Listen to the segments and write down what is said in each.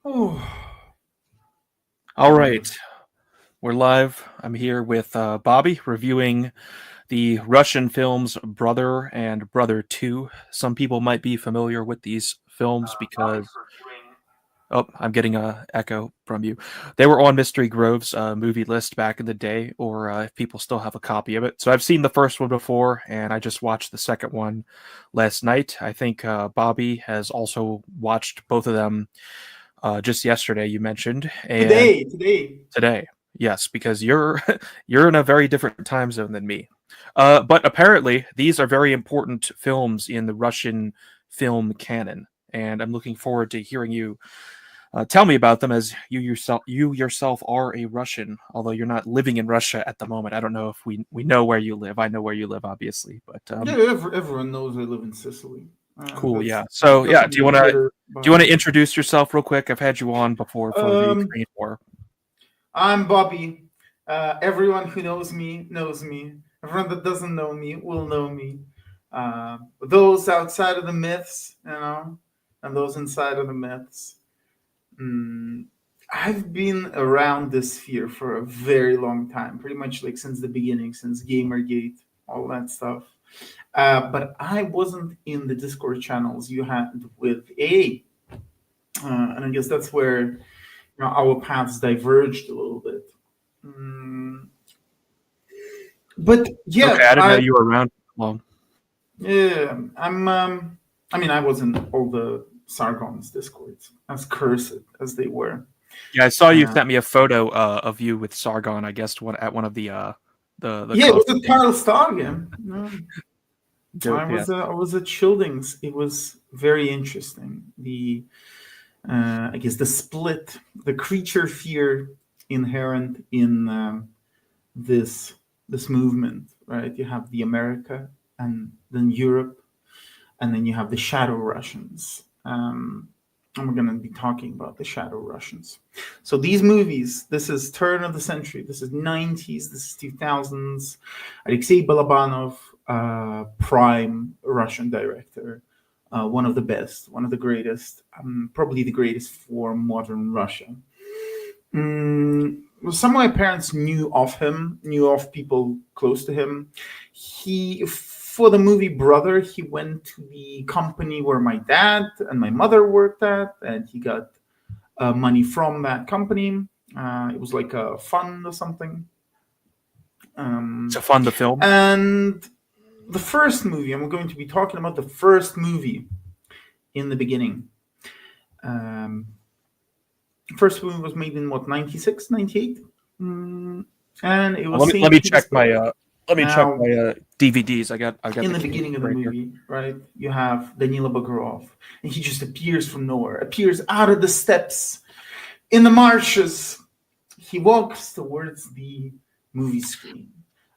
Oh, All right, we're live. I'm here with Bobby reviewing the Russian films Brother and Brother 2. Some people might be familiar with these films because. Oh, I'm getting a echo from you. They were on Mystery Grove's movie list back in the day, or if people still have a copy of it. So I've seen the first one before, and I just watched the second one last night. I think Bobby has also watched both of them just yesterday. You mentioned, and today. today. Yes, because you're you're in a very different time zone than me. But apparently, these are very important films in the Russian film canon, and I'm looking forward to hearing you tell me about them. As you yourself are a Russian, although you're not living in Russia at the moment. I don't know if we know where you live. I know where you live, obviously, but Yeah, everyone knows I live in Sicily. cool. That's Yeah. So yeah, doesn't do you get want to better do you want by. to introduce yourself real quick? I've had you on before for the Um, Ukraine war. I'm Bobby. Everyone who knows me knows me. Everyone that doesn't know me will know me. Those outside of the myths, and those inside of the myths. Mm, I've been around this sphere for a very long time, pretty much like since the beginning, since Gamergate, all that stuff. But I wasn't in the Discord channels you had with A, and I guess that's where our paths diverged a little bit. Mm, but Okay, yeah, I didn't know you were around long. yeah, I'm. I mean, I was in all the Sargon's Discords, as cursed as they were. Yeah, I saw you Uh, sent me a photo of you with Sargon. I guess one of the yeah, it was coffee a things. Carl Stargame. No, Dope. Yeah. I was at Childings. It was very interesting. I guess the split, the creature fear inherent in this this movement, right? You have the America, and then Europe, and then you have the Shadow Russians. And we're going to be talking about the Shadow Russians. So these movies, this is turn of the century, this is 90s, this is 2000s. Alexei Balabanov, prime Russian director, one of the best, one of the greatest, probably the greatest for modern Russia. Some of my parents knew of him, knew of people close to him. For the movie Brother, he went to the company where my dad and my mother worked at, and he got money from that company. It was like a fund or something. To Um, fund the film. and the first movie, and we're going to be talking about the first movie in the beginning. Um, First movie was made in what, 96, 98? And it was Let St. me check my Petersburg. let me check my Now, DVDs. I got in the the case beginning of the right here. movie, right, you have Danila Bagorov, and he just appears from nowhere, appears out of the steppes in the marshes. He walks towards the movie screen.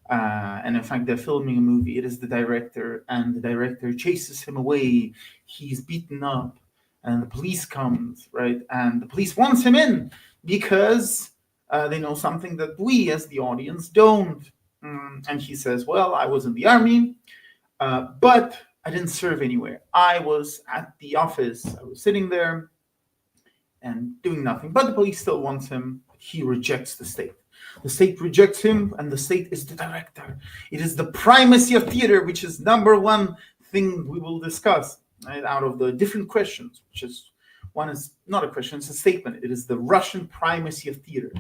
And in fact, they're filming a movie. It is the director, and the director chases him away. He's beaten up, and the police comes, right? And the police wants him in because they know something that we, as the audience, don't. And he says, "Well, I was in the army, but I didn't serve anywhere. I was at the office. I was sitting there and doing nothing. But the police still wants him. He rejects the state. The state rejects him, and the state is the director. It is the primacy of theater, which is number one thing we will discuss, right, out of the different questions, which is one is not a question, it's a statement. It is the Russian primacy of theater.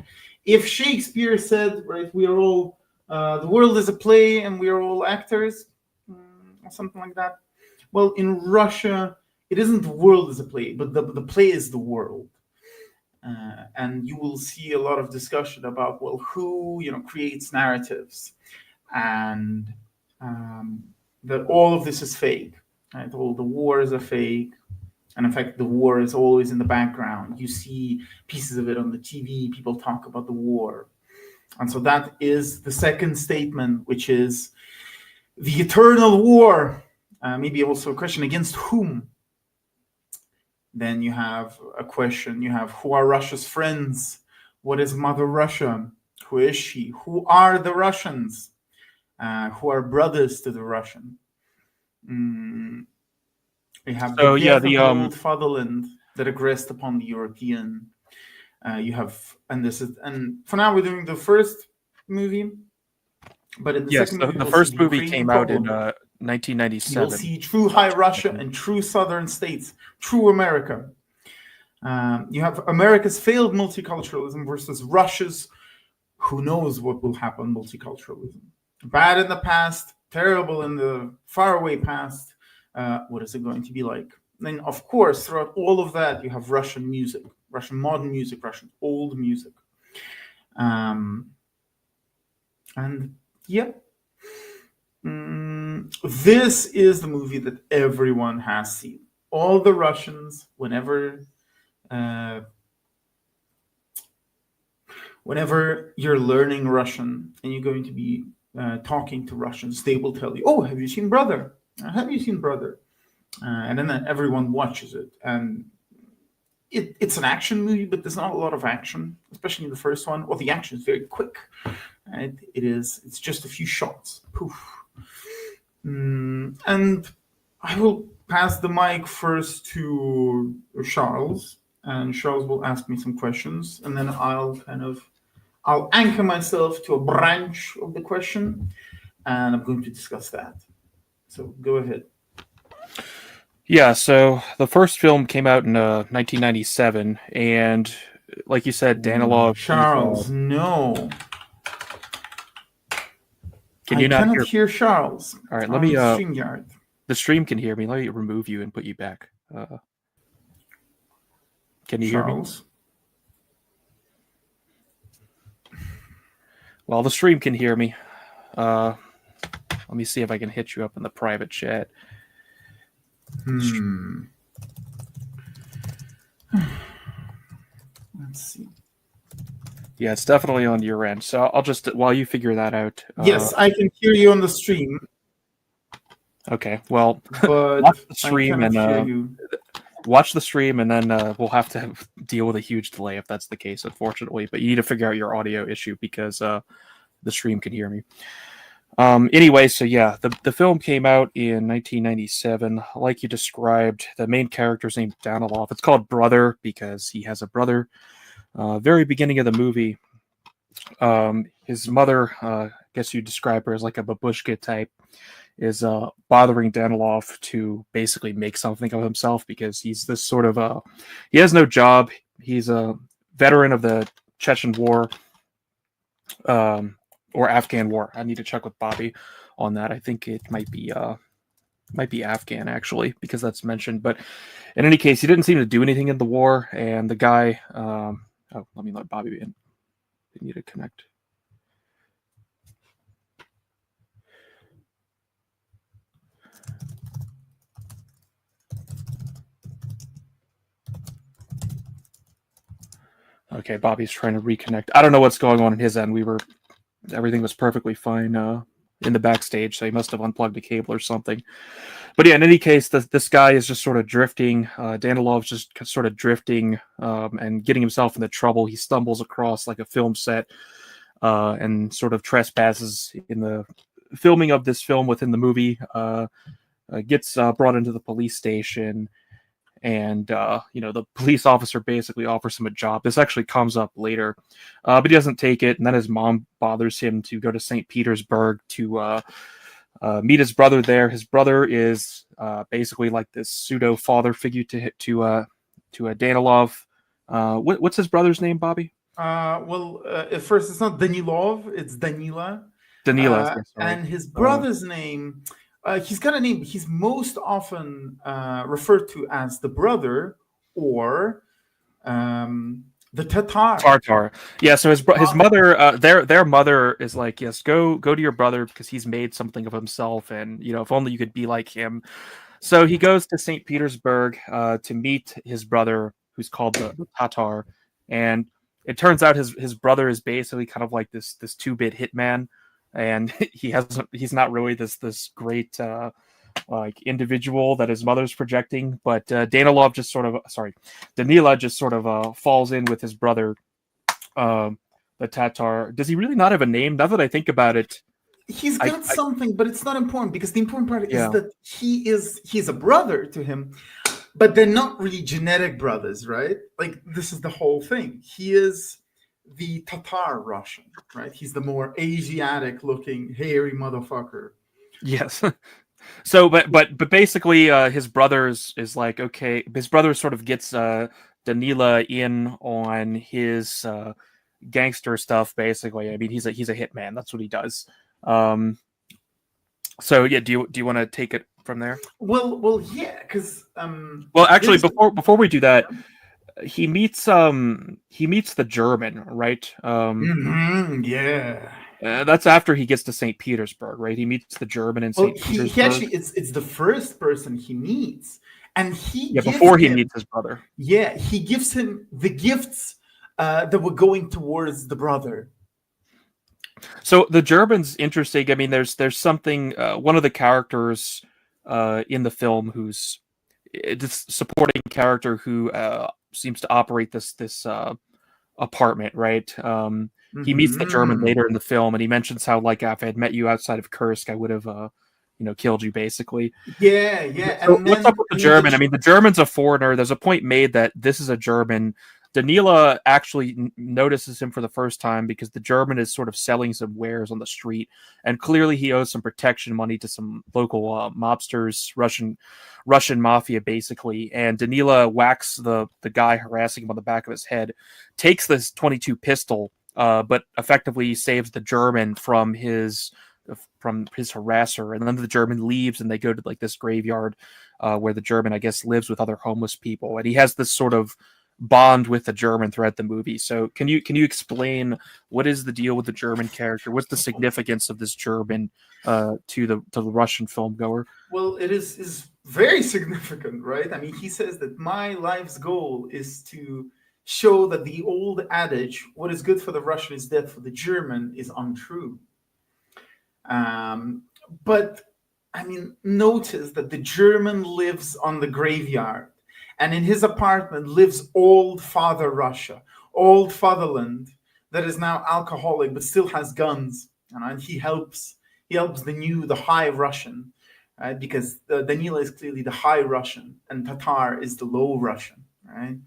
If Shakespeare said, right, we are all, the world is a play and we are all actors, or something like that. Well, in Russia, it isn't the world is a play, but the play is the world. And you will see a lot of discussion about, well, who creates narratives, and that all of this is fake, right? All the wars are fake, and in fact, the war is always in the background. You see pieces of it on the TV. People talk about the war, and so that is the second statement, which is the eternal war. Maybe also a question against whom. Then you have a question. You have, who are Russia's friends? What is Mother Russia? Who is she? Who are the Russians? Who are brothers to the Russian? We have the So yeah, death of the the old fatherland. that aggressed upon the European. You have, and for now we're doing the first movie, but in the Yes, second movie the we'll first see the movie Ukrainian came out in problem. You'll 1997. see true high Russia and true southern states, true America. You have America's failed multiculturalism versus Russia's who knows what will happen multiculturalism. Bad in the past, terrible in the faraway past. What is it going to be like? Then, of course, throughout all of that, you have Russian music, Russian modern music, Russian old music. And yeah, this is the movie that everyone has seen. All the Russians, whenever you're learning Russian and you're going to be talking to Russians, they will tell you, "Oh, have you seen Brother? Have you seen Brother?" And then everyone watches it. And it's an action movie, but there's not a lot of action, especially in the first one. Well, the action is very quick. Right? It's just a few shots. Poof. And I will pass the mic first to Charles, and Charles will ask me some questions, and then I'll anchor myself to a branch of the question, and I'm going to discuss that. So go ahead. Yeah, so the first film came out in 1997, and like you said, Danilov. Charles, no. Can you I cannot hear Charles? All right, let me. StreamYard. The stream can hear me. Let me remove you and put you back. Can you Charles? hear me? Well, the stream can hear me. Let me see if I can hit you up in the private chat. Let's see. Yeah, it's definitely on your end. So I'll just, while you figure that out. Yes, I can hear you on the stream. Okay, well, but watch the stream I cannot hear and you. watch the stream, and then we'll have to deal with a huge delay if that's the case, unfortunately. But you need to figure out your audio issue because the stream can hear me. Anyway, so yeah, the film came out in 1997. Like you described, the main character's named Danilov. It's called Brother because he has a brother. Very beginning of the movie, his mother, I guess you describe her as like a babushka type, is bothering Danilov to basically make something of himself because he's this sort of he has no job. He's a veteran of the Chechen War, or Afghan War. I need to check with Bobby on that. I think it might be Afghan actually, because that's mentioned. But in any case, he didn't seem to do anything in the war, and the guy. Let me let Bobby in. They need to connect. Okay, Bobby's trying to reconnect. I don't know what's going on his end. Everything was perfectly fine in the backstage, so he must have unplugged a cable or something. But yeah, in any case, this guy is just sort of drifting. Danilov's just sort of drifting and getting himself into trouble. He stumbles across like a film set and sort of trespasses in the filming of this film within the movie. Gets brought into the police station, and the police officer basically offers him a job. This actually comes up later, but he doesn't take it. And then his mom bothers him to go to St. Petersburg to meet his brother there. His brother is basically like this pseudo father figure to Danilov. What's his brother's name, Bobby? At first it's not Danilov, it's Danila. Danila, and his brother's name. He's got a name. He's most often referred to as the brother or the Tatar. Tartar. Yeah. So his mother, their mother is like, yes, go to your brother because he's made something of himself, and if only you could be like him. So he goes to St. Petersburg to meet his brother, who's called the Tatar, and it turns out his brother is basically kind of like this 2-bit hitman. And he's not really this great like individual that his mother's projecting, but Danila just sort of falls in with his brother, the Tatar. Does he really not have a name? Now that I think about it, he's got something, but it's not important because the important part is that he's a brother to him. but they're not really genetic brothers, right? Like, this is the whole thing. He is the Tatar Russian, right? He's the more Asiatic looking, hairy motherfucker. Yes. So, but basically, his brother is like, okay. His brother sort of gets Danila in on his gangster stuff. Basically, I mean, he's a hitman. That's what he does. So yeah, do you want to take it from there? Well, yeah, because Well, actually, before we do that, he meets the German, right? Yeah. That's after he gets to St. Petersburg, right? He meets the German in Well, St. he Petersburg. actually it's the first person he meets, and he Yeah, gives before he him, meets his brother. yeah, he gives him the gifts that were going towards the brother. So the German's interesting. I mean, there's something. One of the characters in the film who's this supporting character who seems to operate this apartment, right? He meets the German later in the film, and he mentions how, like, if I had met you outside of Kursk, I would have, killed you, basically. Yeah, So and what's then up with the German? I mean, the German's a foreigner. There's a point made that this is a German. Danila actually notices him for the first time because the German is sort of selling some wares on the street, and clearly he owes some protection money to some local mobsters, Russian mafia, basically. And Danila whacks the guy harassing him on the back of his head, takes this 22 pistol, but effectively saves the German from his harasser, and then the German leaves and they go to like this graveyard where the German, I guess, lives with other homeless people, and he has this sort of bond with the German throughout the movie. So can you explain what is the deal with the German character? What's the significance of this German to the Russian film goer? Well, it is very significant, right? I mean, he says that my life's goal is to show that the old adage, what is good for the Russian is dead for the German, is untrue. But I mean, notice that the German lives on the graveyard, and in his apartment lives old Father Russia, old fatherland that is now alcoholic but still has guns, and he helps the high Russian, right? Because Danila is clearly the high Russian and Tatar is the low Russian, right?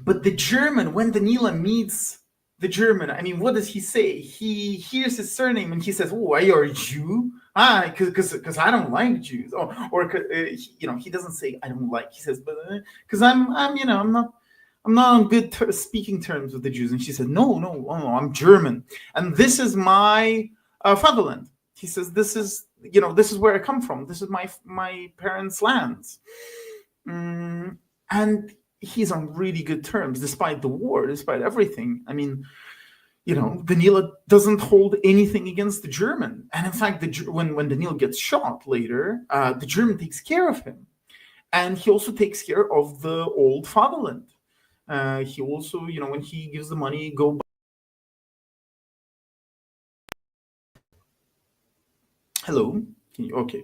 But the German, when Danila meets the German, I mean, what does he say? He hears his surname and he says, "Oh, are you a Jew? Ah, because I don't like Jews." Or he doesn't say I don't like. He says, "But because I'm not on good speaking terms with the Jews." And she said, "No, I'm German, and this is my fatherland." He says, "This is where I come from. This is my parents' lands," and he's on really good terms despite the war, despite everything. I mean, Danila doesn't hold anything against the German, and in fact, when Danila gets shot later, the German takes care of him, and he also takes care of the old fatherland. He also, when he gives the money, go. Hello. Okay.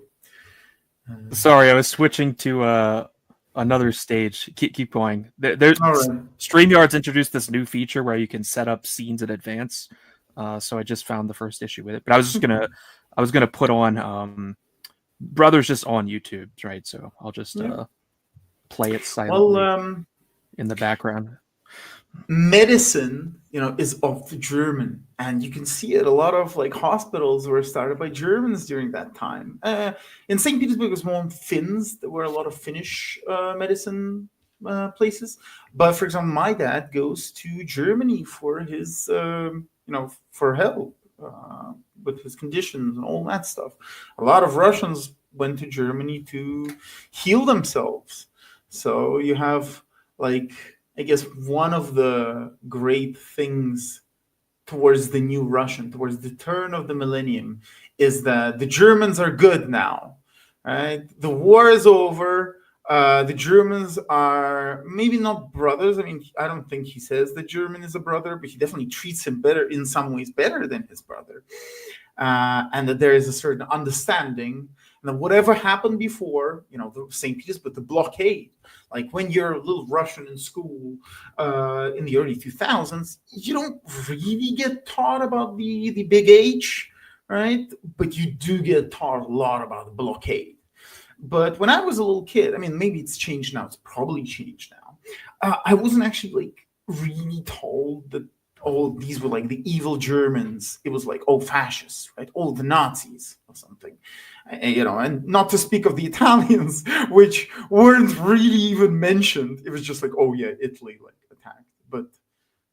Sorry, I was switching to another stage. Keep going. There's All right. StreamYard's introduced this new feature where you can set up scenes in advance. So I just found the first issue with it, but I was gonna put on Brothers just on YouTube, right? So I'll just play it silently in the background. Medicine, is of the German, and you can see it. A lot of like hospitals were started by Germans during that time. In St. Petersburg, it was more Finns. There were a lot of Finnish medicine places. But for example, my dad goes to Germany for his, for help with his conditions and all that stuff. A lot of Russians went to Germany to heal themselves. So you have like, I guess one of the great things towards the new Russian, towards the turn of the millennium, is that the Germans are good now, right? The war is over. The Germans are maybe not brothers. I mean, I don't think he says the German is a brother, but he definitely treats him better in some ways, better than his brother. And that there is a certain understanding. And that whatever happened before, the St. Petersburg, the blockade, like when you're a little Russian in school in the early 2000s, you don't really get taught about the big H, right? But you do get taught a lot about the blockade. But when I was a little kid, I mean, maybe it's changed now. It's probably changed now. I wasn't actually like really told that these were like the evil Germans. It was like, oh, fascists, right? Oh, the Nazis or something, and not to speak of the Italians, which weren't really even mentioned. It was just like, oh yeah, Italy like attacked, but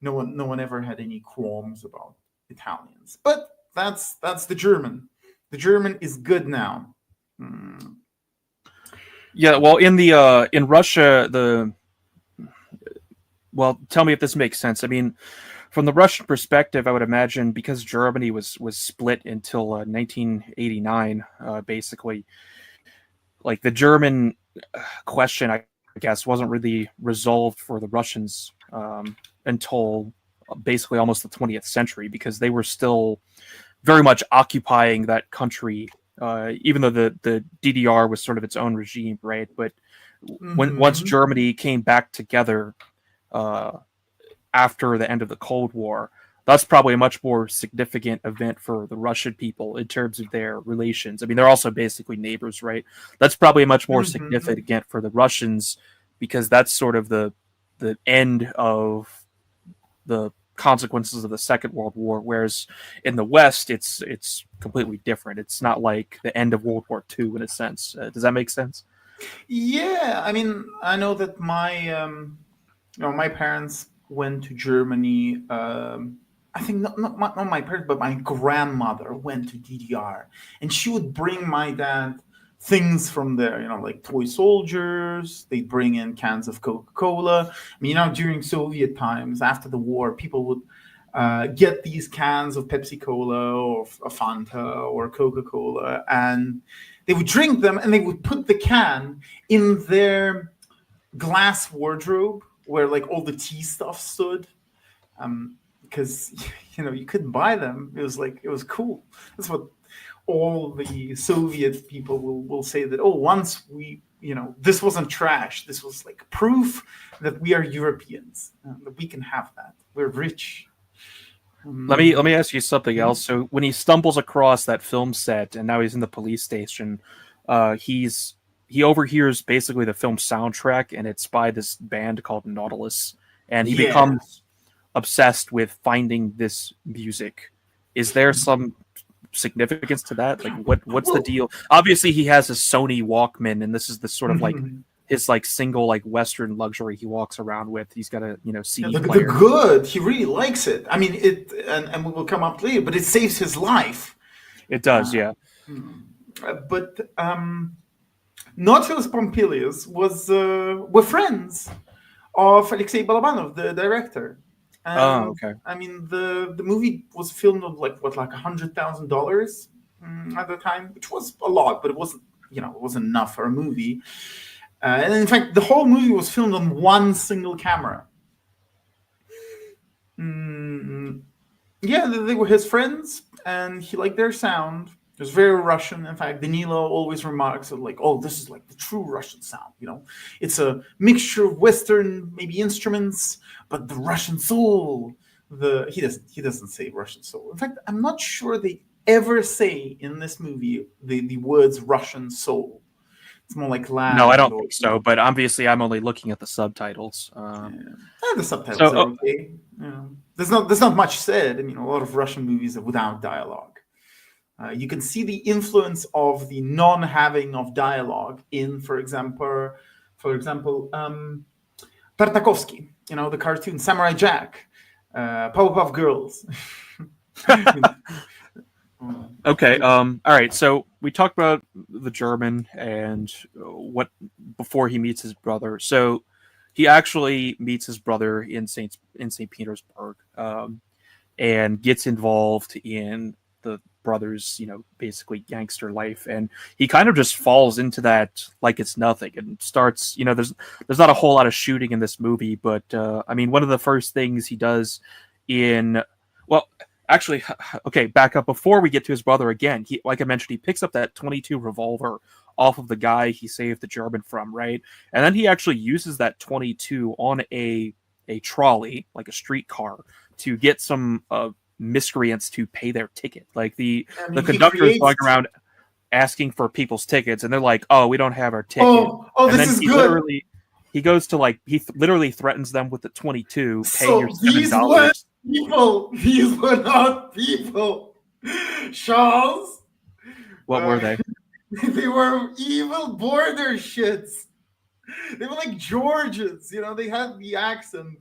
no one ever had any qualms about Italians. But that's the German. The German is good now. Yeah, well, in Russia, tell me if this makes sense. I mean, from the Russian perspective, I would imagine because Germany was split until 1989, basically, like the German question, I guess, wasn't really resolved for the Russians until basically almost the 20th century, because they were still very much occupying that country, even though the DDR was sort of its own regime, right? But once Germany came back together after the end of the Cold War, that's probably a much more significant event for the Russian people in terms of their relations. I mean, they're also basically neighbors, right? That's probably much more significant for the Russians, because that's sort of the end of the consequences of the Second World War, whereas in the West, it's completely different. It's not like the end of World War II in a sense. Does that make sense? Yeah, I mean, I know that my parents went to Germany. I think not my parents, but my grandmother went to DDR, and she would bring my dad things from there. Like toy soldiers. They'd bring in cans of Coca-Cola. I mean, during Soviet times, after the war, people would get these cans of Pepsi Cola or Fanta or Coca-Cola, and they would drink them, and they would put the can in their glass wardrobe where like all the tea stuff stood, because you couldn't buy them. It was cool. That's what all the Soviet people will say, that once we this wasn't trash, this was like proof that we are Europeans, that we can have that, we're rich. Let me ask you something else. So when he stumbles across that film set and now he's in the police station, he overhears basically the film soundtrack, and it's by this band called Nautilus, and he becomes obsessed with finding this music. Is there some significance to that? Like, what's the deal? Obviously, he has a Sony Walkman, and this is the sort of like his like single like Western luxury he walks around with. He's got a CD player. The good. He really likes it. I mean, and we will come up later, but it saves his life. It does, yeah. But Nautilus Pompilius were friends of Alexei Balabanov, the director. Okay. I mean, the movie was filmed on like $100,000 at the time, which was a lot, but it wasn't enough for a movie. And in fact, the whole movie was filmed on one single camera. Yeah, they were his friends, and he liked their sound. It was very Russian. In fact, Danilo always remarks of like, "Oh, this is like the true Russian sound." It's a mixture of Western maybe instruments, but the Russian soul. He doesn't say Russian soul. In fact, I'm not sure they ever say in this movie the words Russian soul. It's more like land. No, I don't think so. But obviously, I'm only looking at the subtitles. The subtitles are okay. There's not much said. I mean, a lot of Russian movies are without dialogue. You can see the influence of the non-having of dialogue in, for example, Tartakovsky. The cartoon Samurai Jack, Powerpuff Girls. Okay. All right. So we talked about the German and what before he meets his brother. So he actually meets his brother in Saint Petersburg, and gets involved in the brother's, basically gangster life, and he kind of just falls into that like it's nothing, and starts. There's not a whole lot of shooting in this movie, but I mean, one of the first things he does actually, okay, back up before we get to his brother again. He, like I mentioned, he picks up that .22 revolver off of the guy he saved the German from, right? And then he actually uses that .22 on a trolley, like a streetcar, to get some miscreants to pay their ticket. Like the conductor is going around. asking for people's tickets, and they're like, "Oh, we don't have our ticket." Oh, And this then is he good. literally he goes to like literally threatens them with the 22, paying your So $7. these were not people, Charles. What were they? They were evil border shits. They were like Georgians, you know. They had the accent.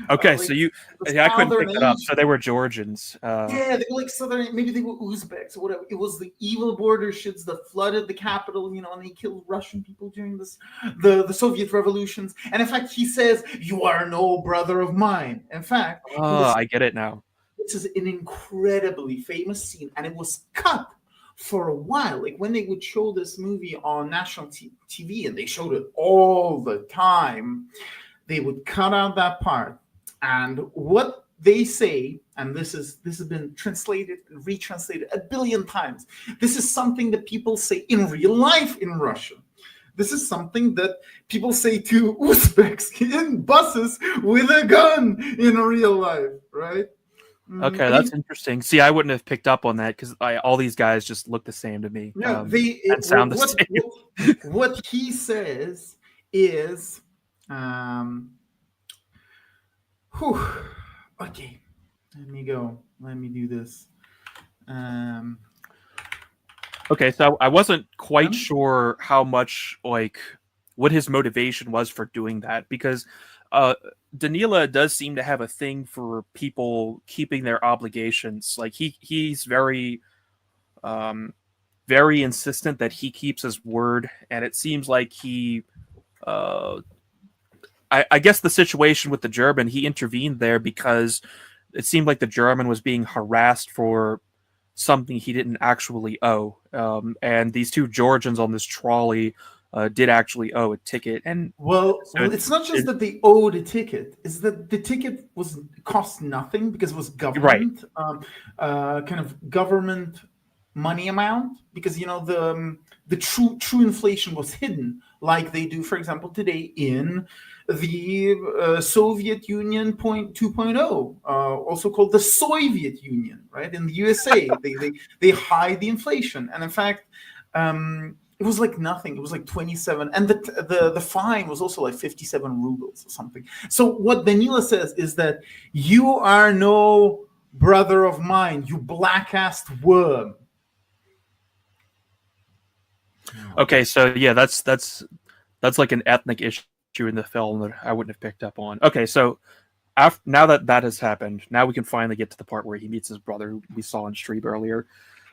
Okay, Like so I couldn't Southern pick that up. Asian. So they were Georgians. Yeah, they were like Southern. Maybe they were Uzbeks or whatever. It was the evil border shits that flooded the capital, you know, and they killed Russian people during the Soviet revolutions. And in fact, he says, "You are no brother of mine." In fact, I get it now. this is an incredibly famous scene, and it was cut for a while. Like when they would show this movie on national TV, and they showed it all the time, they would cut out that part. And what they say, and this has been translated and retranslated a billion times. This is something that people say in real life in Russia. This is something that people say to Uzbeks in buses with a gun in real life, right? Okay, that's interesting. See, I wouldn't have picked up on that because all these guys just look the same to me. No, and sound the same. What he says is, okay, let me go. Let me do this. Okay, so I wasn't quite sure how much, like, what his motivation was for doing that, because Danila does seem to have a thing for people keeping their obligations. Like he's very very insistent that he keeps his word, and it seems like he I guess the situation with the German, he intervened there because it seemed like the German was being harassed for something he didn't actually owe. And these two Georgians on this trolley did actually owe a ticket. And well, it's not just that they owed a ticket; it's that the ticket cost nothing because it was government, kind of government money amount. Because you know the true inflation was hidden, like they do, for example, today in the Soviet Union 2.0, also called the Soviet Union, right? In the USA, they hide the inflation, and in fact, it was like nothing. It was like 27, and the fine was also like 57 rubles or something. So what Danila says is that you are no brother of mine, you black-assed worm. Okay, so yeah, that's like an ethnic issue in the film that I wouldn't have picked up on. Okay, so now that has happened, now we can finally get to the part where he meets his brother, who we saw in Streeb earlier.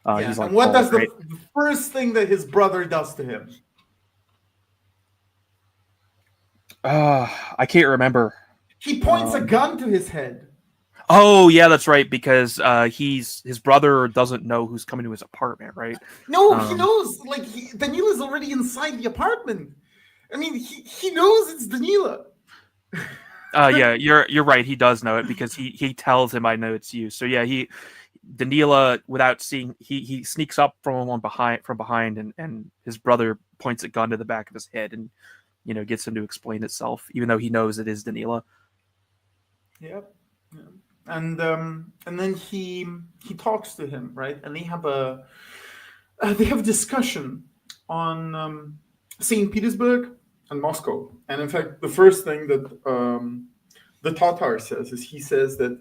He's like, and what does the first thing that his brother does to him? I can't remember. He points a gun to his head. Oh yeah, that's right, because his brother doesn't know who's coming to his apartment, right? No, he knows. Like Danila's already inside the apartment. I mean, he knows it's Danila. Yeah, you're right. He does know it because he tells him, "I know it's you." So yeah, Danila, without seeing, he sneaks up from behind, and his brother points a gun to the back of his head, and gets him to explain itself, even though he knows it is Danila. Yep. Yeah. And then he talks to him, right? And they have a discussion on St. Petersburg and Moscow. And in fact, the first thing that the Tatar says is he says that,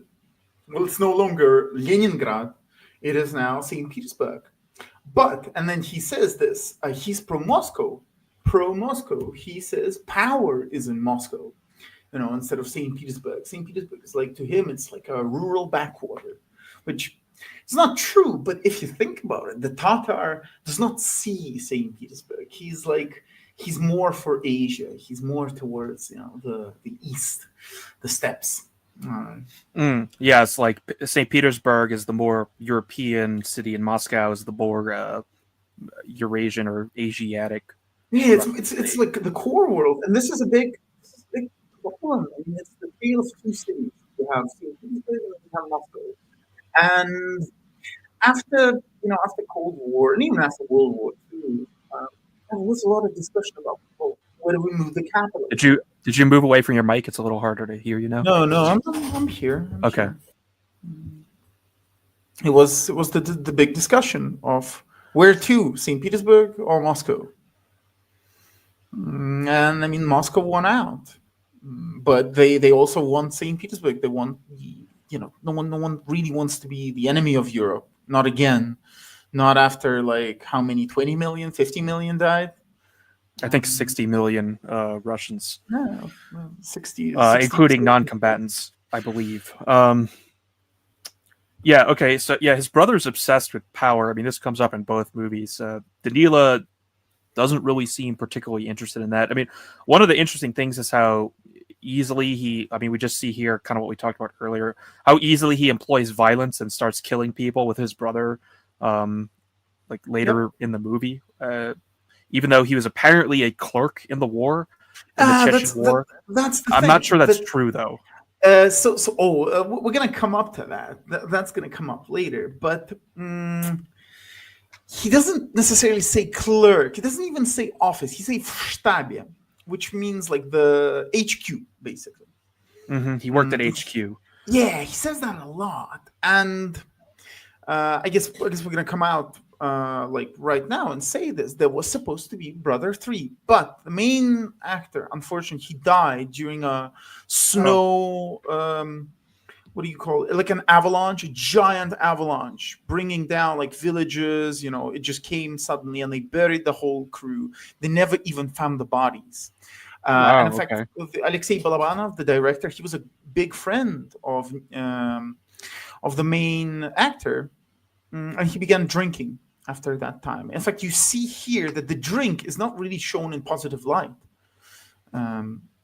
well, it's no longer Leningrad, it is now St. Petersburg. But, and then he says this, he's pro-Moscow. Pro-Moscow, he says power is in Moscow, instead of St. Petersburg. St. Petersburg is like, to him, it's like a rural backwater, which is not true. But if you think about it, the Tatar does not see St. Petersburg. He's more for Asia. He's more towards, the east, the steppes. Yeah, it's like St. Petersburg is the more European city, and Moscow is the more Eurasian or Asiatic. Yeah, it's like the core world, and this is a big problem. I mean, it's the tale of two cities. You have St. Petersburg and you have Moscow. And after Cold War, and even after World War II, there was a lot of discussion about, where do we move the capital? Did you move away from your mic? It's a little harder to hear you now. No, I'm here. Okay. It was the big discussion of Where to? St. Petersburg or Moscow? And I mean, Moscow won out, but they also want St. Petersburg. They want, no one really wants to be the enemy of Europe. Not again. Not after like how many 20 million, 50 million died. I think 60 million Russians, No, 60 including non-combatants, I believe. Yeah. Okay. So yeah, his brother's obsessed with power. I mean, this comes up in both movies. Danila doesn't really seem particularly interested in that. I mean, one of the interesting things is how easily we just see here kind of what we talked about earlier, how easily he employs violence and starts killing people with his brother, like later in the movie, even though he was apparently a clerk in the war, in the Chechen War. That's the I'm thing. not sure that's true, though. We're going to come up to that. That's going to come up later. But he doesn't necessarily say clerk. He doesn't even say office. He says Штабе, which means like the HQ, basically. He worked at HQ. Yeah, he says that a lot. And I guess we're going to come out like right now and say this. There was supposed to be Brother 3, but the main actor, unfortunately, he died during a snow... what do you call it? Like an avalanche, a giant avalanche, bringing down like villages. It just came suddenly, and they buried the whole crew. They never even found the bodies. And in fact, Alexei Balabanov, the director, he was a big friend of the main actor, and he began drinking after that time. In fact, you see here that the drink is not really shown in positive light.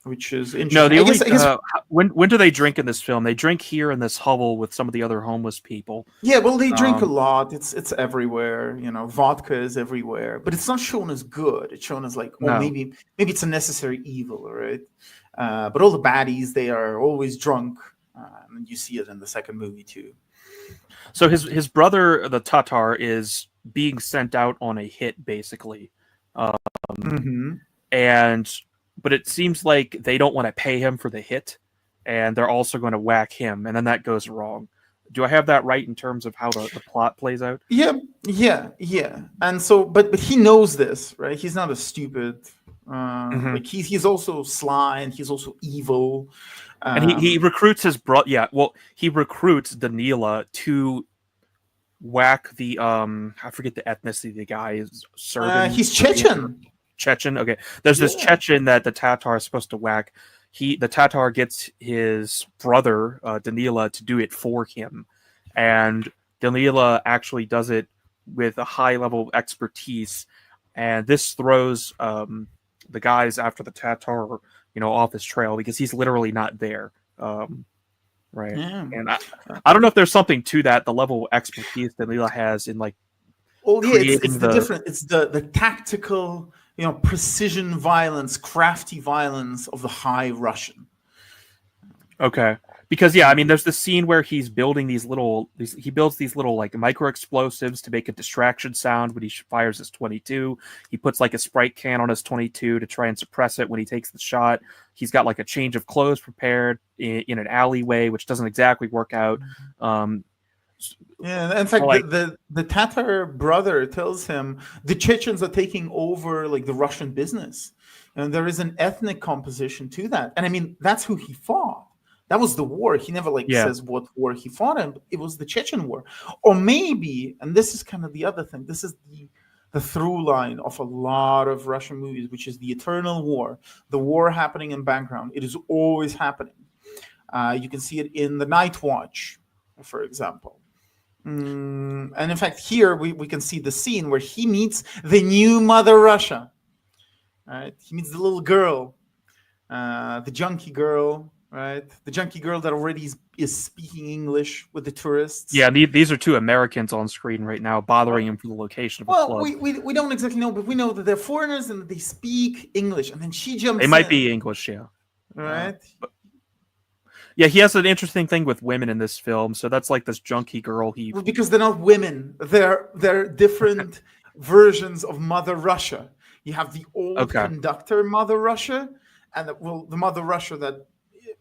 Which is interesting. No, I guess when do they drink in this film? They drink here in this hovel with some of the other homeless people. Yeah, well, they drink a lot. It's everywhere. Vodka is everywhere, but it's not shown as good. It's shown as like, maybe it's a necessary evil, right? But all the baddies, they are always drunk, and you see it in the second movie too. So his brother, the Tatar, is being sent out on a hit, basically, But it seems like they don't want to pay him for the hit, and they're also going to whack him, and then that goes wrong. Do I have that right in terms of how the plot plays out? Yeah. And so, but he knows this, right? He's not a stupid. Like he's also sly, and he's also evil. And he recruits his brother. Yeah, well, he recruits Danila to whack the I forget the ethnicity of the guy is serving. He's Chechen. Chechen. Okay, there's this Chechen that the Tatar is supposed to whack. The Tatar gets his brother Danila to do it for him, and Danila actually does it with a high level of expertise, and this throws the guys after the Tatar, off his trail because he's literally not there. Right, and I don't know if there's something to that. The level of expertise Danila has in like. Oh yeah, it's the different. It's the tactical. Precision violence, crafty violence of the high Russian. Okay. Because there's this scene where he's building he builds these little like micro explosives to make a distraction sound when he fires his 22. He puts like a Sprite can on his 22 to try and suppress it when he takes the shot. He's got like a change of clothes prepared in an alleyway, which doesn't exactly work out. Yeah, in fact, the Tatar brother tells him the Chechens are taking over like the Russian business, and there is an ethnic composition to that. And I mean, that's who he fought. That was the war. He never says what war he fought in. But it was the Chechen war, or maybe, and this is kind of the other thing. This is the through line of a lot of Russian movies, which is the eternal war, the war happening in background. It is always happening. You can see it in The Night Watch, for example. And in fact, here we can see the scene where he meets the new Mother Russia. Right? He meets the little girl, the junkie girl, right? The junkie girl that already is speaking English with the tourists. Yeah, these are two Americans on screen right now, bothering him for the location of the club. We don't exactly know, but we know that they're foreigners and that they speak English. And then she jumps in. They might be English, yeah. Right? Yeah, he has an interesting thing with women in this film. So that's like this junkie girl. Because they're not women. They're different versions of Mother Russia. You have the old conductor Mother Russia, and the Mother Russia that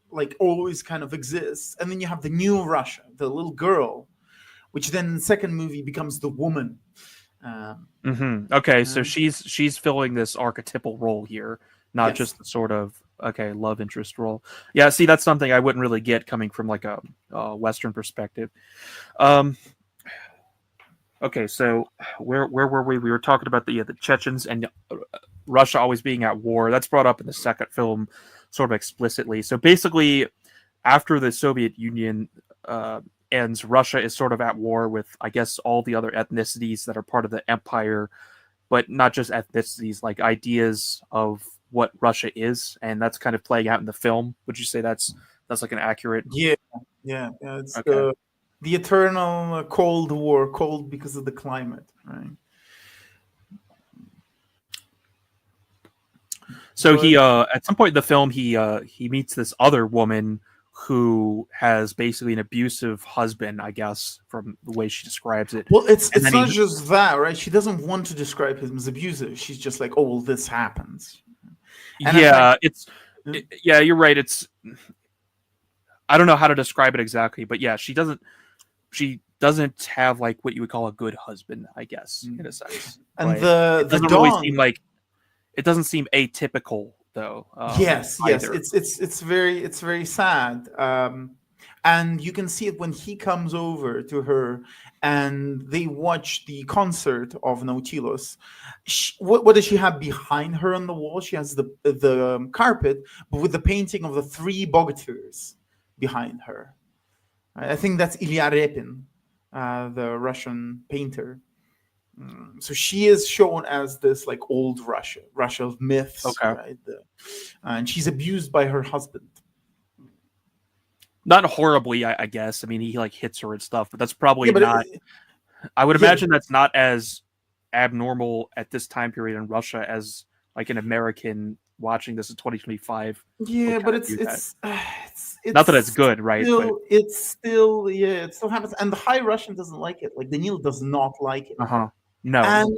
like always kind of exists. And then you have the new Russia, the little girl, which then in the second movie becomes the woman. Okay, so Uh, she's filling this archetypal role here, not yes. just the sort of love interest role. Yeah, see, that's something I wouldn't really get coming from like a Western perspective. Um, okay, so where were we? We were talking about the Chechens and Russia always being at war. That's brought up in the second film, sort of explicitly. So basically, after the Soviet Union uh, ends, Russia is sort of at war with, I guess, all the other ethnicities that are part of the empire, but not just ethnicities, like ideas of what Russia is, and that's kind of playing out in the film. Would you say that's like an accurate? Yeah, yeah. It's Okay. the eternal Cold War, cold because of the climate, right? So But he at some point in the film he meets this other woman who has basically an abusive husband, I guess, from the way she describes it. well, it's And it's then not he just that, right? She doesn't want to describe him as abusive. She's just like, oh, well, this happens, and in fact, yeah, yeah, you're right. It's I don't know how to describe it exactly, but yeah, she doesn't have like what you would call a good husband, I guess, in a sense. and But it the doesn't really seem dawn. like it doesn't seem atypical though, Yes, either. it's very sad, and you can see it when he comes over to her, and they watch the concert of Nautilus. What does she have behind her on the wall? She has the carpet, but with the painting of the three bogatirs behind her. I think that's Ilya Repin, the Russian painter. So she is shown as this like old Russia of myths, Okay. right? And she's abused by her husband. Not horribly, I guess. I mean, he like hits her and stuff, but that's Yeah, probably but not. I would yeah, imagine that's not as abnormal at this time period in Russia as like an American watching this in 2025 would yeah, kind but of view that. Not that it's it's good, right? But it still happens, and the High Russian doesn't like it. Like Daniil does not like it, uh-huh. No. and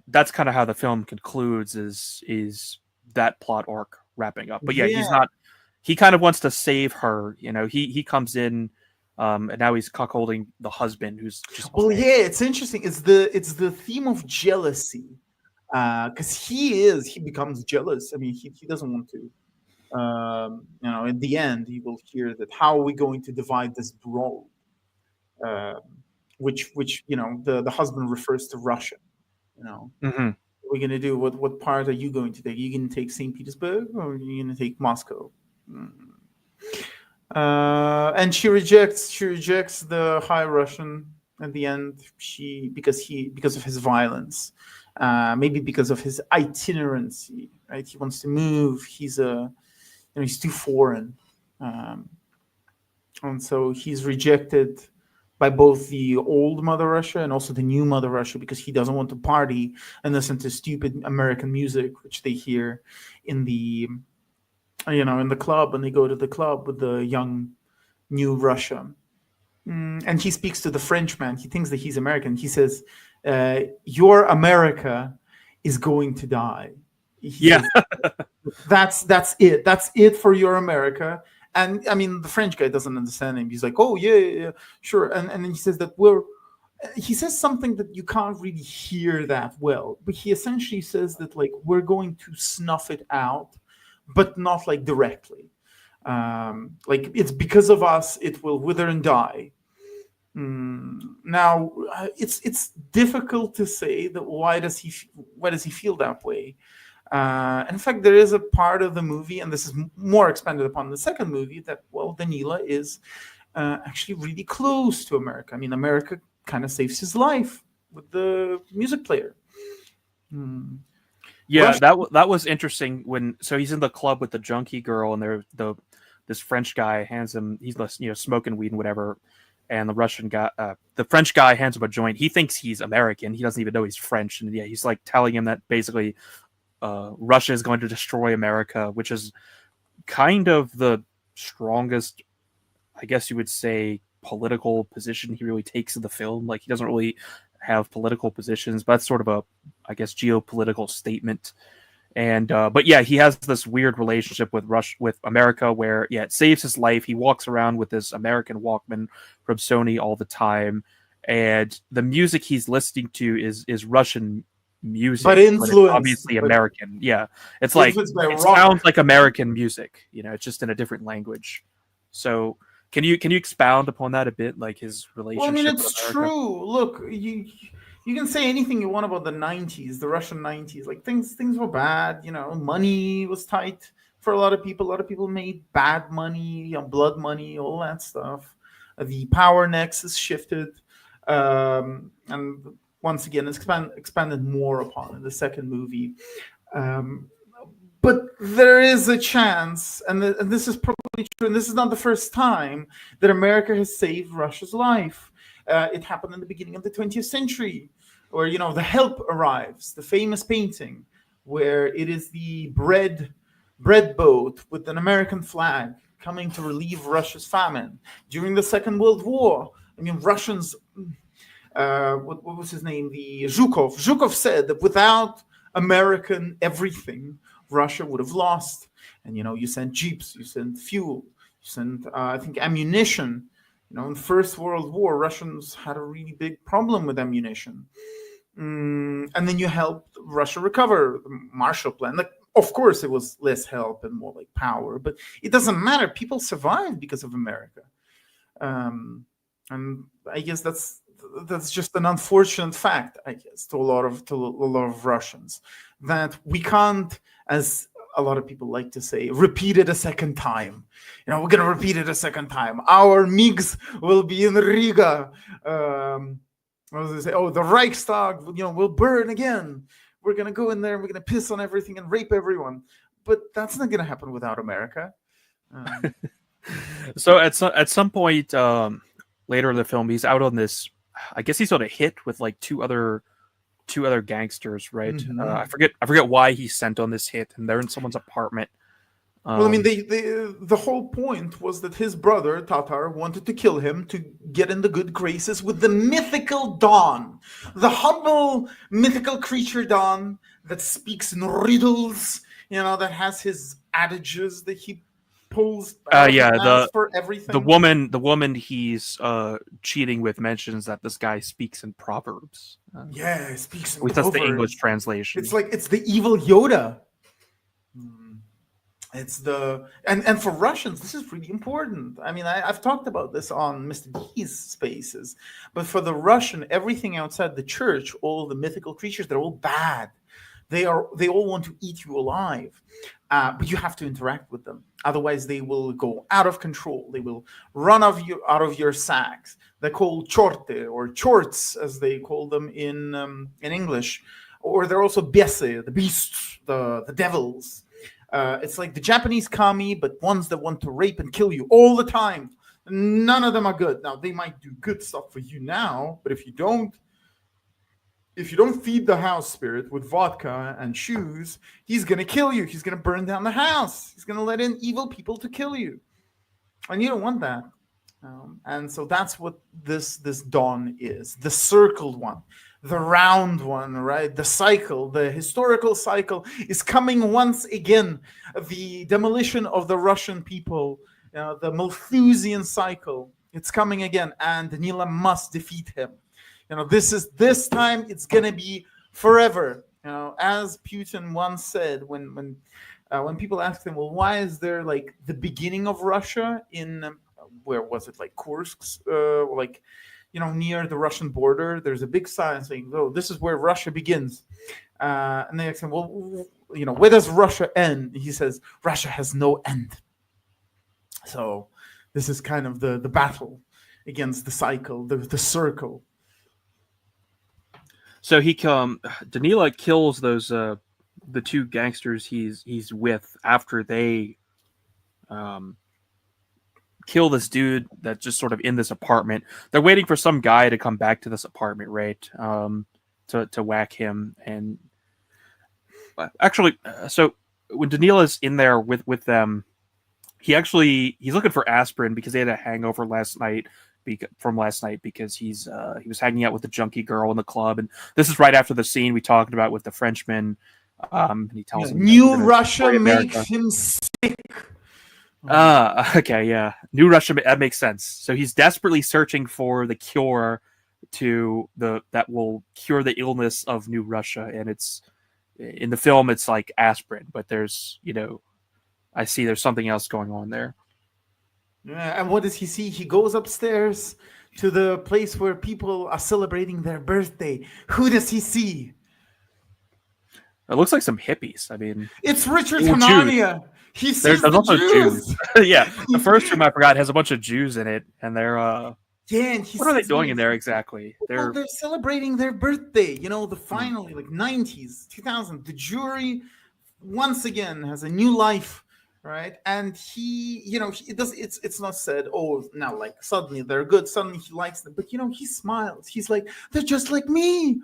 That's kind of how the film concludes is that plot arc wrapping up. But yeah, he's yeah. not he kind of wants to save her, he comes in and now he's cuckolding the husband who's just Well, away. yeah, it's interesting. It's the theme of jealousy, because he becomes jealous. I mean, he doesn't want to. In the end, you will hear that how are we going to divide this broad, um, which the husband refers to Russia. Hmm. What are we going to do? What part are you going to take? Are you going to take St. Petersburg or are you going to take Moscow? Mm. And she rejects the High Russian at the end. Because of his violence, maybe because of his itinerancy. Right, he wants to move. He's too foreign, um, and so he's rejected by both the old Mother Russia and also the new Mother Russia because he doesn't want to party and listen to stupid American music, which they hear in the club when they go to the club with the young new Russia. And he speaks to the Frenchman. He thinks that he's American. He says, "Your America is going to die." He Yeah. says, that's it. That's it for your America. And I mean, the French guy doesn't understand him. He's like, "Oh yeah, sure." And then he says that he says something that you can't really hear that well, but he essentially says that like we're going to snuff it out, but not like directly. Like it's because of us, it will wither and die. Now, it's difficult to say that why does he feel that way. In fact, there is a part of the movie, and this is more expanded upon in the second movie, that Danila is actually really close to America. I mean, America kind of saves his life with the music player. Yeah, Russia, that was interesting when so he's in the club with the junkie girl and this French guy hands him he's smoking weed and whatever, and the French guy hands him a joint. He thinks he's American. He doesn't even know he's French, and yeah, he's like telling him that basically Russia is going to destroy America, which is kind of the strongest, I guess you would say, political position he really takes in the film. Like he doesn't really have political positions, but that's sort of a, I guess, geopolitical statement. And but yeah, he has this weird relationship with America, where yeah, it saves his life. He walks around with this American Walkman from Sony all the time, and the music he's listening to is Russian music, But it's influenced, obviously American. Yeah, it's like influenced by it rock. sounds like American music. It's just in a different language. So can you expound upon that a bit, like his Well, I mean, relationship with it's America? true. Look, you can say anything you want about the '90s, the Russian '90s. Like things were bad. Money was tight for a lot of people. A lot of people made bad money, blood money, all that stuff. The power nexus shifted, and once again, expanded more upon in the second movie. Um, but there is a chance, and this is probably true, and this is not the first time that America has saved Russia's life. It happened in the beginning of the 20th century, where the help arrives, the famous painting, where it is the bread boat with an American flag coming to relieve Russia's famine during the Second World War. I mean, Russians. What was his name? The Zhukov. Zhukov said that without American everything, Russia would have lost. And you sent jeeps, you sent fuel, you sent I think ammunition. In the First World War, Russians had a really big problem with ammunition. And then you helped Russia recover. The Marshall Plan. Like, of course, it was less help and more like power, but it doesn't matter. People survived because of America. And I guess that's just an unfortunate fact, I guess, to a lot of Russians, that we can't, as a lot of people like to say, repeat it a second time. We're gonna repeat it a second time. Our MiGs will be in Riga. What was they say? Oh, the Reichstag, will burn again. We're gonna go in there. We're gonna piss on everything and rape everyone. But that's not gonna happen without America. So at some point later in the film, he's out on this. I guess he's on a hit with like two other gangsters, right? Mm-hmm. I forget why he's sent on this hit, and they're in someone's apartment. Well, I mean, the whole point was that his brother Tatar wanted to kill him to get in the good graces with the mythical Dawn, the humble mythical creature Dawn that speaks in riddles. That has his adages that he pulls for everything. The woman he's cheating with mentions that this guy speaks in proverbs. He speaks in proverbs. That's the English translation. It's the evil Yoda. It's the and for Russians, this is really important. I mean, I've talked about this on Mr. D's spaces, but for the Russian, everything outside the church, all the mythical creatures, they're all bad. They all want to eat you alive, but you have to interact with them. Otherwise, they will go out of control. They will run out of your sacks. They're called chorte or chorts, as they call them in English, or they're also bese, the beasts, the devils. It's like the Japanese kami, but ones that want to rape and kill you all the time. None of them are good. Now, they might do good stuff for you now, but if you don't feed the house spirit with vodka and shoes, he's going to kill you. He's going to burn down the house. He's going to let in evil people to kill you. And you don't want that. And so that's what this dawn is, the circled one. The round one, right? The cycle, the historical cycle is coming once again. The demolition of the Russian people, the Malthusian cycle, it's coming again. And Danila must defeat him. This time it's going to be forever. As Putin once said, when people asked him, well, why is there like the beginning of Russia in, where was it, like Kursk, near the Russian border, there's a big sign saying, "Oh, this is where Russia begins." And they ask him, "Well, where does Russia end?" He says, "Russia has no end." So this is kind of the battle against the cycle, the circle. So Danila kills those the two gangsters he's with after they kill this dude that's just sort of in this apartment. They're waiting for some guy to come back to this apartment, right? To whack him. And actually, so when Danila's in there with them, he's looking for aspirin because they had a hangover last night because he was hanging out with the junkie girl in the club. And this is right after the scene we talked about with the Frenchman. And he tells him New Russia makes him sick. Okay, yeah. New Russia, that makes sense. So he's desperately searching for the cure to that will cure the illness of New Russia, and it's in the film it's like aspirin, but there's I see there's something else going on there. Yeah, and what does he see? He goes upstairs to the place where people are celebrating their birthday. Who does he see? It looks like some hippies. I mean, It's Richard Jews. Hanania. He sees There's the also Jews. Yeah, the first room I forgot has a bunch of Jews in it, and they're Yeah, and he what are they sees doing them. in there exactly? Well, they're celebrating their birthday. The finally, like 90s, 2000. The jury once again has a new life, right? And it does. It's not said. Oh, now like suddenly they're good. Suddenly he likes them. But he smiles. He's like, they're just like me.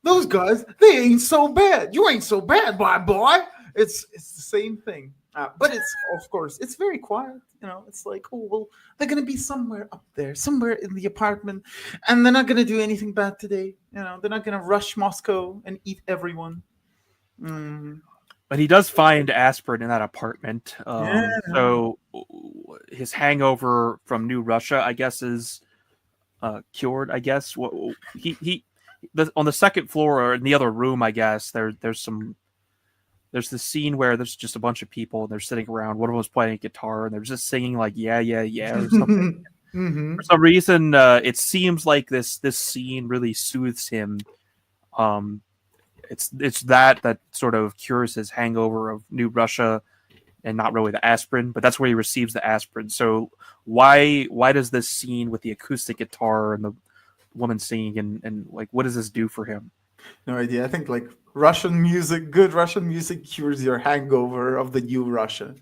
Those guys, they ain't so bad. You ain't so bad, boy. It's the same thing. But it's, of course, it's very quiet. It's like, oh, well, they're going to be somewhere up there, somewhere in the apartment, and they're not going to do anything bad today. They're not going to rush Moscow and eat everyone. But he does find aspirin in that apartment. Yeah. So his hangover from New Russia, I guess, is cured. I guess on the second floor or in the other room, I guess there's this scene where there's just a bunch of people and they're sitting around. One of them was playing a guitar and they're just singing like yeah or something. Mm-hmm. For some reason, it seems like this scene really soothes him. It's that sort of cures his hangover of New Russia, and not really the aspirin, but that's where he receives the aspirin. So why does this scene with the acoustic guitar and the woman singing and like what does this do for him? No idea. I think like good Russian music cures your hangover of the New Russia,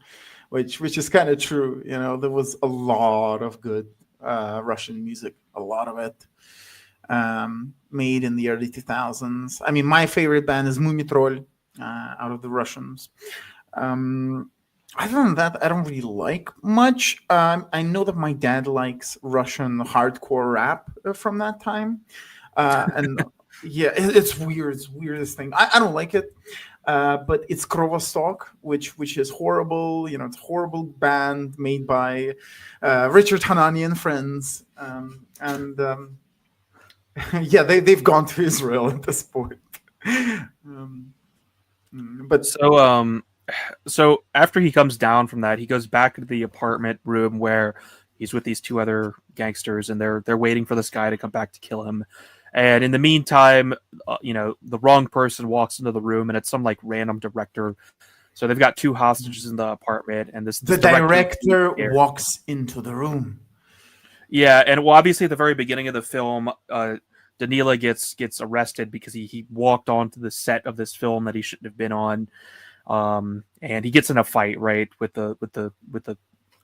which is kind of true. There was a lot of good Russian music, a lot of it made in the early 2000s. I mean, my favorite band is Mumitrol, out of the Russians. Other than that, I don't really like much. I know that my dad likes Russian hardcore rap from that time. And yeah, it's weird. It's the weirdest thing. I don't like it. But it's Krovostok, which is horrible. It's a horrible band made by Richard Hanani and friends. Yeah, they've gone to Israel at this point. But so after he comes down from that, he goes back to the apartment room where he's with these two other gangsters, and they're waiting for this guy to come back to kill him. And in the meantime, the wrong person walks into the room, and it's some like random director. So they've got two hostages in the apartment, and the director walks into the room. Yeah, and well, obviously at the very beginning of the film, Danila gets arrested because he walked onto the set of this film that he shouldn't have been on, and he gets in a fight with the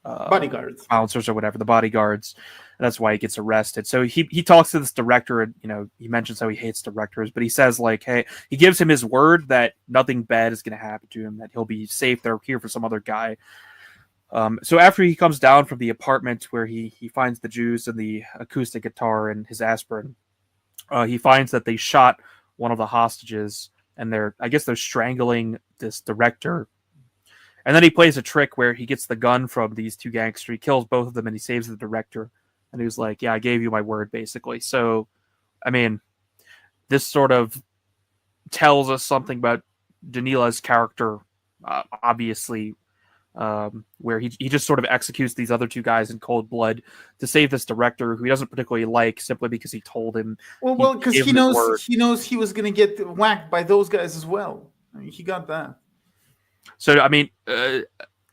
bodyguards, bouncers or whatever, the bodyguards, and that's why he gets arrested. So he talks to this director, and he mentions how he hates directors, but he says like, hey, he gives him his word that nothing bad is going to happen to him, that he'll be safe. They're here for some other guy. So after he comes down from the apartment where he finds the Jews and the acoustic guitar and his aspirin, he finds that they shot one of the hostages, and they're strangling this director. And then he plays a trick where he gets the gun from these two gangsters. He kills both of them and he saves the director. And he was like, yeah, I gave you my word, basically. So, I mean, this sort of tells us something about Danila's character, obviously, where he just sort of executes these other two guys in cold blood to save this director who he doesn't particularly like, simply because he told him. Well, because he knows he was going to get whacked by those guys as well. I mean, he got that. So, I mean,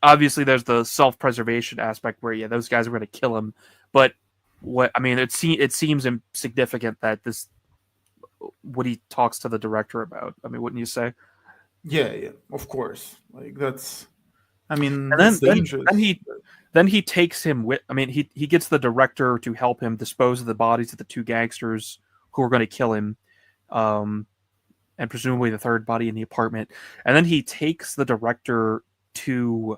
obviously there's the self-preservation aspect where, those guys are going to kill him. But it seems insignificant that what he talks to the director about. I mean, wouldn't you say? Yeah, of course. Like that's, I mean, and then he takes him with. I mean, he gets the director to help him dispose of the bodies of the two gangsters who are going to kill him. And presumably the third body in the apartment. And then he takes the director to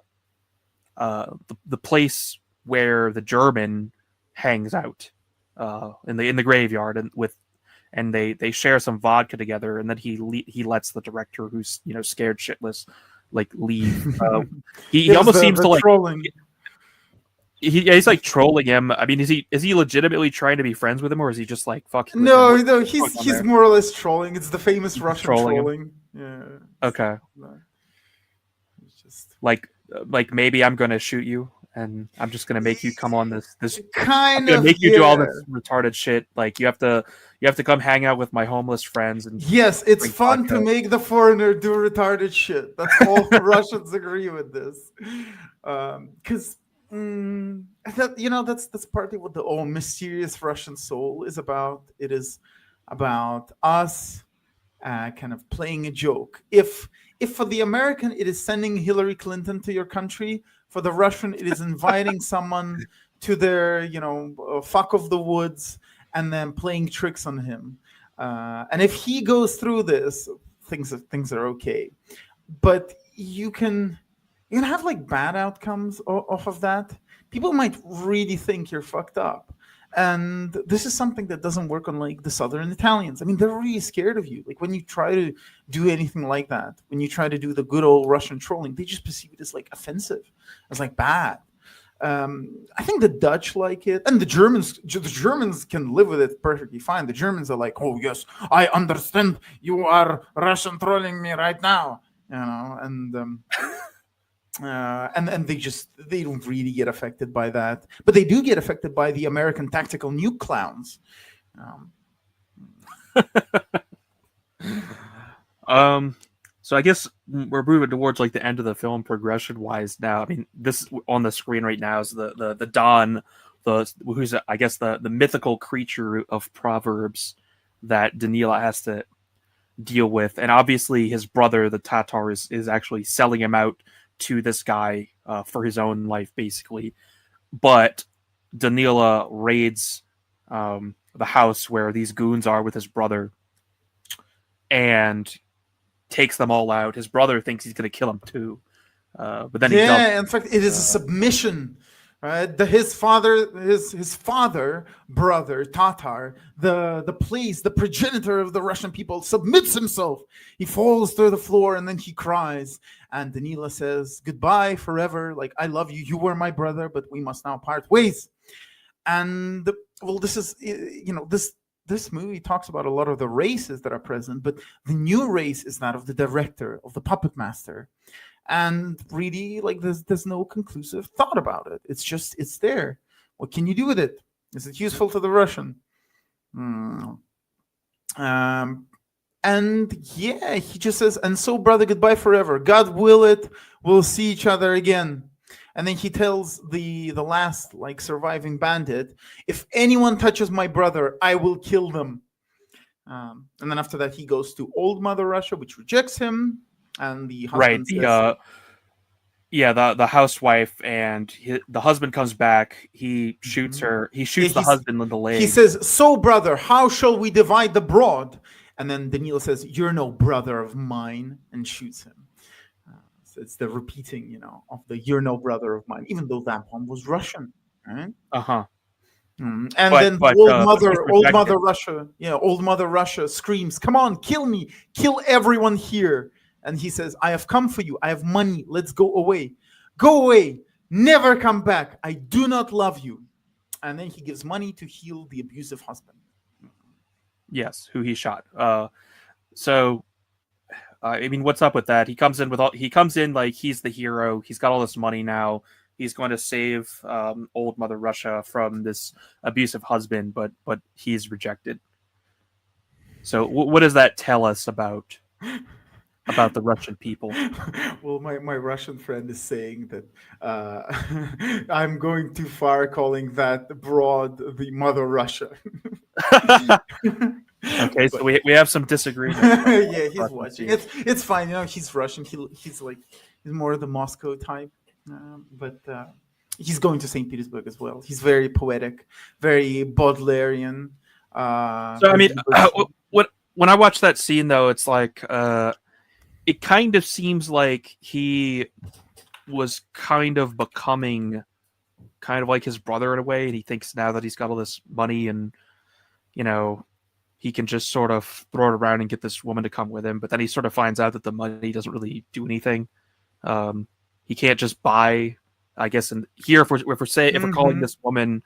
the place where the German hangs out in the graveyard, and they share some vodka together. And then he lets the director, who's scared shitless, like leave. He almost seems to like trolling. he's like trolling him. I mean, is he legitimately trying to be friends with him, or is he just like fuck you? No, no, What's going on he's there? more or less trolling. It's the famous He's just Russian trolling him. trolling. Yeah. Okay, It's just like maybe I'm gonna shoot you, and I'm just gonna make you come on this. I'm kind gonna of, make you do all yeah. this retarded shit. Like you have to come hang out with my homeless friends and Yes, it's drink fun to vodka. make the foreigner do retarded shit. That's all Russians agree with this, because that's partly what the mysterious Russian soul is about. It is about us kind of playing a joke. If for the American it is sending Hillary Clinton to your country, for the Russian it is inviting someone to their fuck of the woods and then playing tricks on him. And if he goes through this, things are okay. But you can have like bad outcomes off of that. People might really think you're fucked up. And this is something that doesn't work on like the Southern Italians. I mean, they're really scared of you. Like when you try to do anything like that, when you try to do the good old Russian trolling, they just perceive it as like offensive, as like bad. I think the Dutch like it, and the Germans. The Germans can live with it perfectly fine. The Germans are like, "Oh yes, I understand. You are Russian trolling me right now," and they don't really get affected by that, but they do get affected by the American tactical nuke clowns. Um, So I guess we're moving towards like the end of the film progression wise now. I mean, this on the screen right now is the Don, who's I guess the mythical creature of Proverbs that Danila has to deal with, and obviously his brother, the Tatar, is actually selling him out to this guy for his own life, basically. But Danila raids the house where these goons are with his brother, and takes them all out. His brother thinks he's going to kill him too, but then he does. Yeah, in fact, it is a submission. Right, his father, brother Tatar, the progenitor of the Russian people, submits himself. He falls to the floor and then he cries. And Danila says, "Goodbye forever. Like I love you. You were my brother, but we must now part ways." And well, this is this movie talks about a lot of the races that are present, but the new race is that of the director, of the puppet master. And really, like there's no conclusive thought about it. It's there. What can you do with it? Is it useful to the Russian? Hmm. And yeah, he just says, "And so, brother, goodbye forever. God will it. We'll see each other again." And then he tells the last like surviving bandit, "If anyone touches my brother, I will kill them." And then after that, he goes to Old Mother Russia, which rejects him, and the Right. husband says, The housewife, and the husband comes back. He shoots her. He yeah, shoots the husband in the he leg. says, "So, brother, how shall we divide the broad?" And then Danilo says, "You're no brother of mine," and shoots him. So it's the repeating, of the "You're no brother of mine," even though that one was Russian, right? Uh-huh. And But then the but but he's old rejected. mother Russia, old mother Russia screams, "Come on, kill me, kill everyone here!" And he says, "I have come for you. I have money. Let's go away. Go away. Never come back. I do not love you." And then he gives money to heal the abusive husband. Yes, who he shot. So I mean, what's up with that? He comes in like he's the hero. He's got all this money now. He's going to save old Mother Russia from this abusive husband, but he's rejected. So what does that tell us about the Russian people? Well, my Russian friend is saying that I'm going too far calling that broad the mother Russia. Okay, so But we have some disagreement. yeah, he's Russians watching. here. It's fine. He's Russian. He's more the Moscow type, but he's going to St. Petersburg as well. He's very poetic, very Baudelairean. So I mean, Liberty. when I watch that scene though, it's like it kind of seems like he was kind of becoming kind of like his brother in a way, and he thinks now that he's got all this money and he can just sort of throw it around and get this woman to come with him. But then he sort of finds out that the money doesn't really do anything. He can't just buy I guess in here, if we're calling this woman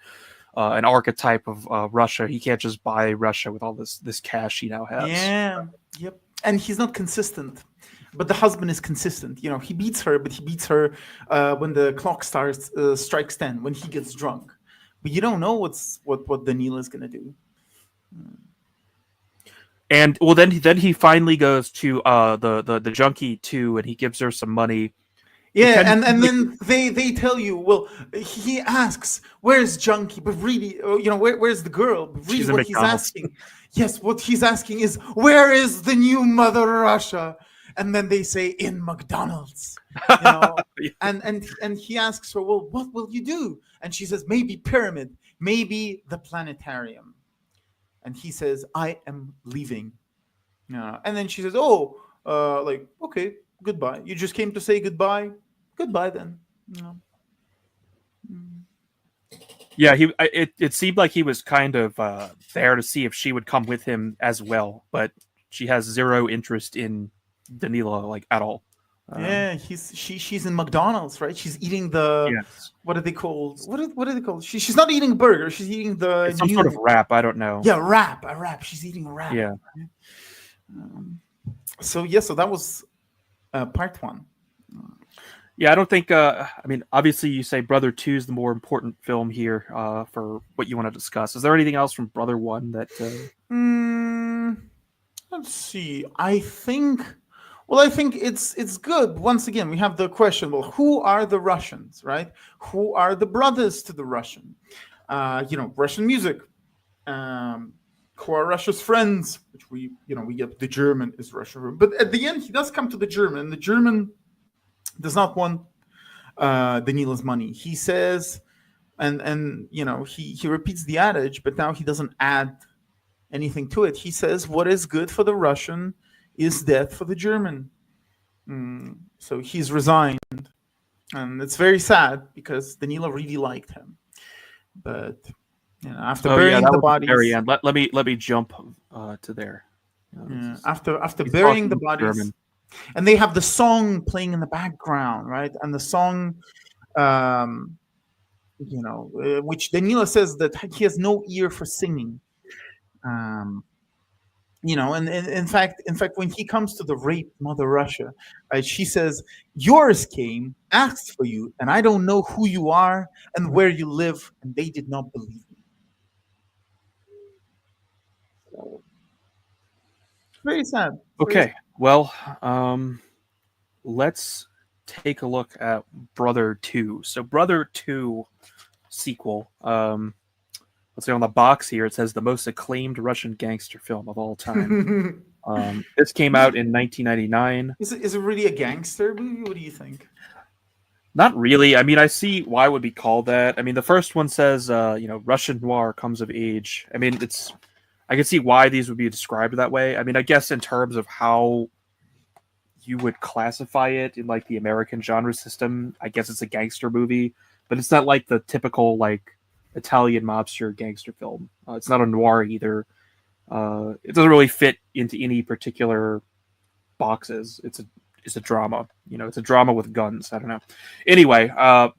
an archetype of Russia, he can't just buy Russia with all this cash he now has. Yeah. Yep. And he's not consistent. But the husband is consistent. You know, he beats her, but he beats her when the clock strikes 10, when he gets drunk. But you don't know what Danila is gonna do. And well, then he finally goes to the junkie too, and he gives her some money. Yeah, and then they tell you, well, he asks, where's Junkie? But really, where's the girl? But really, She's in what he's McDonald's. asking, yes, what he's asking is, where is the new Mother Russia? And then they say, in McDonald's. And he asks her, well, what will you do? And she says, maybe pyramid, maybe the planetarium. And he says, I am leaving. And then she says, okay, goodbye. You just came to say goodbye. Goodbye then. Yeah, it seemed like he was kind of there to see if she would come with him as well, but she has zero interest in Danila, like, at all. Yeah, she's in McDonald's, right? She's eating the Yes. What are they called? What are they called? She's not eating a burger. She's eating It's some sort of wrap. I don't know. Yeah, a wrap. She's eating a wrap. Yeah. So that was part one. Yeah, I don't think. I mean, obviously, you say Brother 2 is the more important film here for what you want to discuss. Is there anything else from Brother 1 that? Let's see. I think it's good. Once again, we have the question: well, who are the Russians, right? Who are the brothers to the Russian? Russian music. Who are Russia's friends? Which we get the German is Russian, but at the end he does come to the German. The German does not want Danila's money. He says, and he repeats the adage, but now he doesn't add anything to it. He says, "What is good for the Russian is death for the German." So he's resigned, and it's very sad because Danila really liked him, but after burying the bodies, very end. Let me jump to there. After burying the bodies. German. And they have the song playing in the background, right? And the song, which Danila says that he has no ear for singing. And in fact, when he comes to the raped Mother Russia, right, she says, "Yours came, asked for you, and I don't know who you are and where you live, and they did not believe me." So, very sad. Okay. Well, let's take a look at Brother 2. So Brother 2 sequel. Let's say on the box here it says the most acclaimed Russian gangster film of all time. This came out in 1999. Is it really a gangster movie? What do you think? Not really. I mean, I see why it would be called that. I mean, the first one says, Russian noir comes of age. I mean, I can see why these would be described that way. I mean, I guess in terms of how you would classify it in like the American genre system, I guess it's a gangster movie, but it's not like the typical like Italian mobster gangster film. It's not a noir either. It doesn't really fit into any particular boxes. It's a drama. It's a drama with guns. I don't know. Anyway,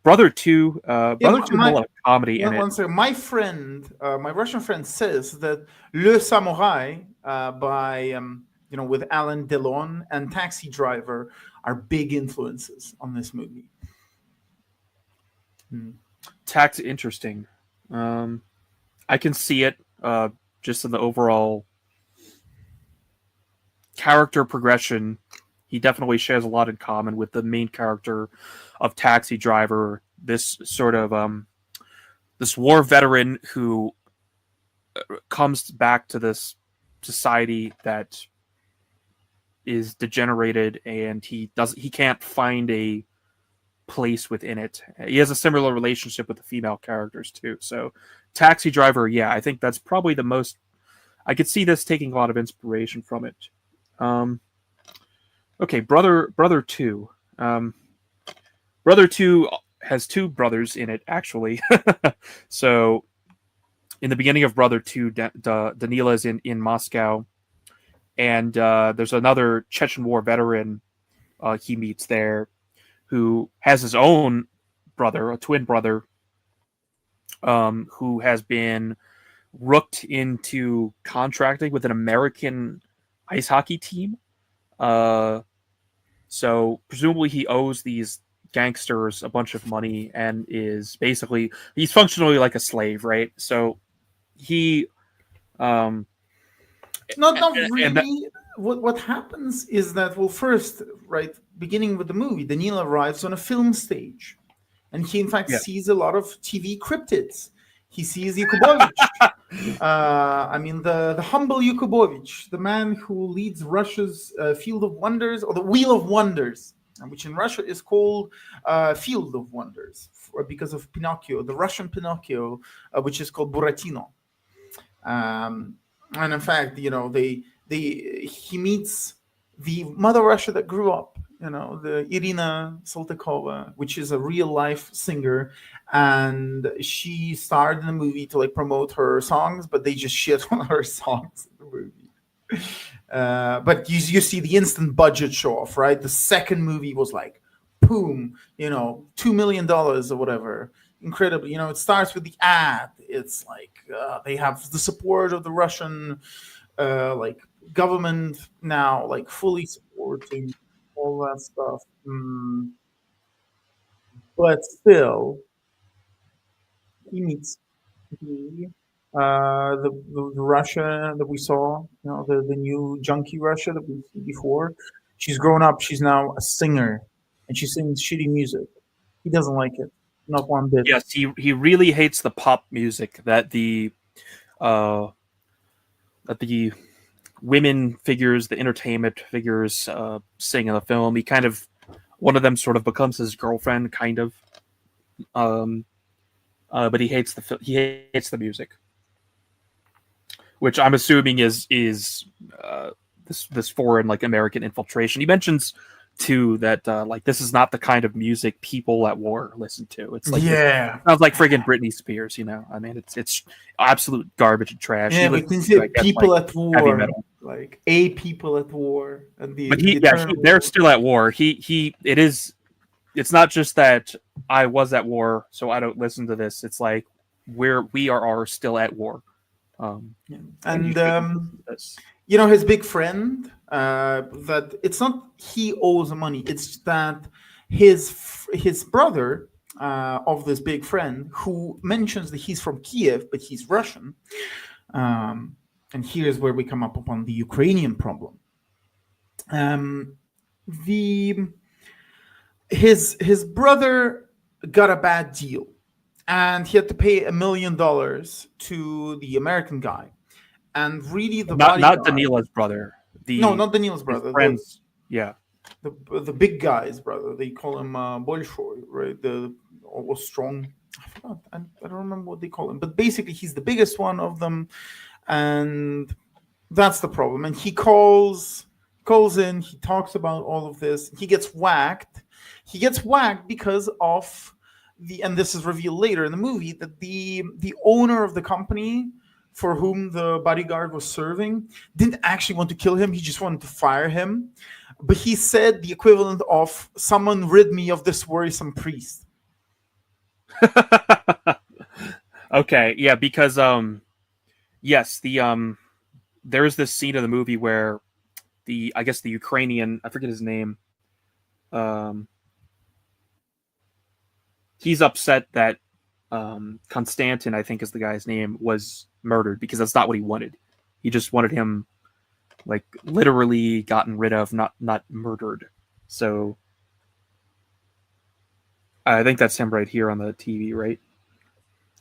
Brother 2, Brother 2 had a lot of comedy in it. Second. My friend, my Russian friend says that Le Samouraï by with Alain Delon and Taxi Driver are big influences on this movie. Interesting. I can see it just in the overall character progression. He definitely shares a lot in common with the main character of Taxi Driver, this sort of this war veteran who comes back to this society that is degenerated, and he can't find a place within it. He has a similar relationship with the female characters too. So Taxi Driver, yeah, I think that's probably the most. I could see this taking a lot of inspiration from it. Okay, Brother 2. Brother 2 has two brothers in it, actually. So in the beginning of Brother 2, Danila is in Moscow, and there's another Chechen War veteran he meets there who has his own brother, a twin brother, who has been rooked into contracting with an American ice hockey team. So presumably he owes these gangsters a bunch of money and is basically he's functionally like a slave, right? So he um Not and that, really. What happens is that, well, first, right, beginning with the movie, Daniil arrives on a film stage, and he in fact yeah. sees a lot of TV cryptids. He sees Yakubovich. I mean, the humble Yakubovich, the man who leads Russia's Field of Wonders, or the Wheel of Wonders, which in Russia is called Field of Wonders because of Pinocchio, the Russian Pinocchio, which is called Buratino. And in fact, he meets the Mother Russia that grew up, the Irina Saltykova, which is a real life singer, and she starred in the movie to like promote her songs, but they just shit on her songs in the movie. But you see the instant budget show off, right? The second movie was like, boom, $2 million or whatever. Incredibly, it starts with the ad. It's like they have the support of the Russian like government now, like fully supporting all that stuff. But still, he meets the Russia that we saw, the new junkie Russia that we see before. She's grown up. She's now a singer, and she sings shitty music. He doesn't like it, not one bit. yes, he really hates the pop music that uh the women figures, the entertainment figures sing in the film. He kind of one of them sort of becomes his girlfriend, kind of. But he hates the music, which I'm assuming is this foreign like American infiltration. He mentions too that like this is not the kind of music people at war listen to. It's like Yeah. it sounds like friggin' Britney Spears, I mean, it's absolute garbage and trash. Yeah, He but listens these to, I guess, people like at heavy war, metal. like a people at war, and But eternal they're war. still at war. It's not just that I was at war, so I don't listen to this. It's like we are still at war. Yeah. And you And shouldn't listen to this. his big friend, that it's not he owes money, it's that his brother, of this big friend, who mentions that he's from Kiev but he's Russian. And here's where we come up upon the Ukrainian problem. The his brother got a bad deal, and he had to pay $1 million to the American guy. And really, the Not bodyguard. Danila's brother. No, not Daniil's His brother. friends. Yeah. The big guy's brother. They call him Bolshoi, right? The or strong. I forgot. I don't remember what they call him. But basically, he's the biggest one of them, and that's the problem. And he calls in. He talks about all of this. He gets whacked. He gets whacked because of and this is revealed later in the movie, that the owner of the company for whom the bodyguard was serving didn't actually want to kill him. He just wanted to fire him. But he said the equivalent of, someone rid me of this worrisome priest. Okay, yeah, because yes, there's this scene of the movie where I guess the Ukrainian, I forget his name, he's upset that Konstantin, I think is the guy's name, was murdered because that's not what he wanted. He just wanted him like literally gotten rid of, not murdered. So I think that's him right here on the TV, right?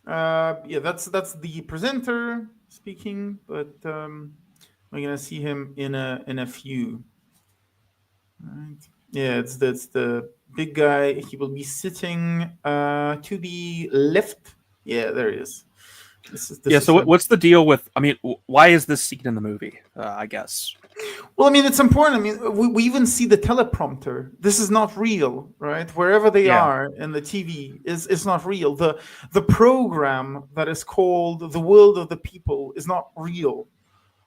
Yeah, that's the presenter speaking, but we're gonna see him in a few. Right. Yeah, that's the big guy. He will be sitting to the left. Yeah, there he is. So what's the deal with? I mean, why is this scene in the movie? I guess. Well, I mean, it's important. I mean, we even see the teleprompter. This is not real, right? Wherever they are in the TV is not real. The program that is called The World of the People is not real.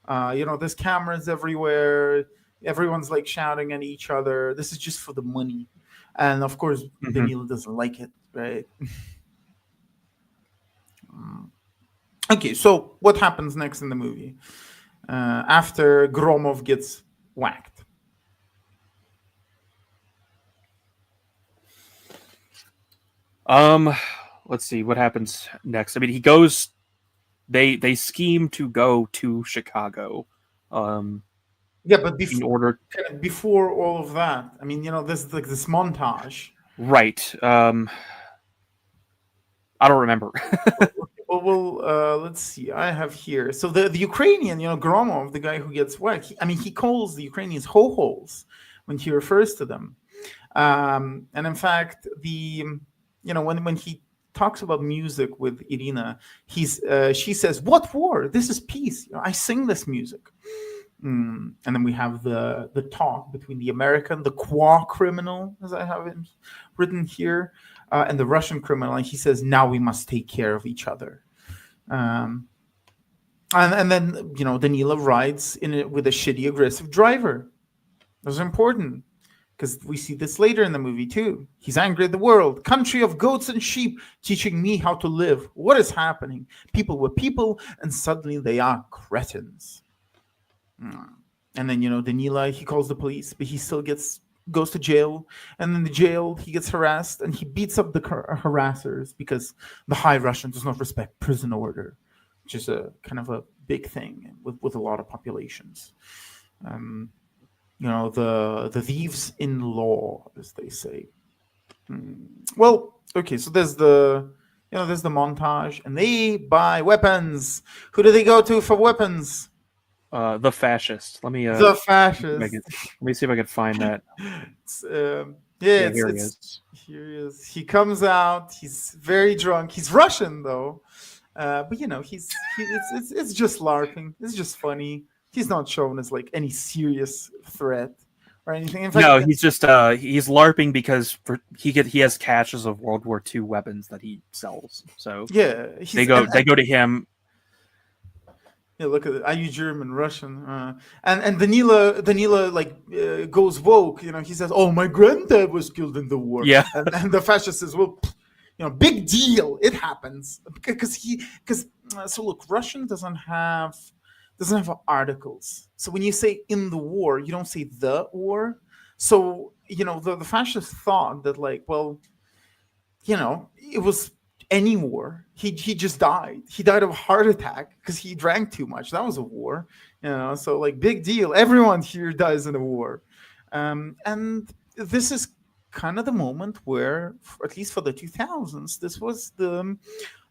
There's cameras everywhere. Everyone's like shouting at each other. This is just for the money. And of course, Danilo doesn't like it. right? Okay, so what happens next in the movie after Gromov gets whacked? Let's see what happens next. I mean, he goes. They scheme to go to Chicago. Yeah, but In order, before all of that, I mean, there's like this montage. right? I don't remember. Well, let's see. I have here. So the Ukrainian, Gromov, the guy who gets whacked. He calls the Ukrainians ho-holes when he refers to them. And in fact, when he talks about music with Irina, she says, "What war? This is peace. I sing this music." And then we have the talk between the American, the Qua criminal, as I have it written here, and the Russian criminal. And he says, "Now we must take care of each other." And then Danila rides in it with a shitty, aggressive driver. Those are important because we see this later in the movie too. He's angry at the world, country of goats and sheep, teaching me how to live. What is happening? People were people, and suddenly they are cretins. And then Danila, he calls the police, but he still goes to jail. And in the jail, he gets harassed, and he beats up the harassers because the High Russian does not respect prison order, which is a kind of a big thing with a lot of populations. The thieves in law, as they say. Well, okay, so there's the montage, and they buy weapons. Who do they go to for weapons? The fascist. Let me. The fascist. Let me see if I can find that. Here he is. Here he is. He comes out. He's very drunk. He's Russian though, but it's just LARPing. It's just funny. He's not shown as like any serious threat or anything. In fact, no, he's just he's LARPing because he has caches of World War II weapons that he sells. So yeah, they go to him. Yeah, look at it. Are you German, Russian? And Danila goes woke. He says, "Oh, my granddad was killed in the war." Yeah, and the fascist says, "Well, big deal. It happens because so look, Russian doesn't have articles. So when you say in the war, you don't say the war. So the fascists thought that it was any war. He just died. He died of a heart attack because he drank too much. That was a war. So big deal. Everyone here dies in a war. And this is kind of the moment where, at least for the 2000s, this was the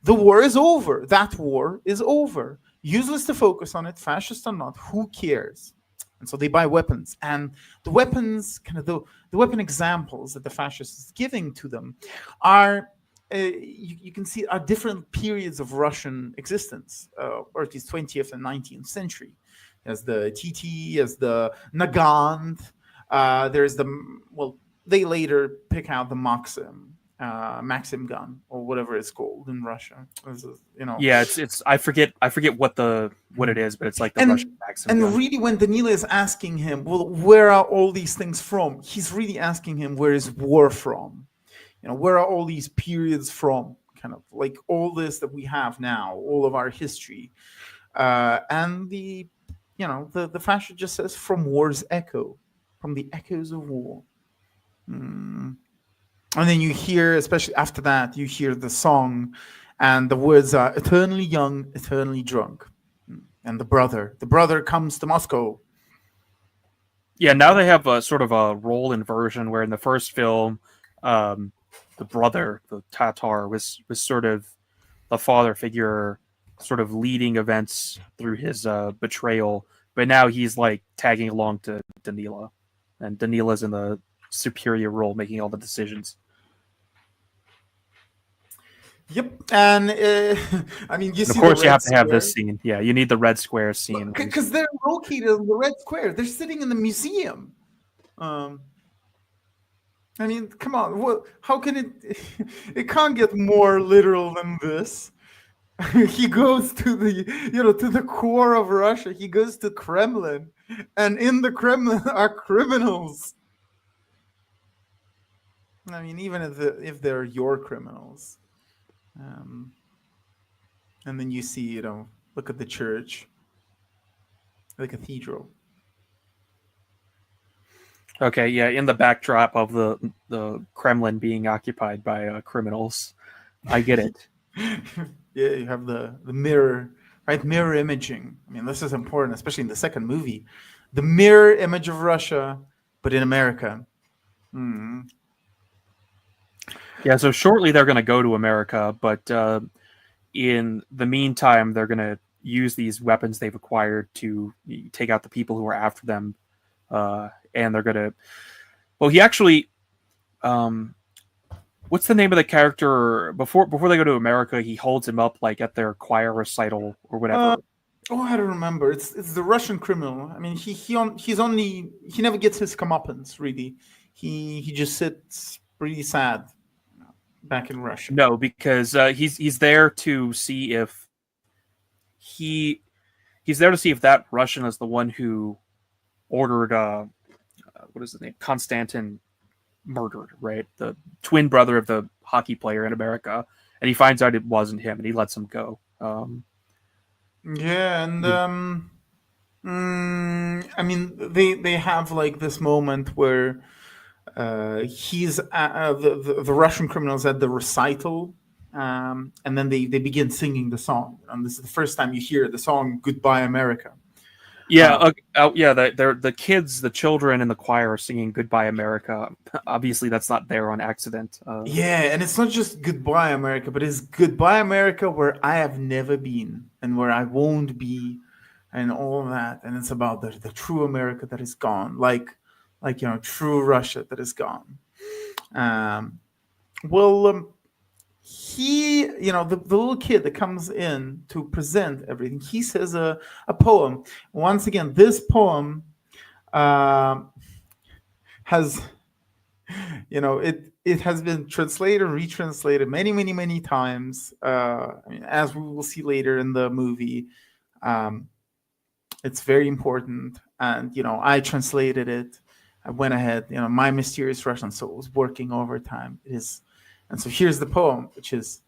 war is over. That war is over. Useless to focus on it, fascist or not, who cares? And so they buy weapons. And the weapons, kind of the weapon examples that the fascists is giving to them are, you can see, are different periods of Russian existence, or at least 20th and 19th century. As the TT, as the Nagant, there's they later pick out the Maxim gun or whatever it's called in Russia. Yeah, it's I forget what it is, but it's like the Russian Maxim gun. And really, when Danila is asking him, well, where are all these things from? He's really asking him, where is war from? Where are all these periods from? Kind of like all this that we have now, all of our history, and the fascist just says, from war's echo, from the echoes of war. And then you hear, especially after that, you hear the song, and the words are eternally young, eternally drunk. And the brother comes to Moscow. Yeah, now they have a sort of a role inversion where in the first film, the brother, the Tatar, was sort of the father figure, sort of leading events through his betrayal. But now he's like tagging along to Danila, and Danila's in the superior role, making all the decisions. Yep, and I mean, of course, you have to have this scene. Yeah, you need the red square scene because they're located in the red square. They're sitting in the museum. I mean, come on. How can it? It can't get more literal than this. He goes to the core of Russia. He goes to Kremlin, and in the Kremlin are criminals. I mean, even if they're your criminals, um, and then you see, look at the church, the cathedral. Okay, yeah, in the backdrop of the Kremlin being occupied by criminals, I get it. Yeah, you have the mirror, right? Mirror imaging. I mean, this is important, especially in the second movie. The mirror image of Russia, but in America. Mm. Yeah, so shortly they're going to go to America, but in the meantime, they're going to use these weapons they've acquired to take out the people who are after them, and they're going to. Well, he actually. What's the name of the character before they go to America? He holds him up like at their choir recital or Uh, whatever. oh, I don't remember. It's the Russian criminal. I mean, he never gets his comeuppance really. He just sits pretty sad back in Russia. No, because he's there to see if he he's there to see if that Russian is the one who ordered what is his name, Konstantin murdered, right? The twin brother of the hockey player in America, and he finds out it wasn't him, and he lets him go. Yeah, and I mean, they have like this moment where he's the Russian criminals at the recital, and then they begin singing the song. And this is the first time you hear the song "Goodbye America." Yeah, yeah. The kids, the children in the choir are singing "Goodbye America." Obviously, that's not there on accident. Yeah, and it's not just "Goodbye America," but it's "Goodbye America," where I have never been and where I won't be, and all of that. And it's about the true America that is gone, like true Russia that is gone. Um, well, he, the little kid that comes in to present everything, he says a poem. Once again, this poem um has, it has been translated and retranslated many, many, many times. I mean, as we will see later in the movie, um, it's very important. And I translated it. I went ahead. My mysterious Russian soul was working overtime. It is, and so here's the poem, which is: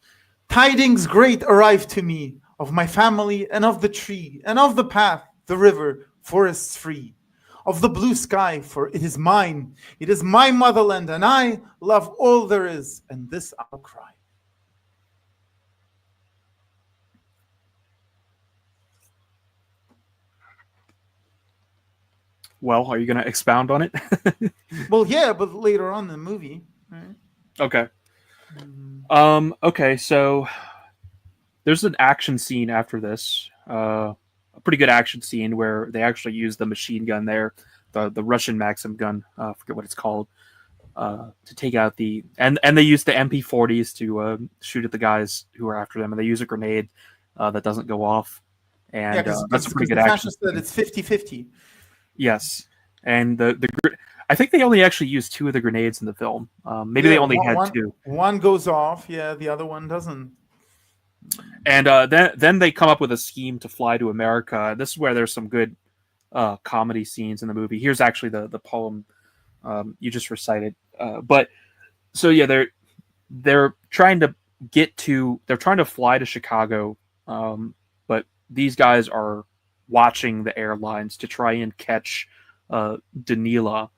tidings great arrive to me of my family and of the tree and of the path, the river, forests free, of the blue sky, for it is mine, it is my motherland, and I love all there is, and this I'll cry. Well, are you going to expound on it? Well, yeah, but later on in the movie, right? Okay. Okay, so there's an action scene after this. A pretty good action scene where they actually use the machine gun there, the Russian Maxim gun. I forget what it's called. To take out and they use the MP40s to shoot at the guys who are after them, and they use a grenade that doesn't go off, Yeah, and because that's a pretty good the action. fascist said it's 50-50. Yes, and I think they only actually used two of the grenades in the film. Maybe they only had two. One goes off, yeah, the other one doesn't. And then they come up with a scheme to fly to America. This is where there's some good comedy scenes in the movie. Here's actually the poem you just recited. But so yeah, they're trying to fly to Chicago, but these guys are watching the airlines to try and catch Danila.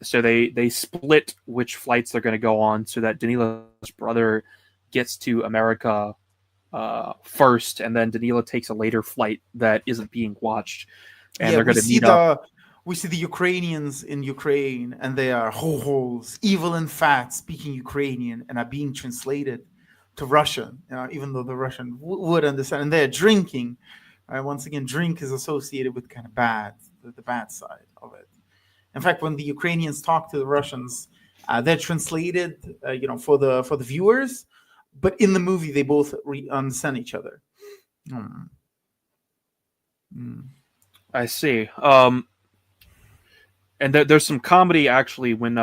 So they split which flights they're going to go on, so that Danila's brother gets to America first, and then Danila takes a later flight that isn't being watched, and they're going to meet up. We see the Ukrainians in Ukraine, and they are ho-hos, evil and fat, speaking Ukrainian, and are being translated to Russian, even though the Russian would understand. And they're drinking. Once again, drink is associated with kind of bad, the bad side of it. In fact, when the Ukrainians talk to the Russians, they're translated, for the viewers, but in the movie they both understand each other. I see. And there's some comedy actually when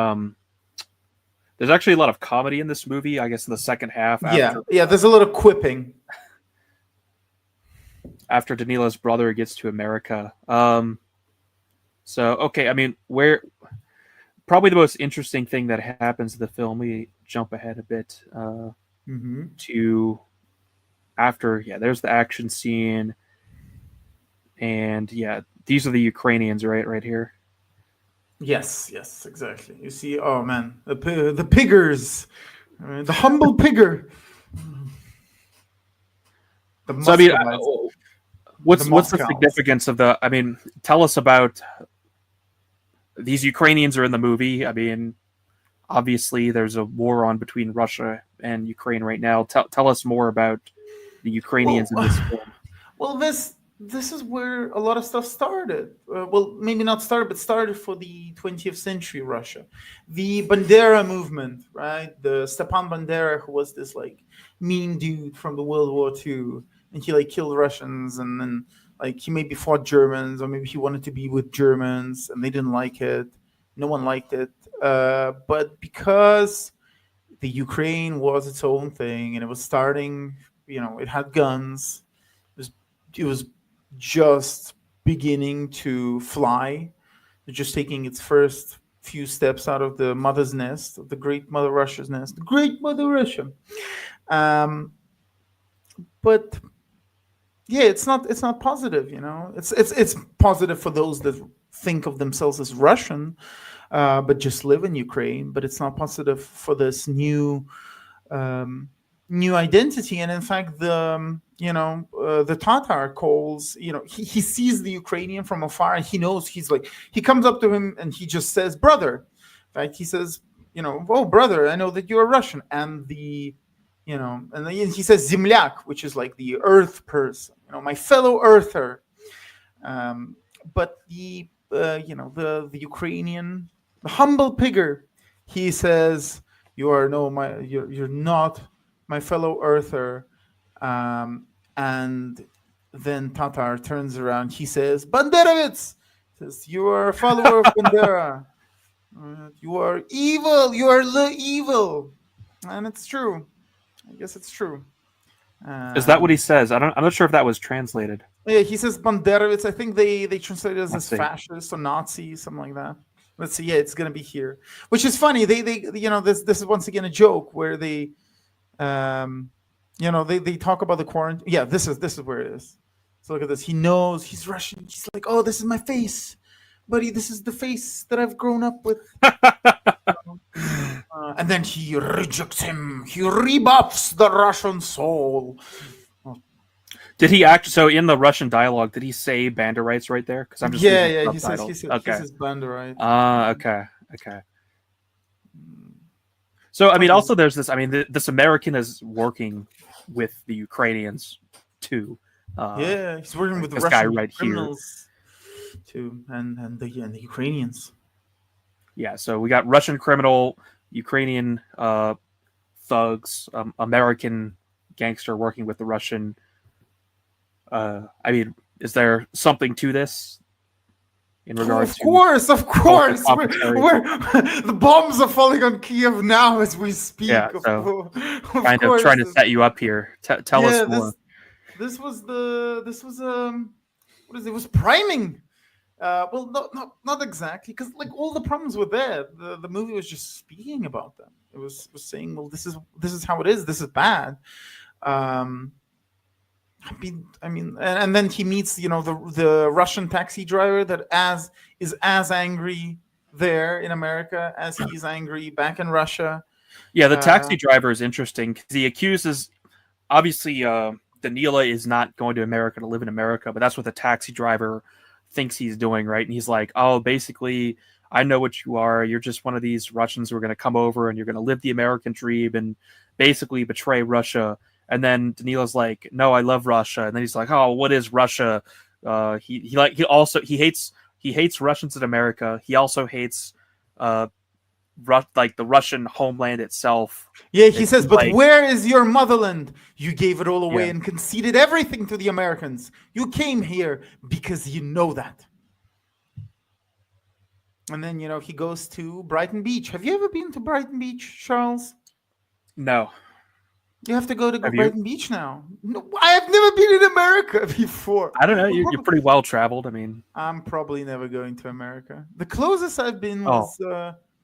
there's actually a lot of comedy in this movie. I guess in the second half. There's a lot of quipping after Danila's brother gets to America. So okay, I mean, probably the most interesting thing that happens in the film. We jump ahead a bit to after. Yeah, there's the action scene, and yeah, these are the Ukrainians, right here. Yes, yes, exactly. You see, oh man, the piggers, the humble pigger, the So I mean, Muscovites, the what's the Moscows. significance of the? I mean, tell us about these Ukrainians are in the movie. I mean, obviously there's a war on between Russia and Ukraine right now. Tell us more about the Ukrainians Well, in this film. well, this is where a lot of stuff started. Well, maybe not started, but started for the 20th century Russia. The Bandera movement, right? The Stepan Bandera, who was this like mean dude from the World War II, and he like killed Russians, and then like he maybe fought Germans, or maybe he wanted to be with Germans, and they didn't like it. No one liked it, but because the Ukraine was its own thing, and it was starting. It had guns. It was just beginning to fly, just taking its first few steps out of the mother's nest, of the great Mother Russia's nest, the great Mother Russia. Um, but yeah, it's not positive. It's positive for those that think of themselves as Russian, but just live in Ukraine. But it's not positive for this um, new identity. And in fact, the Tatar calls, he sees the Ukrainian from afar, and he knows, he comes up to him and he just says, brother. In fact, he says, oh, brother, I know that you're Russian. And and then he says Zemlyak, which is like the earth person, my fellow earther. But the Ukrainian, the humble pigger, he says, you're not my fellow earther. And then Tatar turns around, he says, Banderovitz, says, you are a follower of Bandera. You are evil, you are the evil. And it's true. I guess it's true. Is that what he says? I'm not sure if that was translated. Yeah, he says Banderovitz. I think they translate it as Let's fascist or Nazi, something like that. Let's see. Yeah, it's gonna be here, which is funny. They this is once again a joke where they they talk about the quarantine. Yeah, this is where it is. So look at this. He knows he's Russian. He's like, oh, this is my face, buddy. This is the face that I've grown up with. And then he rejects him. He rebuffs the Russian soul. Did he actually? So in the Russian dialogue, did he say Banderites right there? Because I'm just he says Banderite. Okay. So I mean, also there's this. I mean, this American is working with the Ukrainians too. He's working with the this Russian guy right criminals too, and the Ukrainians. Yeah, so we got Russian criminal, Ukrainian thugs, American gangster working with the Russian. I mean, is there something to this in regards of course. We're the bombs are falling on Kiev now as we speak. Yeah, so kind of trying to set you up here. Tell us more. This was what is it? Was priming. Well, not exactly, because like all the problems were there. The movie was just speaking about them. It was saying, well, this is how it is. This is bad. I mean, and then he meets, the Russian taxi driver that is as angry there in America as he's angry back in Russia. Yeah, the taxi driver is interesting because he accuses, obviously, Danila is not going to America to live in America, but that's what the taxi driver thinks he's doing, right? And he's like, oh, basically, I know what you are. You're just one of these Russians who are going to come over and you're going to live the American dream and basically betray Russia. And then Danila's like, no, I love Russia. And then he's like, oh, what is Russia? He hates Russians in America. He also hates the Russian homeland itself. Yeah, he says, but where is your motherland? You gave it all away and conceded everything to the Americans. You came here because you know that. And then, he goes to Brighton Beach. Have you ever been to Brighton Beach, Charles? No. You have to go to Brighton Beach now. No, I have never been in America before. I don't know. You're pretty well traveled. I mean, I'm probably never going to America. The closest I've been was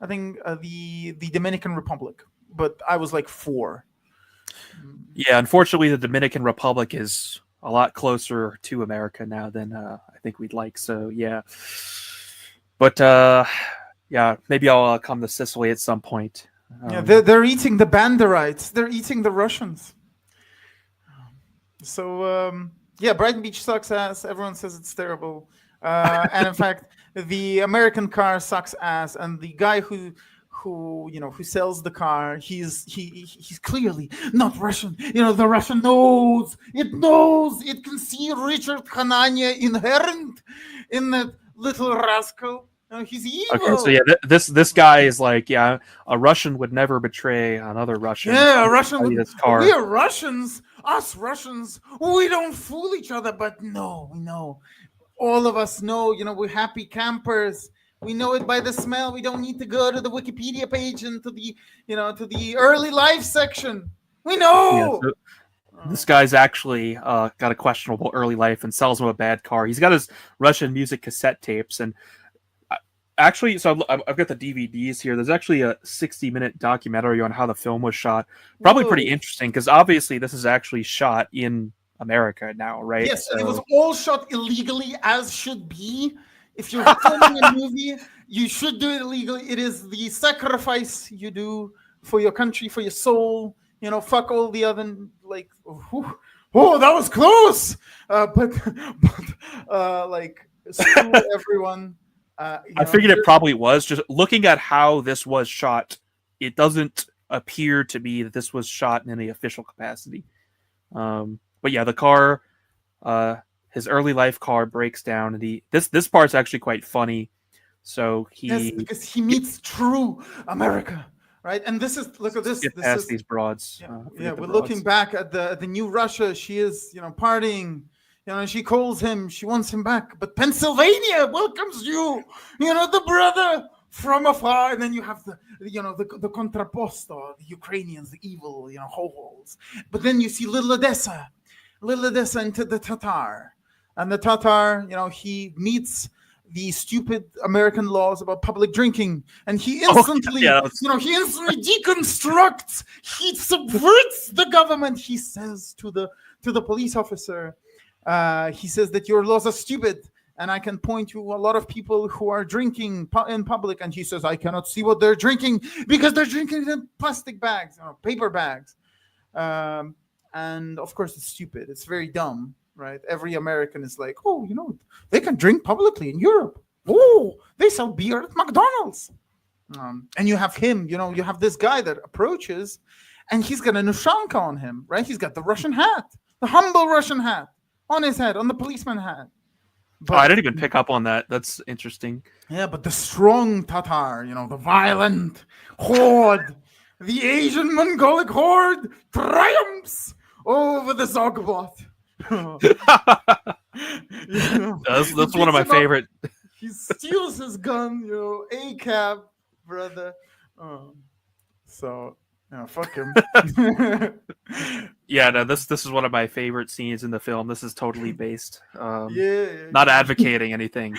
I think the Dominican Republic, but I was like 4. Yeah, unfortunately, the Dominican Republic is a lot closer to America now than I think we'd like. So yeah, but yeah, maybe I'll come to Sicily at some point. Yeah, they're eating the Banderites. They're eating the Russians. So yeah, Brighton Beach sucks ass. Everyone says it's terrible, and in fact, the American car sucks ass. And the guy who sells the car, he's clearly not Russian. The Russian knows. It can see Richard Hanania inherent in that little rascal. He's evil. Okay, so yeah, this guy is like, yeah, a Russian would never betray another Russian. Yeah, a Russian would. This car. We are Russians. Us Russians, we don't fool each other. But no, we know. All of us know. We're happy campers. We know it by the smell. We don't need to go to the Wikipedia page and to the early life section. We know. Yeah, so this guy's actually got a questionable early life and sells him a bad car. He's got his Russian music cassette tapes, and actually, so I've got the DVDs here. There's actually a 60-minute documentary on how the film was shot. Probably pretty interesting because obviously this is actually shot in America now, right? Yes, and it was all shot illegally, as should be. If you're filming a movie, you should do it illegally. It is the sacrifice you do for your country, for your soul. Fuck all the other oh, that was close. But screw everyone. I figured it probably was. Just looking at how this was shot, it doesn't appear to be that this was shot in any official capacity. But yeah, the car, his early life car breaks down, and this part's actually quite funny. So because he meets true America, right? And this is look at this. Get past these broads. We're looking back at the new Russia. She is partying. She calls him. She wants him back. But Pennsylvania welcomes you. The brother from afar. And then you have the contrapposto, the Ukrainians, the evil, ho-holes. But then you see Little Odessa into the Tatar. And the Tatar, he meets the stupid American laws about public drinking, and he instantly, he instantly deconstructs. He subverts the government. He says to the police officer. He says that your laws are stupid, and I can point to a lot of people who are drinking in public. And he says, I cannot see what they're drinking because they're drinking in plastic bags, paper bags. And of course, it's stupid. It's very dumb, right? Every American is like, oh, they can drink publicly in Europe. Oh, they sell beer at McDonald's. And you have him, you have this guy that approaches, and he's got a Nushanka on him, right? He's got the Russian hat, the humble Russian hat on his head, on the policeman hat. But I didn't even pick up on that. That's interesting. Yeah, but the strong Tatar, the violent horde, the Asian Mongolic horde triumphs over the Zogbot. That's one of my favorite. He steals his gun, ACAB, brother. So, fuck him. Yeah, no, this is one of my favorite scenes in the film. This is totally based. Not advocating anything.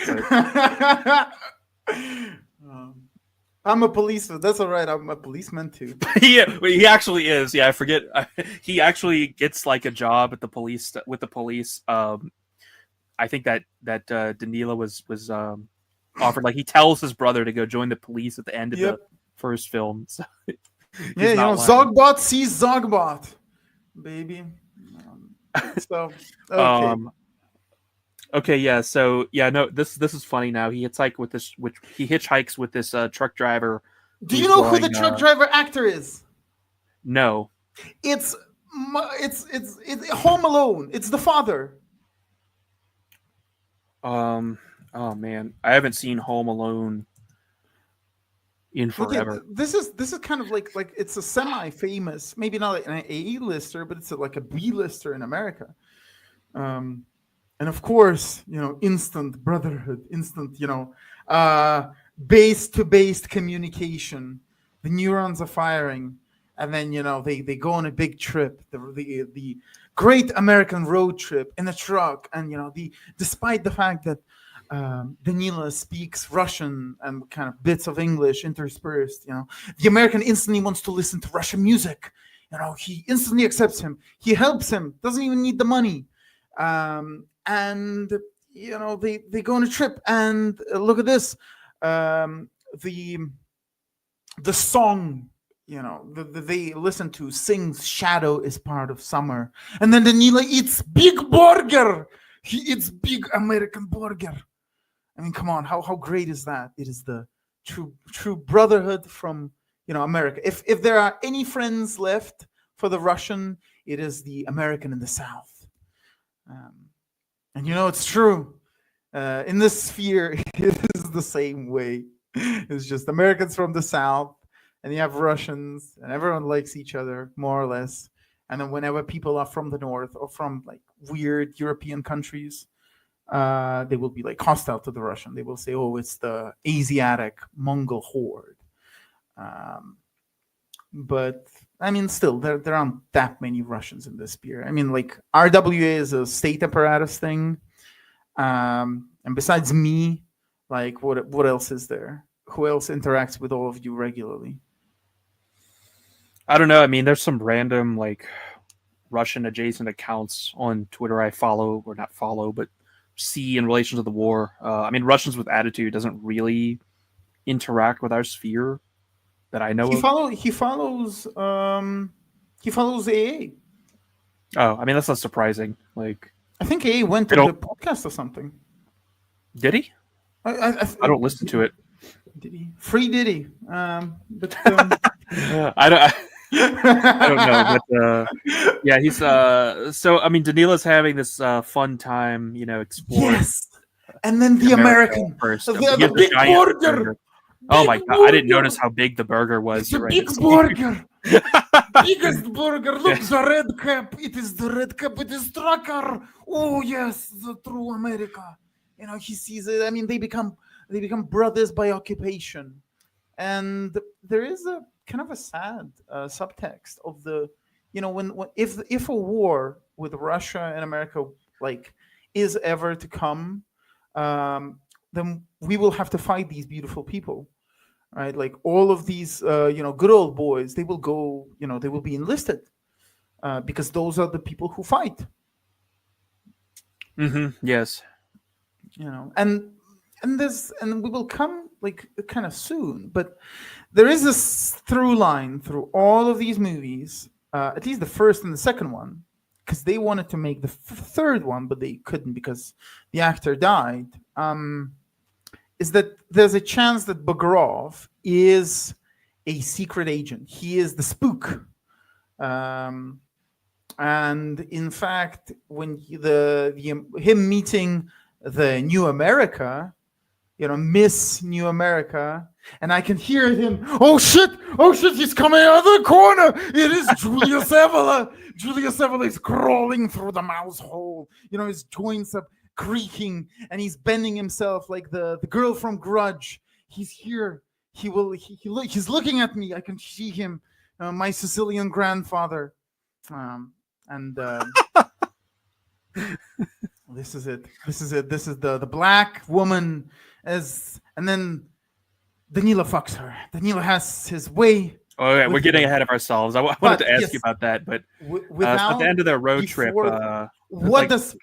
I'm a policeman. That's all right. I'm a policeman too. Yeah, he actually is. Yeah, I forget. He actually gets like a job at the police with the police. I think that Danila was offered. Like he tells his brother to go join the police at the end of the first film. So, yeah, Zogbot sees Zogbot, baby. So okay. Okay, yeah. So yeah, no, this is funny now. He hitchhikes with this truck driver. Do you know who the truck driver actor is? No. It's Home Alone. It's the father. Oh man, I haven't seen Home Alone in forever. This is kind of like it's a semi-famous, maybe not an A-lister, but it's like a B-lister in America. And of course, instant brotherhood, instant, base-to-base communication. The neurons are firing, and then they go on a big trip, the great American road trip in a truck, and despite the fact that Danila speaks Russian and kind of bits of English interspersed. The American instantly wants to listen to Russian music. He instantly accepts him. He helps him. Doesn't even need the money. And they go on a trip. And look at this. The song they listen to sings "Shadow is Part of Summer," and then Danila eats big burger. He eats big American burger. I mean, come on, how great is that? It is the true brotherhood from America. If there are any friends left for the Russian, it is the American in the South. And it's true. In this sphere, it is the same way. It's just Americans from the South, and you have Russians, and everyone likes each other more or less. And then whenever people are from the North or from like weird European countries, they will be like hostile to the Russian. They will say, "Oh, it's the Asiatic Mongol horde." But I mean, still, there aren't that many Russians in this sphere. I mean, like RWA is a state apparatus thing, and besides me, like what else is there? Who else interacts with all of you regularly? I don't know. I mean, there's some random like Russian adjacent accounts on Twitter I follow, or not follow, but see in relation to the war. I mean, Russians with attitude doesn't really interact with our sphere that I know of. He follows AA. Oh, I mean, that's not surprising. Like, I think AA went to the podcast or something. Did he? I don't listen to it. Did he? Free Diddy. But I don't. I don't know, but yeah, he's so I mean, Danila's having this fun time, exploring. Yes, and then the American first, the big burger. Oh my god, I didn't notice how big the burger was. It's a big burger. Biggest burger. Look, the red cap. It is the red cap. It is Trucker. Oh yes, the true America. He sees it. I mean, they become brothers by occupation, and there is a kind of a sad subtext of the, when if a war with Russia and America like is ever to come, then we will have to fight these beautiful people, right? Like all of these, good old boys, they will go, they will be enlisted because those are the people who fight. Mm-hmm. Yes. And we will come like kind of soon, but there is this through line through all of these movies, at least the first and the second one, because they wanted to make the third one, but they couldn't because the actor died, is that there's a chance that Bagharov is a secret agent. He is the spook. And in fact, when him meeting the New America, Miss New America, and I can hear him. Oh shit! He's coming out of the corner. It is Julius Evola. Julius Evola is crawling through the mouse hole. His joints are creaking, and he's bending himself like the girl from Grudge. He's here. He's looking at me. I can see him, my Sicilian grandfather, and. This is it. This is the black woman, and then Danila fucks her. Danila has his way. Oh, yeah, we're getting ahead of ourselves. I wanted to ask you about that, but at the end of their road trip, where does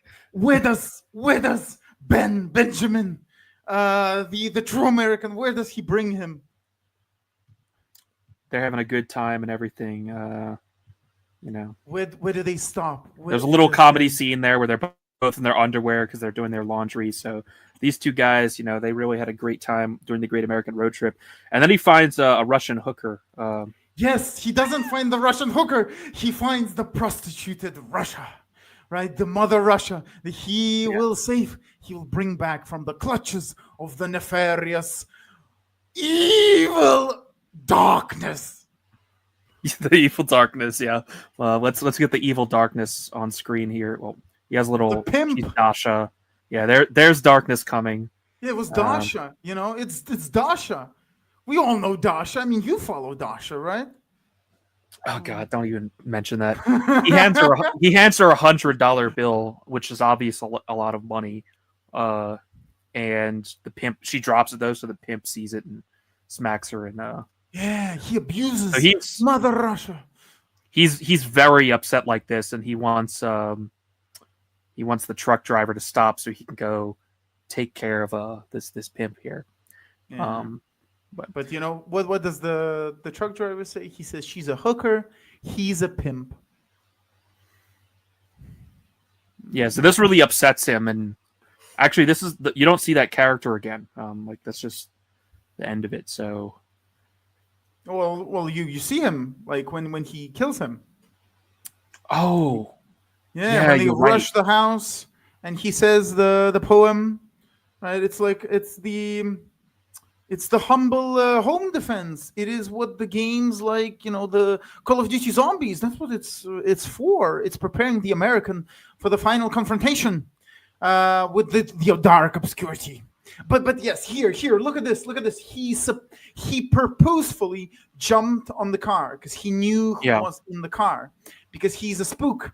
Benjamin, the true American, where does he bring him? They're having a good time and everything. Where do they stop? There's a little comedy scene there where they're both in their underwear because they're doing their laundry. So these two guys, they really had a great time during the Great American Road Trip. And then he finds a Russian hooker. Yes, he doesn't find the Russian hooker. He finds the prostituted Russia, right? The mother Russia that he will save. He will bring back from the clutches of the nefarious, evil darkness. The evil darkness, yeah. Let's get the evil darkness on screen here. Well, he has a little pimp. Dasha. Yeah, there's darkness coming. Yeah, it was Dasha. It's Dasha. We all know Dasha. I mean, you follow Dasha, right? Oh God, don't even mention that. He hands her $100 bill, which is obviously a lot of money. And and the pimp, she drops it though, so the pimp sees it and smacks her. And Yeah, he so abuses Mother Russia. he's very upset like this, and he wants the truck driver to stop so he can go take care of this pimp here. Yeah. But you know what does the truck driver say? He says she's a hooker, he's a pimp. Yeah, so this really upsets him, and actually, this is you don't see that character again. Like that's just the end of it. So, Well, you see him like when he kills him. oh, Yeah, when they you're rush right. the house, and he says the poem, right? It's like it's the humble home defense. It is what the games like, the Call of Duty Zombies. That's what it's for. It's preparing the American for the final confrontation with the dark obscurity. But yes, here, look at this. He purposefully jumped on the car because he knew who Yeah. was in the car, because he's a spook.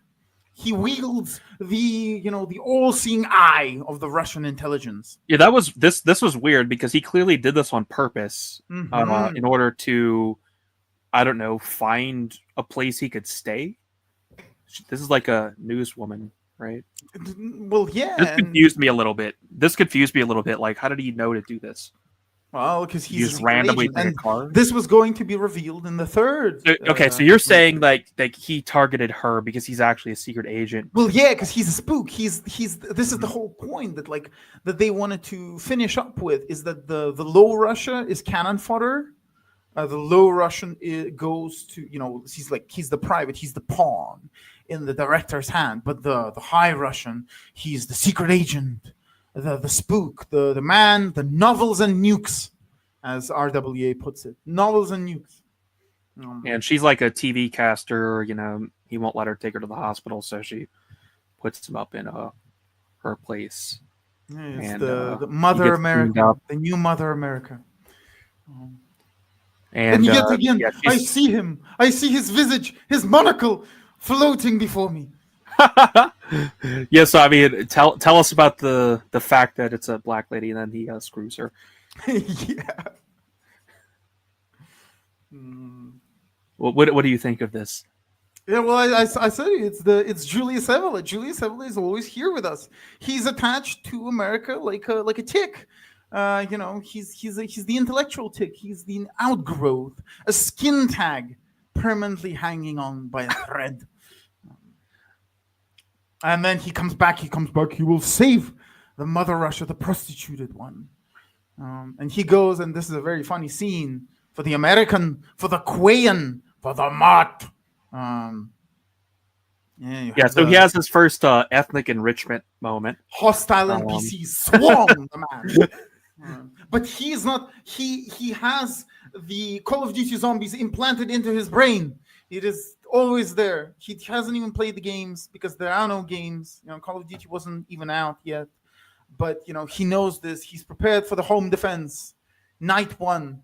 He wields the all-seeing eye of the Russian intelligence. Yeah, that was this was weird because he clearly did this on purpose Mhm. in order to, I don't know, find a place he could stay. This is like a newswoman, right? Well, yeah, This confused me a little bit. Like, how did he know to do this? well, because You he's a just secret randomly agent, take a and car? this was going to be revealed in the third. Okay, so you're saying like he targeted her because he's actually a secret agent. Well, yeah, because he's a spook. He's This is the whole point that they wanted to finish up with, is that the low Russia is cannon fodder. The low Russian goes to, he's the private, he's the pawn in the director's hand, but the high Russian, he's the secret agent, the spook, the man, the novels and nukes, as RWA puts it, novels and nukes. And she's like a TV caster. He won't let her take her to the hospital, so she puts him up in her place. It's And the he Mother gets cleaned America, up. the new Mother America. And And yet again, yeah, I see him. I see his visage, his monocle floating before me. yeah. So I mean, tell us about the fact that it's a black lady, and then he screws her. Yeah. What do you think of this? Yeah, well, I said it. It's Julius Evola. Julius Evola is always here with us. He's attached to America like a tick. He's the intellectual tick. He's the outgrowth, a skin tag permanently hanging on by a thread. And then he comes back. He will save the Mother Russia, the prostituted one. And he goes, and this is a very funny scene, for the American, for the Quayan, for the Mott. So he has his first ethnic enrichment moment. Hostile NPCs swarm the man. But he's not. He has the Call of Duty Zombies implanted into his brain. It is always there. He hasn't even played the games because there are no games. Call of Duty wasn't even out yet. But he knows this. He's prepared for the home defense. Night one.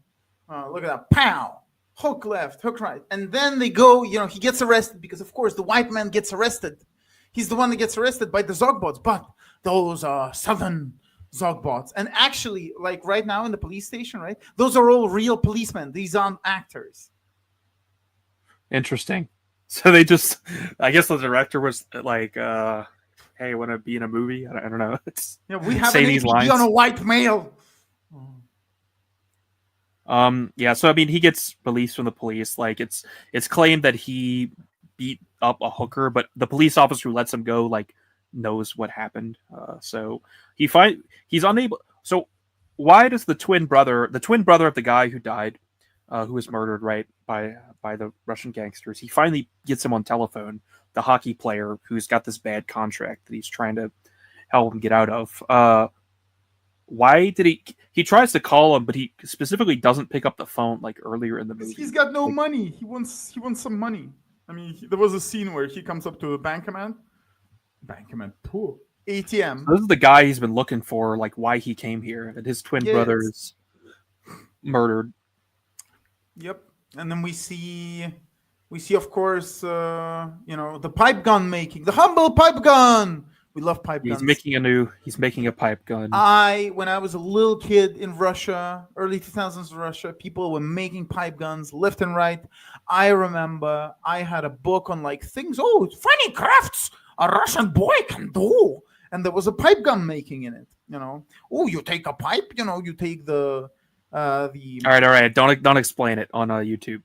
Look at that. Pow. Hook left, hook right. And then they go, he gets arrested because, of course, the white man gets arrested. He's the one that gets arrested by the Zogbots. But those are southern Zogbots. And actually, like right now in the police station, right? Those are all real policemen. These aren't actors. Interesting. So they just, I guess the director was like, hey, want to be in a movie? I don't know. We have say an these APB lines on a white male. Yeah, so I mean, he gets released from the police. Like it's claimed that he beat up a hooker, but the police officer who lets him go knows what happened. So he's unable. So why does the twin brother of the guy who died, who was murdered by the Russian gangsters, he finally gets him on telephone, the hockey player who's got this bad contract that he's trying to help him get out of. Why did he tries to call him, but he specifically doesn't pick up the phone earlier in the movie? He's got no money. He wants some money. I mean, there was a scene where he comes up to the bankomat, poor ATM. So this is the guy he's been looking for, why he came here, and his twin brother's murdered. Yep. And then we see, of course, the pipe gun making, the humble pipe gun We love pipe He's guns. making a pipe gun. When I was a little kid in Russia, early 2000s Russia, people were making pipe guns left and right. I remember I had a book on like things, funny crafts a Russian boy can do. And there was a pipe gun making in it, you take a pipe, you take the All right. Don't explain it on YouTube.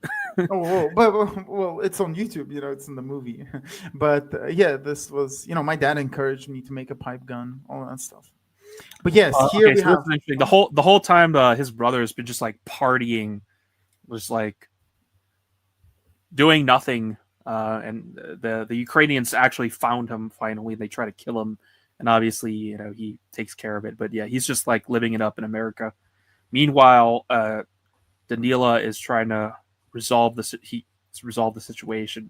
well, it's on YouTube, it's in the movie. But this was, my dad encouraged me to make a pipe gun, all that stuff. But yes, here we have. This is interesting. The whole time his brother has been just like partying, just like doing nothing. And the Ukrainians actually found him finally. They try to kill him, and obviously, he takes care of it. But yeah, he's just like living it up in America. Meanwhile, Danila is trying to resolve the situation.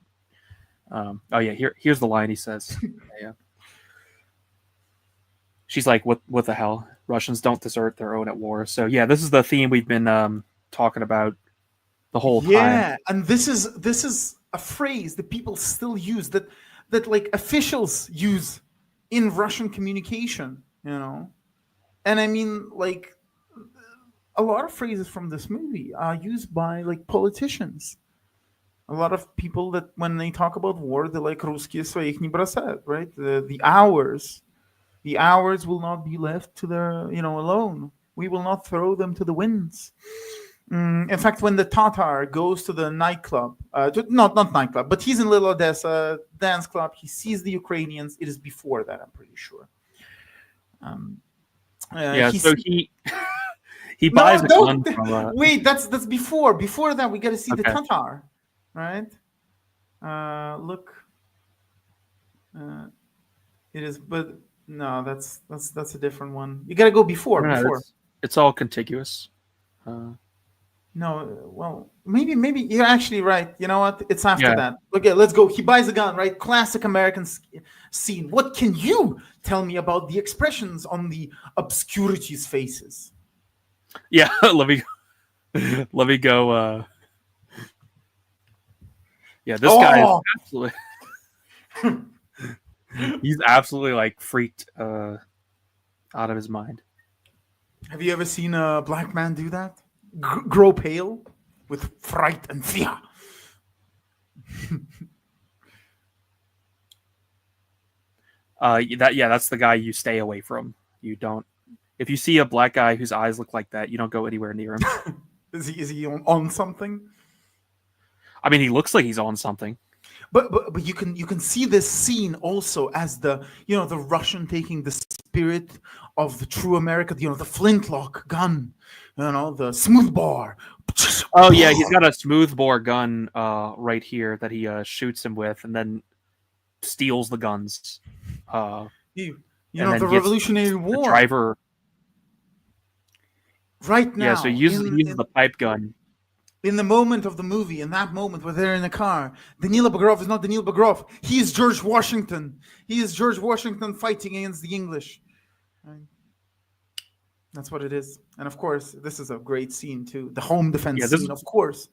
Here's the line he says. Yeah. She's like, what the hell? Russians don't desert their own at war. So yeah, this is the theme we've been talking about the whole time. Yeah, and this is a phrase that people still use, that like officials use in Russian communication, And I mean, like, a lot of phrases from this movie are used by like politicians. A lot of people that when they talk about war, they're like, "Русские своих не бросают," right? The hours will not be left to their, alone. We will not throw them to the winds. In fact, when the Tatar goes to the nightclub, not nightclub, but he's in Little Odessa dance club, he sees the Ukrainians. It is before that, I'm pretty sure. So he buys a gun from wait, that's before. Before that, we got to see the Tatar, right? Look, it is, but no, that's a different one. You got to go before. It's all contiguous. No, well, maybe you're actually right. You know what? It's after that. Okay, let's go. He buys a gun, right? Classic American scene. What can you tell me about the expressions on the obscurities' faces? Yeah, let me go. Yeah, this guy is absolutely. He's absolutely like freaked out of his mind. Have you ever seen a black man do that? Grow pale with fright and fear. That's the guy you stay away from. You don't. If you see a black guy whose eyes look like that, you don't go anywhere near him. Is he on something? I mean, he looks like he's on something. But you can see this scene also as the the Russian taking the spirit of the true America, the flintlock gun, the smoothbore. Oh yeah, he's got a smoothbore gun right here that he shoots him with, and then steals the guns. The Revolutionary War. The driver. Right now. Yeah, so he uses the pipe gun. In the moment of the movie, in that moment where they're in the car, Danilo Bagrov is not Danilo Bagrov. He is George Washington. He is George Washington fighting against the English. That's what it is. And of course, this is a great scene too. The home defense scene, of course.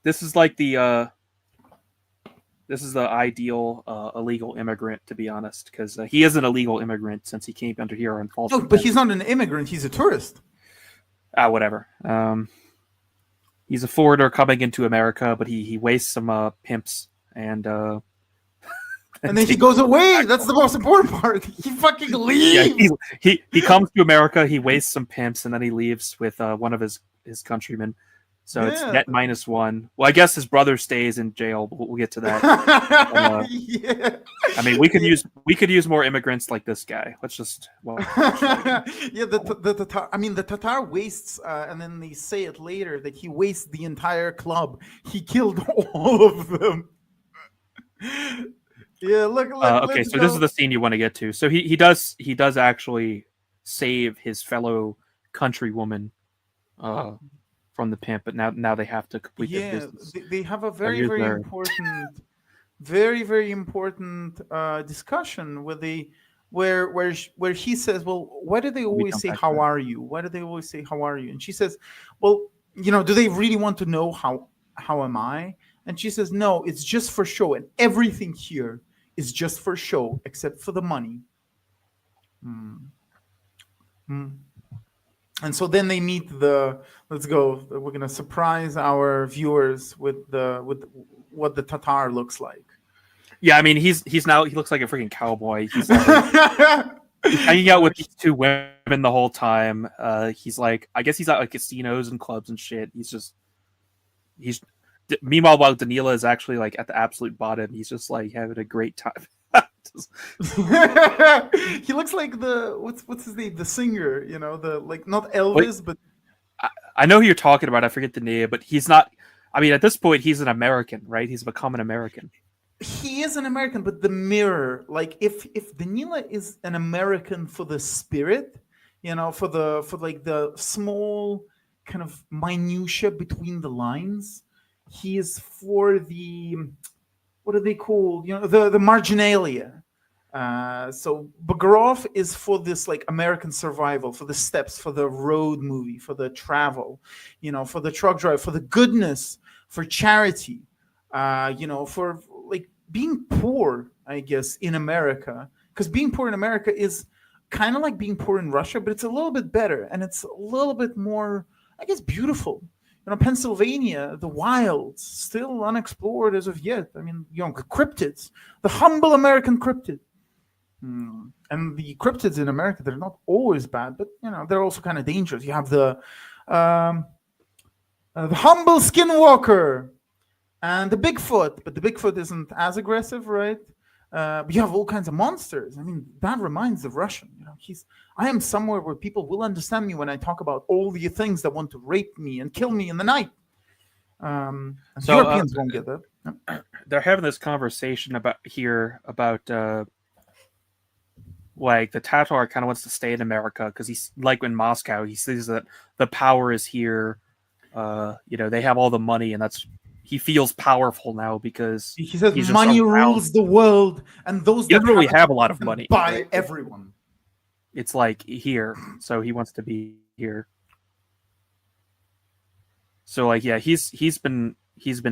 This is like the ideal illegal immigrant, to be honest, because he is an illegal immigrant since he came under here on false. No, but he's not an immigrant. He's a tourist. Whatever. He's a foreigner coming into America, but he wastes some pimps and and then he goes away. That's the most important part. He fucking leaves. Yeah, he comes to America, he wastes some pimps, and then he leaves with one of his countrymen. So it's net -1. Well, I guess his brother stays in jail, but we'll get to that. I mean, we could use more immigrants like this guy. Let's just the Tatar. I mean, the Tatar wastes, and then they say it later that he wastes the entire club. He killed all of them. Yeah, look. Okay, so this is the scene you want to get to. So he does actually save his fellow countrywoman from the pimp, but now they have to complete their business. They have a very important, very important discussion where he says, "Well, why do they always say how are you? Why do they always say how are you?" And she says, "Well, do they really want to know how am I?" And she says, "No, it's just for show, and everything here is just for show, except for the money. Mm. Mm. And so then they meet the. Let's go. We're gonna surprise our viewers with what the Tatar looks like. Yeah, I mean, he looks like a freaking cowboy. He's like he's hanging out with these two women the whole time. He's like, I guess he's at like casinos and clubs and shit. He's. Meanwhile, while Danila is actually like at the absolute bottom, he's just like having a great time. He looks like the what's his name, the singer, the like not Elvis, but I know who you're talking about. I forget the name, but he's not. I mean, at this point, he's an American, right? He's become an American. He is an American, but the mirror, like if Danila is an American for the spirit, for the small kind of minutia between the lines, he is for the, what are they called? The marginalia. So Bagarov is for this like American survival, for the steps, for the road movie, for the travel, for the truck drive, for the goodness, for charity, for like being poor, I guess, in America. Because being poor in America is kind of like being poor in Russia, but it's a little bit better and it's a little bit more, I guess, beautiful. Pennsylvania, the wilds, still unexplored as of yet. I mean, cryptids, the humble American cryptid. And the cryptids in America, they're not always bad, but they're also kind of dangerous. You have the humble skinwalker and the Bigfoot, but the Bigfoot isn't as aggressive, right? But you have all kinds of monsters. I mean, that reminds the Russian. I am somewhere where people will understand me when I talk about all the things that want to rape me and kill me in the night. So Europeans won't get that. No. They're having this conversation about like the Tatar kind of wants to stay in America because he's like in Moscow. He sees that the power is here. They have all the money, and he feels powerful now because he says money rules the world, and those he doesn't really have a lot of money by right? Everyone. It's like here, so he wants to be here. So like he's been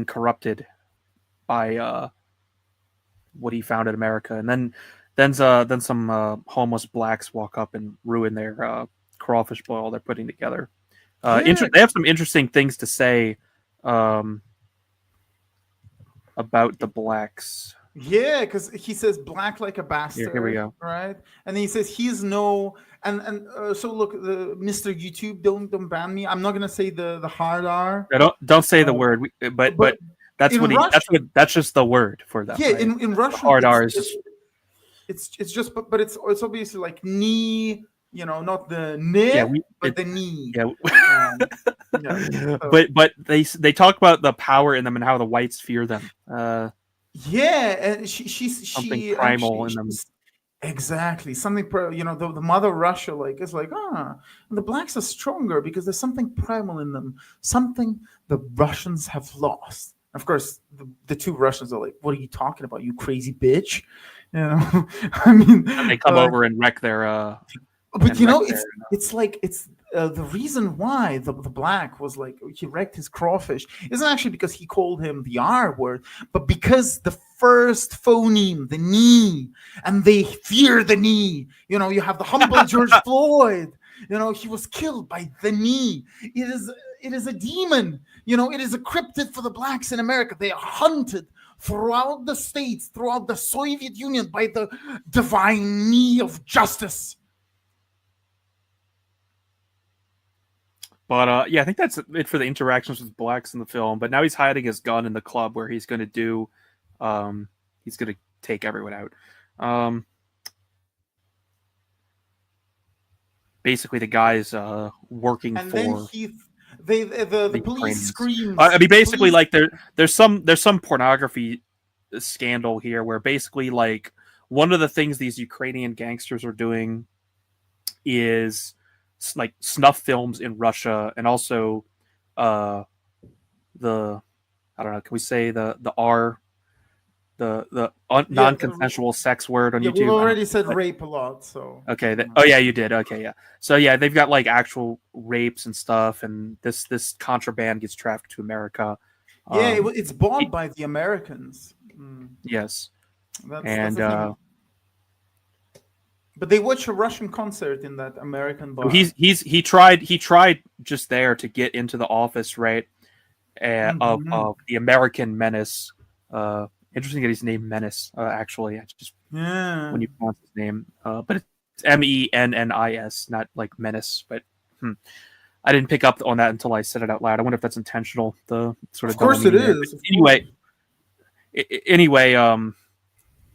corrupted by what he found in America, and then some homeless blacks walk up and ruin their crawfish boil they're putting together. They have some interesting things to say about the blacks. Yeah, because he says black like a bastard. Here we go. Right, and then he says he's no, and so look, Mr. YouTube, don't ban me. I'm not gonna say the hard R. Don't say the word, but that's what Russian, that's just the word for that. Yeah, right? in Russian, the hard R is just. It's just, but it's obviously like knee, not the knee, but the knee. Yeah. So. But they talk about the power in them and how the whites fear them. And she's something primal in them. Exactly, something the mother Russia is like the blacks are stronger because there's something primal in them, something the Russians have lost. Of course, the two Russians are like, "What are you talking about, you crazy bitch?" I mean, and they come over and wreck their. But it's the reason why the black was like he wrecked his crawfish isn't actually because he called him the R word, but because the first phoneme, the knee, and they fear the knee. You have the humble George Floyd. He was killed by the knee. It is a demon. It is a cryptid for the blacks in America. They are hunted throughout the states, throughout the Soviet Union by the divine knee of justice. But I think that's it for the interactions with blacks in the film. But now he's hiding his gun in the club where he's going to do, he's going to take everyone out. Basically, the guy's working and for. Then the police screams. I mean, basically, like there's some pornography scandal here where basically, like, one of the things these Ukrainian gangsters are doing is like snuff films in Russia, and also I don't know, can we say the R, the non-consensual sex word on YouTube? We've already said rape a lot, so okay. Oh yeah, you did. Okay, yeah. So yeah, they've got like actual rapes and stuff, and this contraband gets trafficked to America. Yeah, it's bought by the Americans. Yes. That's the thing. But they watch a Russian concert in that American bar. He tried just there to get into the office, right? Of the American Menace. Interesting that he's named Menace. Actually, I just when you pronounce his name, but it's Mennis, not like Menace. But I didn't pick up on that until I said it out loud. I wonder if that's intentional. The sort of course it is. Anyway,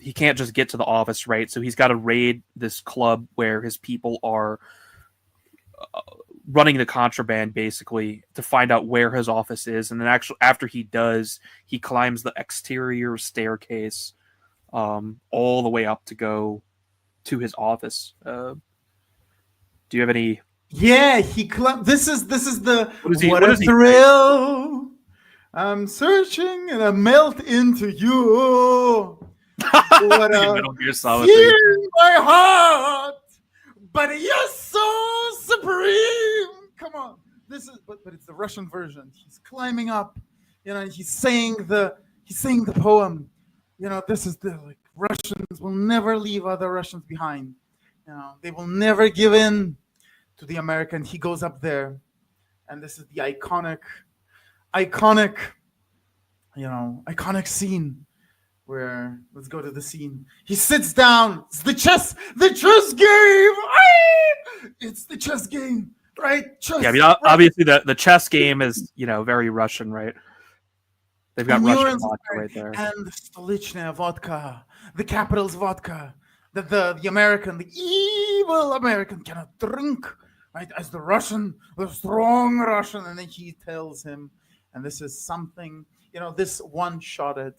he can't just get to the office, right? So he's got to raid this club where his people are running the contraband, basically, to find out where his office is. And then actually, after he does, he climbs the exterior staircase all the way up to go to his office. Do you have any? Yeah, this is the what a thrill. I'm searching and I melt into you. What a fear in my heart, but you're so supreme. Come on, but it's the Russian version. He's climbing up, he's saying the poem. This is the Russians will never leave other Russians behind. They will never give in to the American. He goes up there, and this is the iconic scene. Where let's go to the scene. He sits down. It's the chess game. It's the chess game, right? Chess. Yeah, I mean, obviously the chess game is very Russian, right? They've got Russian vodka right there, and the Stolichная vodka, the capital's vodka, that the American, the evil American cannot drink, right? As the strong Russian, and then he tells him, and this is something, this one-shotted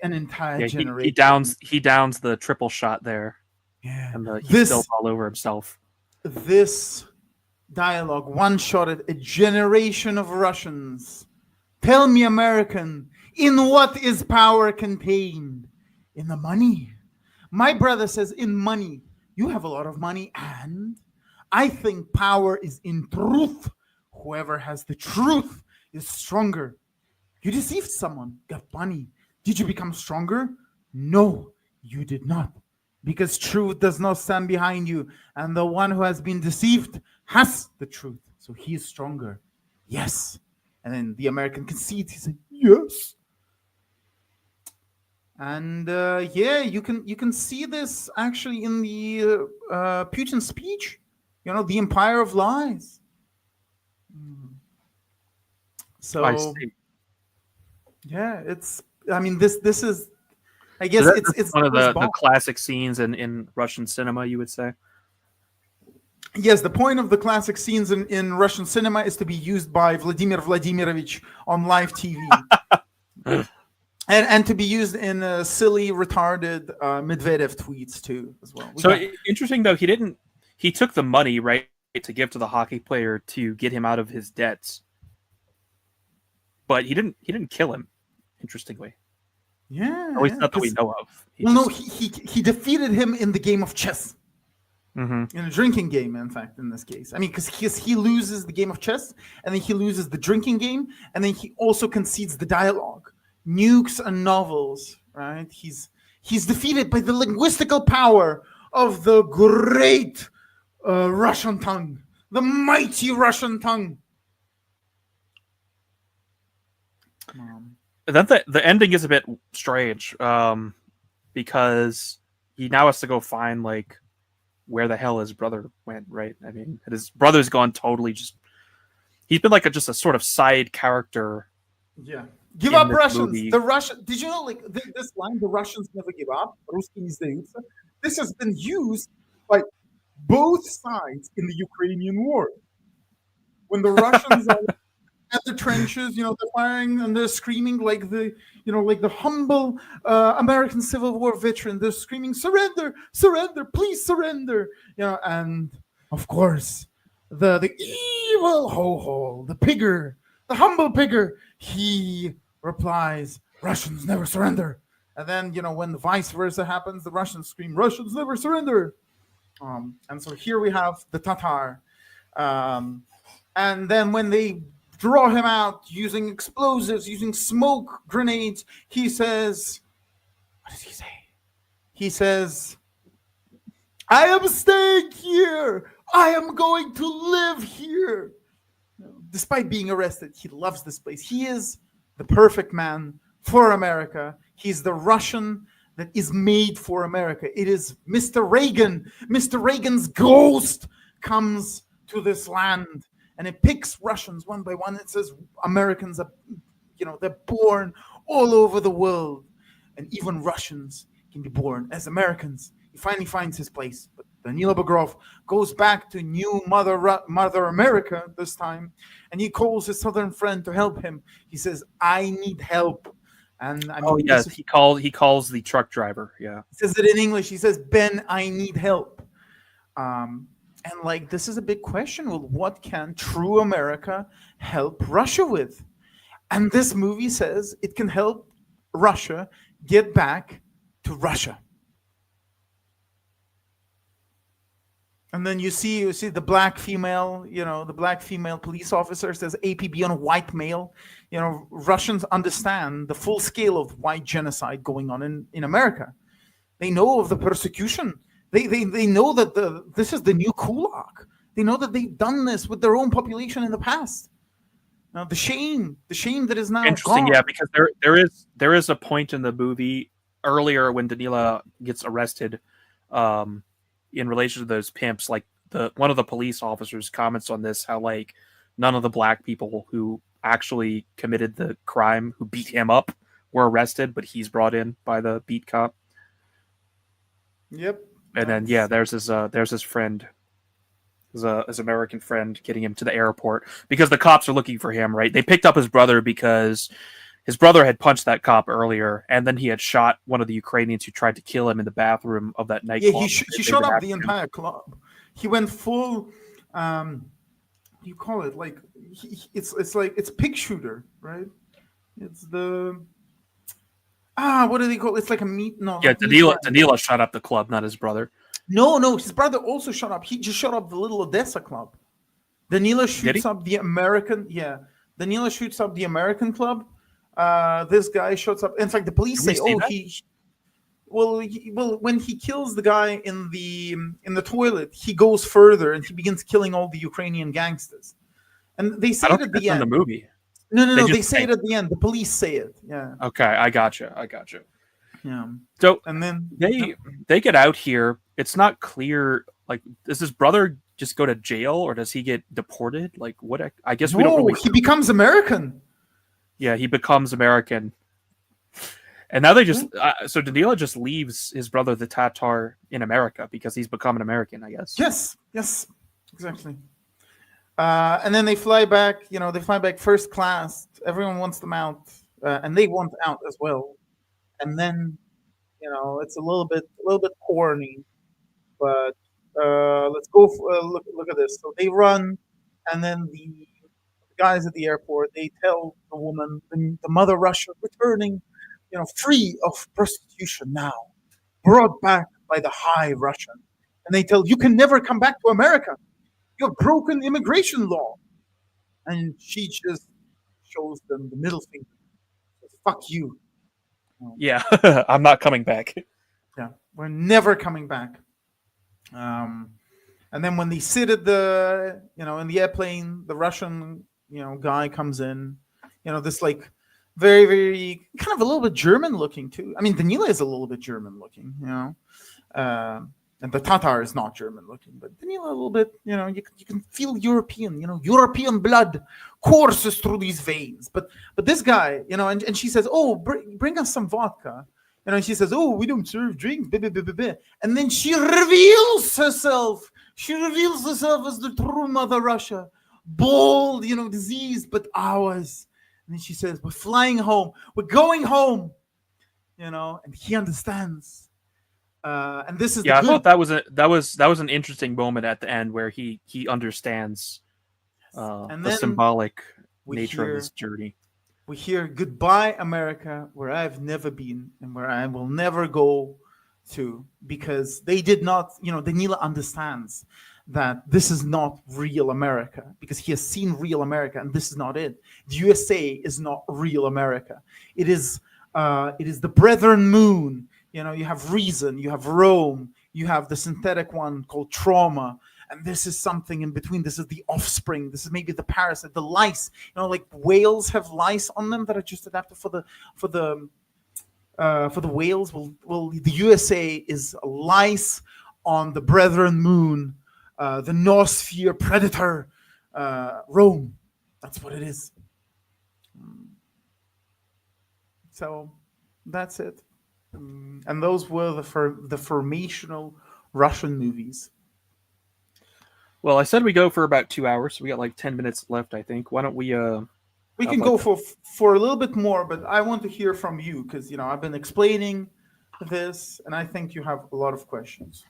an entire generation. He downs the triple shot there. Yeah. And he spilled all over himself. This dialogue one-shotted a generation of Russians. Tell me, American, in what is power contained? In the money. My brother says in money. You have a lot of money, and I think power is in truth. Whoever has the truth is stronger. You deceived someone, got money. Did you become stronger? No, you did not. Because truth does not stand behind you. And the one who has been deceived has the truth. So he is stronger. Yes. And then the American concedes. He said, yes. And you can see this actually in the Putin speech. The Empire of Lies. So, I see. Yeah, this is, I guess, it's one of the classic scenes in Russian cinema, you would say. Yes, the point of the classic scenes in Russian cinema is to be used by Vladimir Vladimirovich on live TV, and to be used in silly, retarded Medvedev tweets too, as well. Interesting though, he took the money, right, to give to the hockey player to get him out of his debts, but he didn't kill him. Interestingly, at least not that we know of. He defeated him in the game of chess, in a drinking game. In fact, in this case, because he loses the game of chess, and then he loses the drinking game, and then he also concedes the dialogue, nukes and novels. Right? He's defeated by the linguistical power of the great Russian tongue, the mighty Russian tongue. Then the ending is a bit strange, because he now has to go find where the hell his brother went. Right? I mean, his brother's gone totally. He's been just a sort of side character. Yeah, give up Russians. Movie. The Russian. Did you know this line? The Russians never give up. Русские не сдаются. This has been used by both sides in the Ukrainian war. When the Russians are at the trenches, they're firing and they're screaming like the humble American Civil War veteran. They're screaming, "Surrender, surrender, please surrender!" And of course, the evil ho-ho, the pigger, the humble pigger, he replies, "Russians never surrender." And then when the vice versa happens, the Russians scream, "Russians never surrender." And so here we have the Tatar, and then when they draw him out using explosives, using smoke grenades, he says, what does he say? He says, I am staying here. I am going to live here. Despite being arrested, he loves this place. He is the perfect man for America. He's the Russian that is made for America. It is Mr. Reagan. Mr. Reagan's ghost comes to this land and it picks Russians one by one. It says Americans are, they're born all over the world. And even Russians can be born as Americans. He finally finds his place. But Danilo Bagrov goes back to new Mother America this time, and he calls his southern friend to help him. He says, "I need help." And yes, he calls the truck driver. Yeah, he says it in English. He says, "Ben, I need help." And this is a big question. Well, what can true America help Russia with? And this movie says it can help Russia get back to Russia. And then you see the black female, the black female police officer says APB on a white male. Russians understand the full scale of white genocide going on in America. They know of the persecution. They know that this is the new Kulak. They know that they've done this with their own population in the past. Now the shame that is now interesting. gone. Yeah, because there is a point in the movie earlier when Danila gets arrested. In relation to those pimps, one of the police officers comments on this, how none of the black people who actually committed the crime, who beat him up, were arrested, but he's brought in by the beat cop. Yep. And then there's his friend, his American friend, getting him to the airport because the cops are looking for him. Right? They picked up his brother because his brother had punched that cop earlier, and then he had shot one of the Ukrainians who tried to kill him in the bathroom of that nightclub. Yeah, he shot up the entire club. He went full. You call it it's pig shooter, right? It's the what do they call it? It's like a meat. No. Yeah, Danila shot up the club, not his brother. No, his brother also shot up. He just shot up the little Odessa club. Danila shoots up the American. Yeah, Danila shoots up the American club. This guy shoots up. In fact, the police say, when he kills the guy in the toilet, he goes further and he begins killing all the Ukrainian gangsters. And they say it at the end. In the movie. No. They say it at the end. The police say it. Yeah. Okay, I gotcha. Yeah. So and then they get out here. It's not clear. Does his brother just go to jail or does he get deported? What? I guess we don't really. He becomes American. Yeah, he becomes American. And now they just so Danila just leaves his brother the Tatar in America because he's become an American, I guess. Yes, exactly. And then they fly back. They fly back first class. Everyone wants them out, and they want out as well. And then, it's a little bit corny, but let's go. Look at this. So they run, and then the guys at the airport, they tell the woman, the Mother Russia, returning, free of prostitution now, brought back by the High Russian. And they tell, you can never come back to America. You have broken immigration law. And she just shows them the middle finger. Says, fuck you. Yeah, I'm not coming back. Yeah, we're never coming back. And then when they sit at the, in the airplane, the Russian, guy comes in, this very, very kind of a little bit German looking too. I mean, Danila is a little bit German looking, and the Tatar is not German looking, but Danila a little bit, you can feel European, European blood courses through these veins. But this guy, and she says, oh, bring us some vodka. And she says, oh, we don't serve drinks. And then she reveals herself. She reveals herself as the true Mother Russia. Bold, diseased, but ours. And then she says, we're flying home. We're going home. And he understands. And this is I thought that was an interesting moment at the end where he understands the symbolic nature of this journey. We hear goodbye, America, where I've never been and where I will never go to, because they did not, Danila understands that this is not real America because he has seen real America and this is not it. The USA is not real America. It is the brethren moon. You have reason, you have Rome, you have the synthetic one called trauma, and this is something in between. This is the offspring. This is maybe the parasite, the lice. Like whales have lice on them that are just adapted for the whales. Well, the USA is lice on the Brethren Moon, the Noosphere predator, Rome. That's what it is. So that's it. And those were the formational Russian movies. Well, I said we go for about 2 hours, so we got like 10 minutes left, I think. Why don't we We can go for a little bit more, but I want to hear from you because I've been explaining this, and I think you have a lot of questions.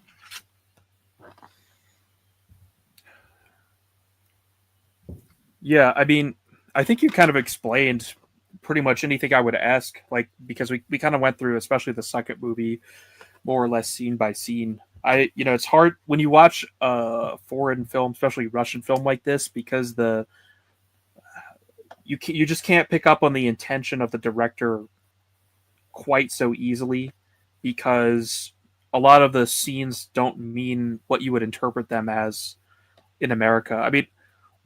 Yeah, I mean, I think you kind of explained pretty much anything I would ask, like, because we kind of went through, especially the second movie, more or less scene by scene. It's hard when you watch a foreign film, especially Russian film like this, because you just can't pick up on the intention of the director quite so easily, because a lot of the scenes don't mean what you would interpret them as in America. I mean,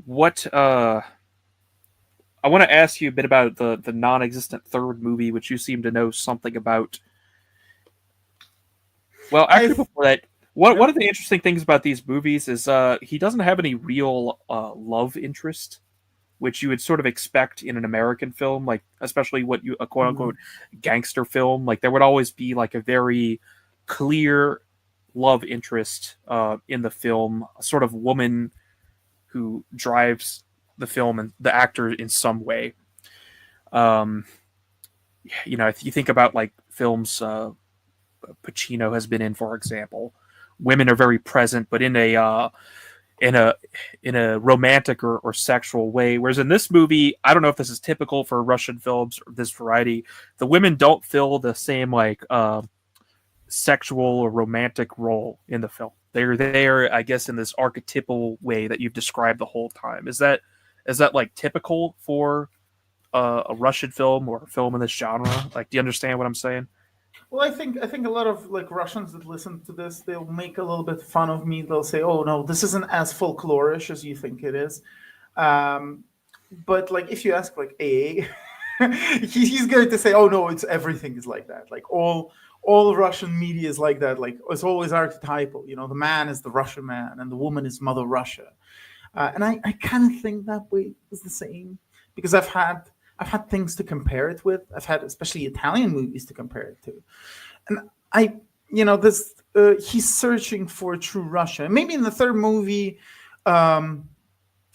what I want to ask you a bit about the non-existent third movie, which you seem to know something about. Well, actually, before that, one of the interesting things about these movies is he doesn't have any real love interest, which you would sort of expect in an American film, like especially a quote unquote gangster film. Like there would always be like a very clear love interest in the film, a sort of woman who drives the film and the actor in some way. If you think about like films Pacino has been in, for example, women are very present, but in a romantic or sexual way. Whereas in this movie, I don't know if this is typical for Russian films or this variety. The women don't fill the same like sexual or romantic role in the film. They're there, I guess, in this archetypal way that you've described the whole time. Is that like typical for a Russian film or a film in this genre? Like, do you understand what I'm saying? Well, I think a lot of like Russians that listen to this, they'll make a little bit fun of me. They'll say, "Oh no, this isn't as folklorish as you think it is." But like if you ask like AA, he's going to say, "Oh no, it's everything is like that. Like all Russian media is like that. Like it's always archetypal. The man is the Russian man, and the woman is Mother Russia." And I kind of think that way is the same because I've had things to compare it with. I've had especially Italian movies to compare it to, and this he's searching for a true Russia. Maybe in the third movie, what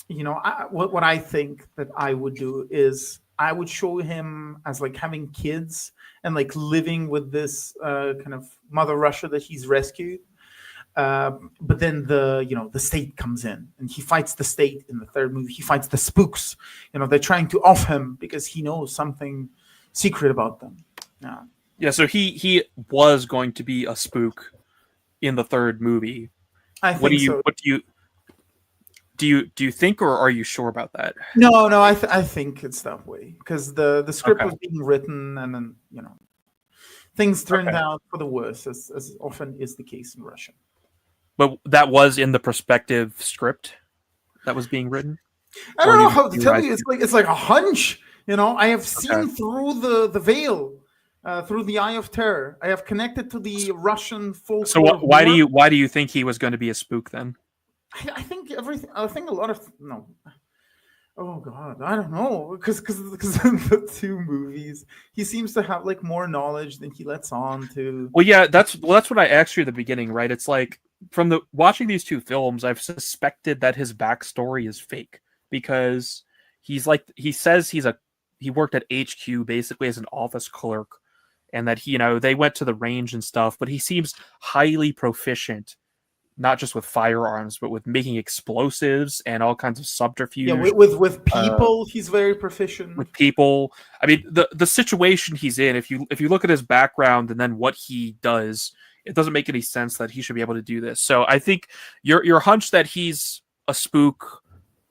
I think that I would do is I would show him as like having kids and like living with this kind of Mother Russia that he's rescued. But then the state comes in and he fights the state in the third movie. He fights the spooks. They're trying to off him because he knows something secret about them. Yeah. So he was going to be a spook in the third movie. I think so. What do you think, or are you sure about that? No. I think it's that way because the script was being written and then things turned out for the worse, as often is the case in Russia. But that was in the prospective script that was being written? I don't know how to tell you. It's like a hunch. I have seen through the veil, through the eye of terror. I have connected to the Russian folklore. So why do you think he was going to be a spook then? I think everything. I think a lot of no. Oh God, I don't know because in the two movies he seems to have like more knowledge than he lets on to. Well, yeah, that's what I asked you at the beginning, right? It's like from watching these two films, I've suspected that his backstory is fake because he says he worked at HQ basically as an office clerk, and that they went to the range and stuff, but he seems highly proficient. Not just with firearms, but with making explosives and all kinds of subterfuge. Yeah, with people, he's very proficient. With people, I mean, the situation he's in. If you look at his background and then what he does, it doesn't make any sense that he should be able to do this. So I think your hunch that he's a spook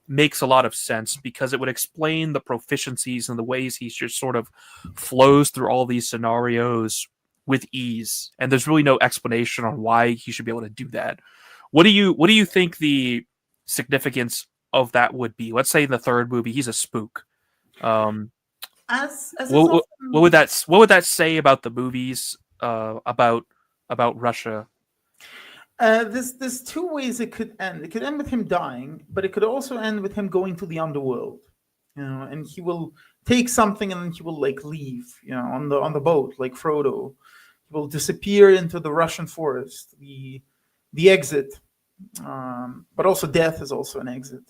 makes a lot of sense because it would explain the proficiencies and the ways he just sort of flows through all these scenarios with ease, and there's really no explanation on why he should be able to do that. What do you think the significance of that would be? Let's say in the third movie he's a spook. Um, As is what often. would that say about the movies about Russia? There's two ways it could end. It could end with him dying, but it could also end with him going to the underworld, and he will take something and then he will like leave, on the boat like Frodo. He will disappear into the Russian forest, the exit. But also death is also an exit.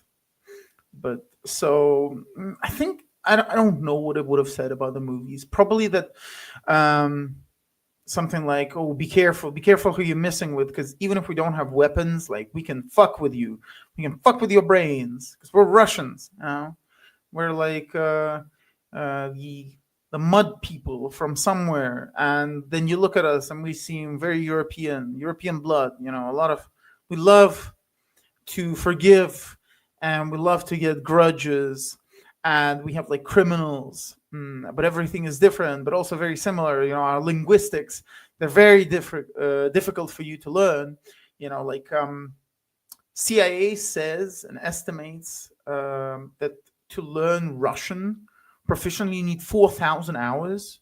But so I think I don't know what it would have said about the movies. Probably that um, something like, "Oh, be careful who you're messing with, because even if we don't have weapons, like we can fuck with you, we can fuck with your brains, because we're Russians, we're like the mud people from somewhere, and then you look at us and we seem very European blood, a lot of we love to forgive, and we love to get grudges, and we have like criminals, but everything is different but also very similar. Our linguistics, they're very different, difficult for you to learn. Like CIA says and estimates that to learn Russian proficiently you need 4,000 hours,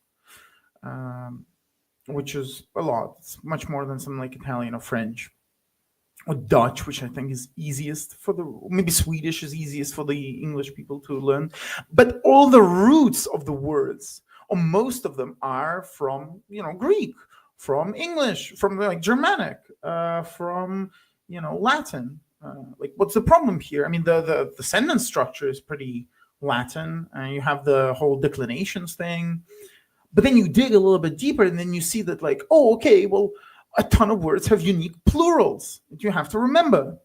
um, which is a lot. It's much more than something like Italian or French or Dutch, which I think is easiest for maybe Swedish is easiest for the English people to learn. But all the roots of the words, or most of them, are from Greek, from English, from like Germanic, from Latin. Like, what's the problem here? I mean, the sentence structure is pretty Latin, and you have the whole declinations thing. But then you dig a little bit deeper, and then you see that, like, oh, okay, well, a ton of words have unique plurals that you have to remember.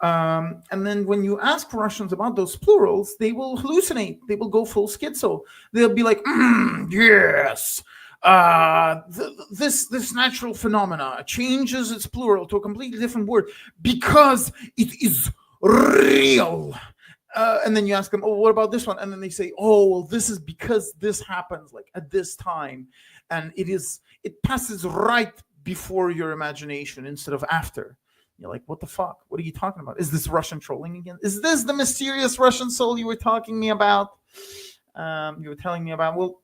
And then when you ask Russians about those plurals, they will hallucinate. They will go full schizo. They'll be like, yes, this natural phenomena changes its plural to a completely different word because it is real. And then you ask them, oh, what about this one? And then they say, oh, well, this is because this happens like at this time, and it passes right before your imagination instead of after. You're like, what the fuck? What are you talking about? Is this Russian trolling again? Is this the mysterious Russian soul you were talking me about? You were telling me about. Well,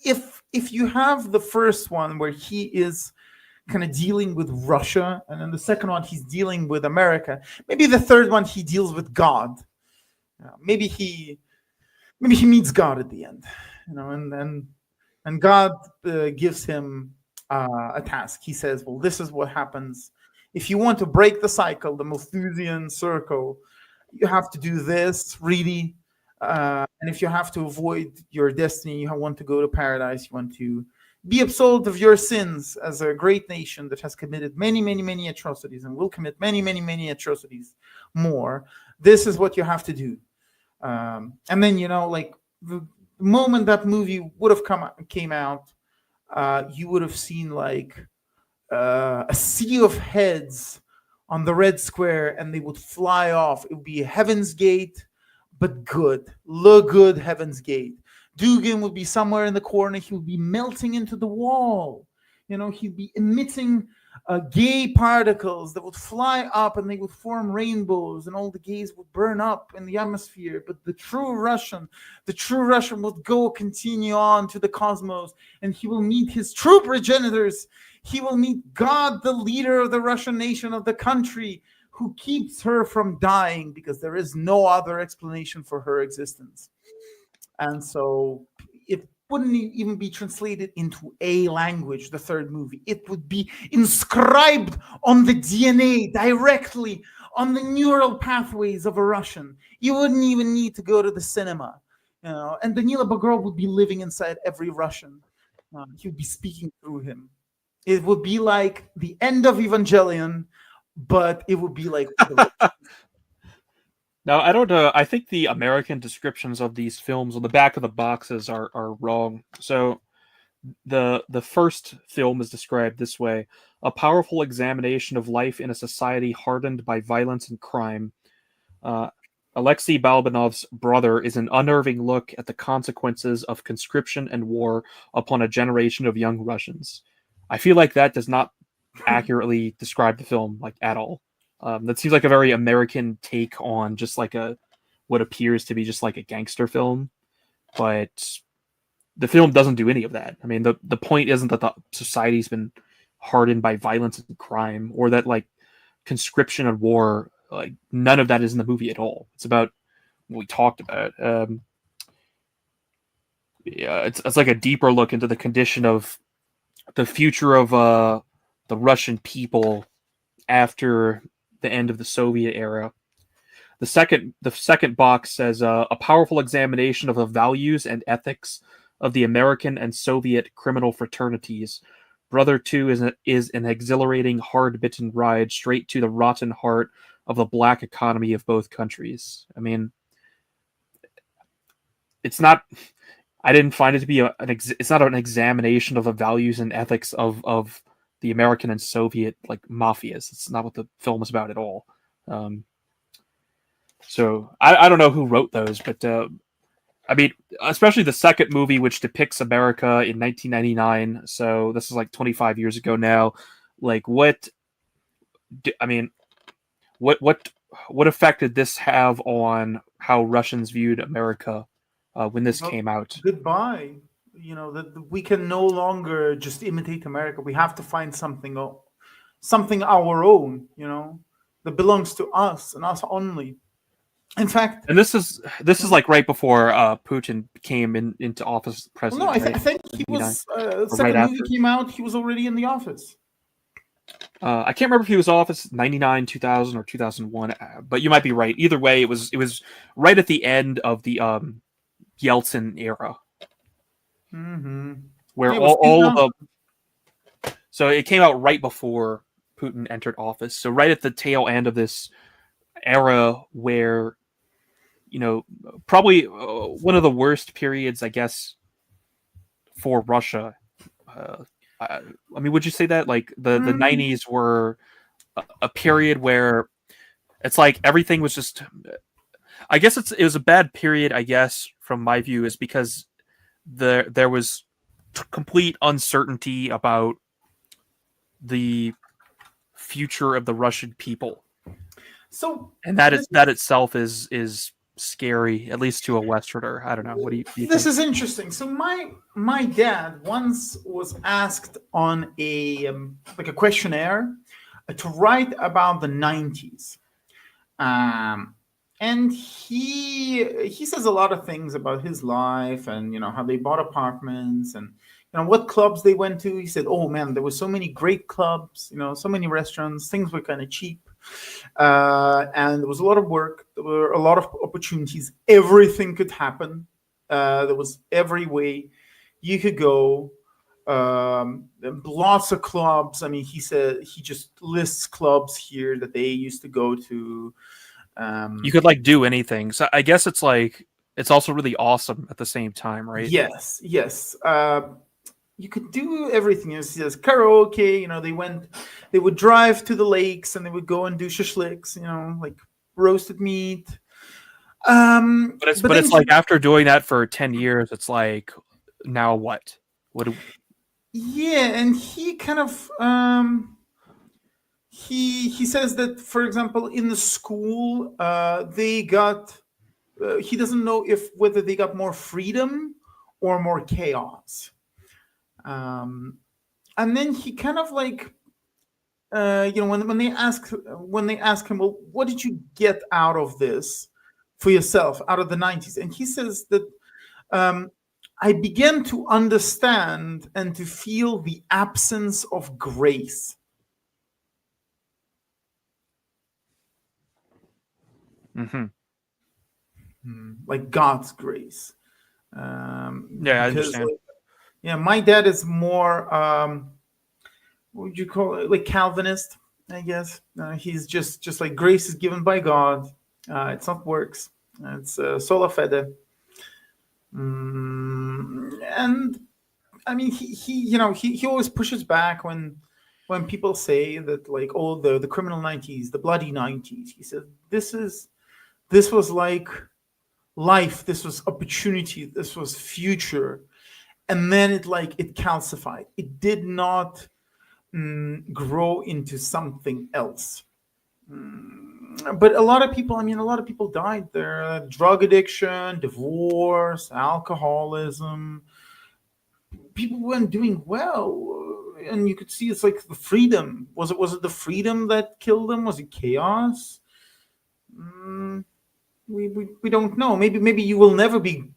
if you have the first one where he is kind of dealing with Russia, and then the second one he's dealing with America, maybe the third one he deals with God. Maybe he meets God at the end, and God gives him a task. He says, well, this is what happens. If you want to break the cycle, the Malthusian circle, you have to do this, really. And if you have to avoid your destiny, you want to go to paradise, you want to be absolved of your sins as a great nation that has committed many, many, many atrocities and will commit many, many, many atrocities more. This is what you have to do. And then, like the moment that movie would have came out, you would have seen like a sea of heads on the Red Square, and they would fly off. It would be a Heaven's Gate, but good, look good Heaven's Gate. Dugin would be somewhere in the corner. He would be melting into the wall. He'd be emitting gay particles that would fly up, and they would form rainbows, and all the gays would burn up in the atmosphere. But the true Russian would continue on to the cosmos, and he will meet his true progenitors. He will meet God, the leader of the Russian nation, of the country, who keeps her from dying because there is no other explanation for her existence. And so it wouldn't even be translated into a language, the third movie. It would be inscribed on the DNA directly on the neural pathways of a Russian. You wouldn't even need to go to the cinema. And Danila Bagorov would be living inside every Russian. He would be speaking through him. It would be like the end of Evangelion, but it would be like Now, I don't know. I think the American descriptions of these films on the back of the boxes are wrong. So the first film is described this way: a powerful examination of life in a society hardened by violence and crime. Alexei Balabanov's Brother is an unnerving look at the consequences of conscription and war upon a generation of young Russians. I feel like that does not accurately describe the film like at all. That seems like a very American take on just like a what appears to be just like a gangster film, but the film doesn't do any of that. I mean, the point isn't that the society's been hardened by violence and crime, or that like conscription and war. Like none of that is in the movie at all. It's about what we talked about. Yeah, it's like a deeper look into the condition of the future of the Russian people after the end of the Soviet era. The second box says a powerful examination of the values and ethics of the American and Soviet criminal fraternities. Brother 2 is an exhilarating, hard-bitten ride straight to the rotten heart of the black economy of both countries. I mean, it's not. I didn't find it to be it's not an examination of the values and ethics of the American and Soviet like mafias. It's not what the film is about at all. So I don't know who wrote those, but I mean, especially the second movie, which depicts America in 1999. So this is like 25 years ago now. Like, I mean, what effect did this have on how Russians viewed America when this Well, came out? goodbye. That we can no longer just imitate America. We have to find something our own. That belongs to us and us only. In fact, And this is like right before Putin came into office as well, no, president, right? I think he 99, was. or right Second movie after. came out, he was already in the office. I can't remember if he was office 99, 2000, or 2001, but you might be right. Either way, it was right at the end of the Yeltsin era, Mm-hmm. where Yeah, it was all of 2000. so it came out right before Putin entered office. So right at the tail end of this era, where probably one of the worst periods, I guess, for Russia. Uh, I mean, would you say that like the Mm, 90s were a period where it's like everything was just. I guess it was a bad period. I guess from my view is because there was complete uncertainty about the future of the Russian people, so and this that itself is scary, at least to a Westerner. I don't know. What do you this think? is interesting. So my dad once was asked on a like a questionnaire to write about the 90s. Um, and he says a lot of things about his life and how they bought apartments and what clubs they went to. He said, "Oh man, there were so many great clubs, so many restaurants. Things were kind of cheap, and there was a lot of work. There were a lot of opportunities. Everything could happen. There was every way you could go." Lots of clubs. I mean, he said he just lists clubs here that they used to go to. You could like do anything. So I guess it's like it's also really awesome at the same time, right? Yes, yes. You could do everything. He says karaoke. They would drive to the lakes and they would go and do shashliks. Like roasted meat. But But then it's like after doing that for 10 years, it's like now what? What do, yeah, and he kind of he says that, for example, in the school, they got. He doesn't know if whether they got more freedom or more chaos. Um, and then he kind of like when they ask him, well, what did you get out of this for yourself out of the 90s? And he says that um, I began to understand and to feel the absence of grace. mm-hmm. Like God's grace. Yeah, I Because understand. yeah, my dad is more what would you call it, like Calvinist, I guess. He's just like grace is given by God. It's not works. It's sola fide. And I mean, he always pushes back when people say that, like, oh, the criminal 90s, the bloody 90s. He says this is This was like life. This was opportunity. This was future. And then it calcified. It did not grow into something else. But a lot of people, a lot of people died there. Drug addiction, divorce, alcoholism. People weren't doing well, and you could see it's like the freedom. Was it the freedom that killed them? Was it chaos? We don't know. Maybe you will never be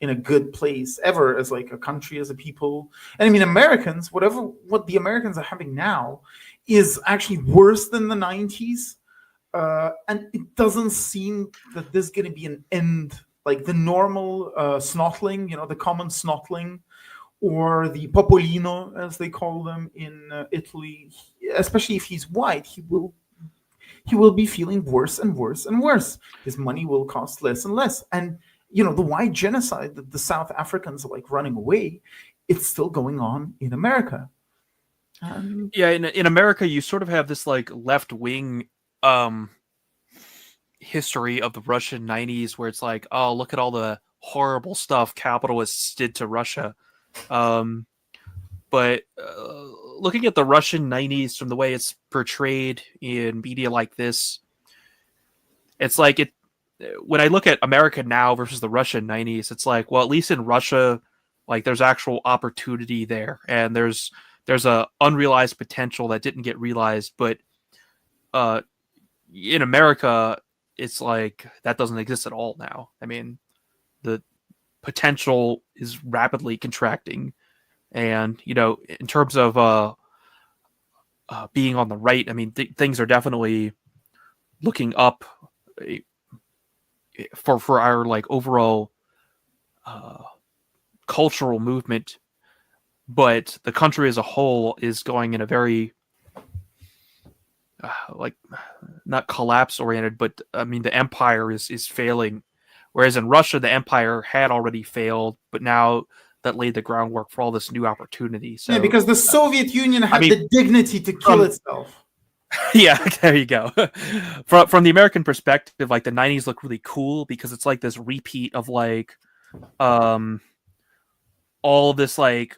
in a good place ever as like a country, as a people. And Americans, what the Americans are having now is actually worse than the 90s. And it doesn't seem that there's going to be an end, like the normal snotling, the common snotling, or the popolino, as they call them in Italy. Especially if he's white, he will be feeling worse and worse and worse. His money will cost less and less. And the white genocide that the South Africans are like running away, it's still going on in America. Yeah, in America, you sort of have this like left wing history of the Russian 90s where it's like, oh, look at all the horrible stuff capitalists did to Russia. But looking at the Russian 90s from the way it's portrayed in media like this, it's like when I look at America now versus the Russian 90s, it's like, well, at least in Russia, like there's actual opportunity there, and there's a unrealized potential that didn't get realized. But in America, it's like that doesn't exist at all now. The potential is rapidly contracting, and in terms of being on the right, things are definitely looking up for our like overall cultural movement, but the country as a whole is going in a very like not collapse oriented, but the empire is failing, whereas in Russia the empire had already failed, but now that laid the groundwork for all this new opportunity. So yeah, because the Soviet Union had the dignity to kill itself. Yeah, there you go. From the American perspective, like the 90s look really cool because it's like this repeat of like all this like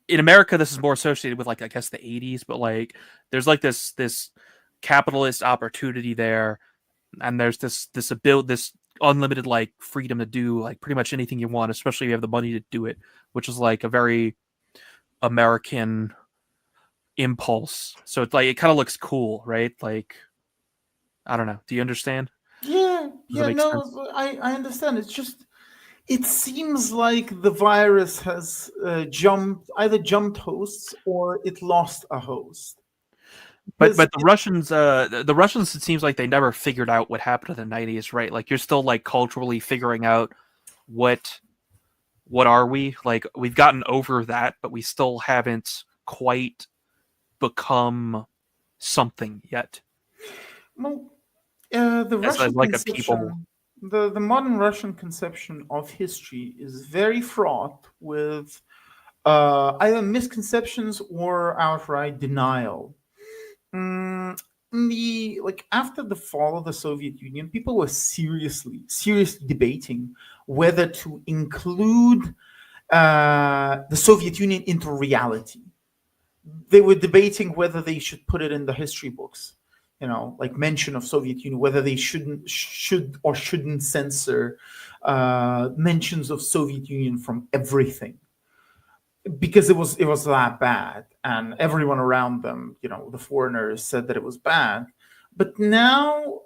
in America this is more associated with like I guess the 80s, but like there's like this capitalist opportunity there, and there's this unlimited like freedom to do like pretty much anything you want, especially if you have the money to do it, which is like a very American impulse. So it's like it kind of looks cool, right? Like I don't know. Do you understand? Yeah, no, I understand. It's just it seems like the virus has either jumped hosts or it lost a host. But the Russians, it seems like they never figured out what happened in the 90s, right? Like you're still like culturally figuring out what are we like. We've gotten over that, but we still haven't quite become something yet. Well, the Russian like conception, a people. the modern Russian conception of history is very fraught with either misconceptions or outright denial. After the fall of the Soviet Union, people were seriously debating whether to include the Soviet Union into reality. They were debating whether they should put it in the history books, like mention of Soviet Union, whether they should or shouldn't censor mentions of Soviet Union from everything, because it was that bad, and everyone around them, the foreigners, said that it was bad. But now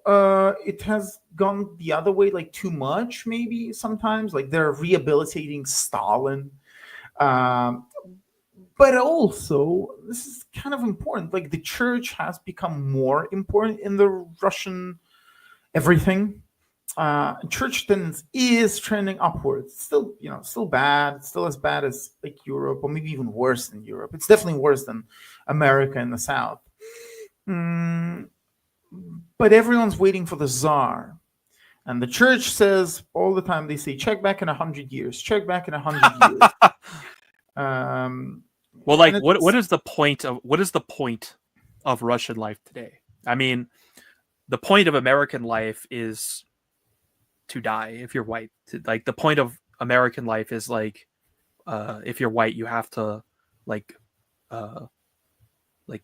it has gone the other way, like too much, maybe sometimes, like they're rehabilitating Stalin. But also, this is kind of important. Like the church has become more important in the Russian everything. Church attendance is trending upwards. Still, still bad. Still as bad as like Europe, or maybe even worse than Europe. It's definitely worse than America and the South. But everyone's waiting for the czar. And the church says all the time, they say, check back in 100 years. Check back in 100 years. Well, like, what is the point of Russian life today? the point of American life is to die if you're white. Like the point of American life is like if you're white, you have to like like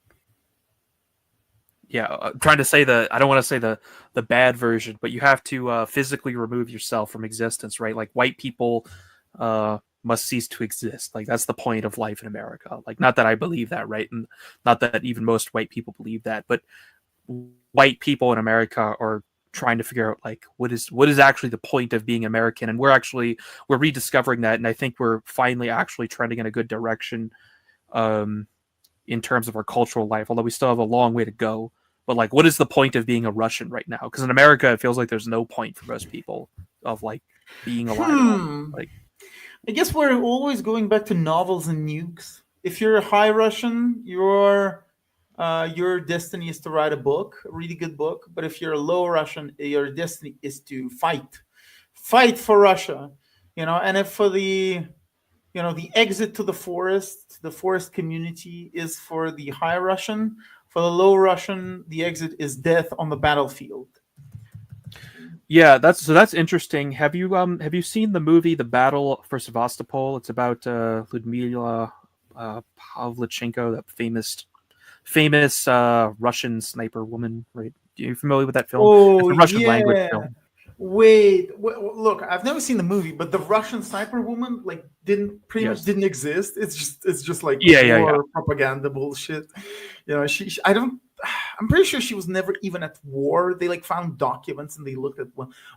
I'm trying to say I don't want to say the bad version, but you have to physically remove yourself from existence, right? Like white people must cease to exist. Like that's the point of life in America. Like not that I believe that, right? And not that even most white people believe that, but white people in America are trying to figure out like what is actually the point of being American, and we're rediscovering that, and I think we're finally actually trending in a good direction in terms of our cultural life, although we still have a long way to go. But like, what is the point of being a Russian right now? Because in America, it feels like there's no point for most people of like being alive. Like, I guess we're always going back to novels and nukes. If you're a high Russian, your destiny is to write a book, a really good book. But if you're a low Russian, your destiny is to fight for Russia. And if for the exit to the forest community is for the high Russian. For the low Russian, the exit is death on the battlefield. Yeah, that's interesting. Have you seen the movie The Battle for Sevastopol? It's about Ludmila Pavlichenko, that famous Russian sniper woman, right? Are you familiar with that film? It's Oh a Russian yeah. language film. Wait, look, I've never seen the movie, but the Russian sniper woman like much didn't exist. It's just like war propaganda bullshit. I'm pretty sure she was never even at war. They like found documents and they looked at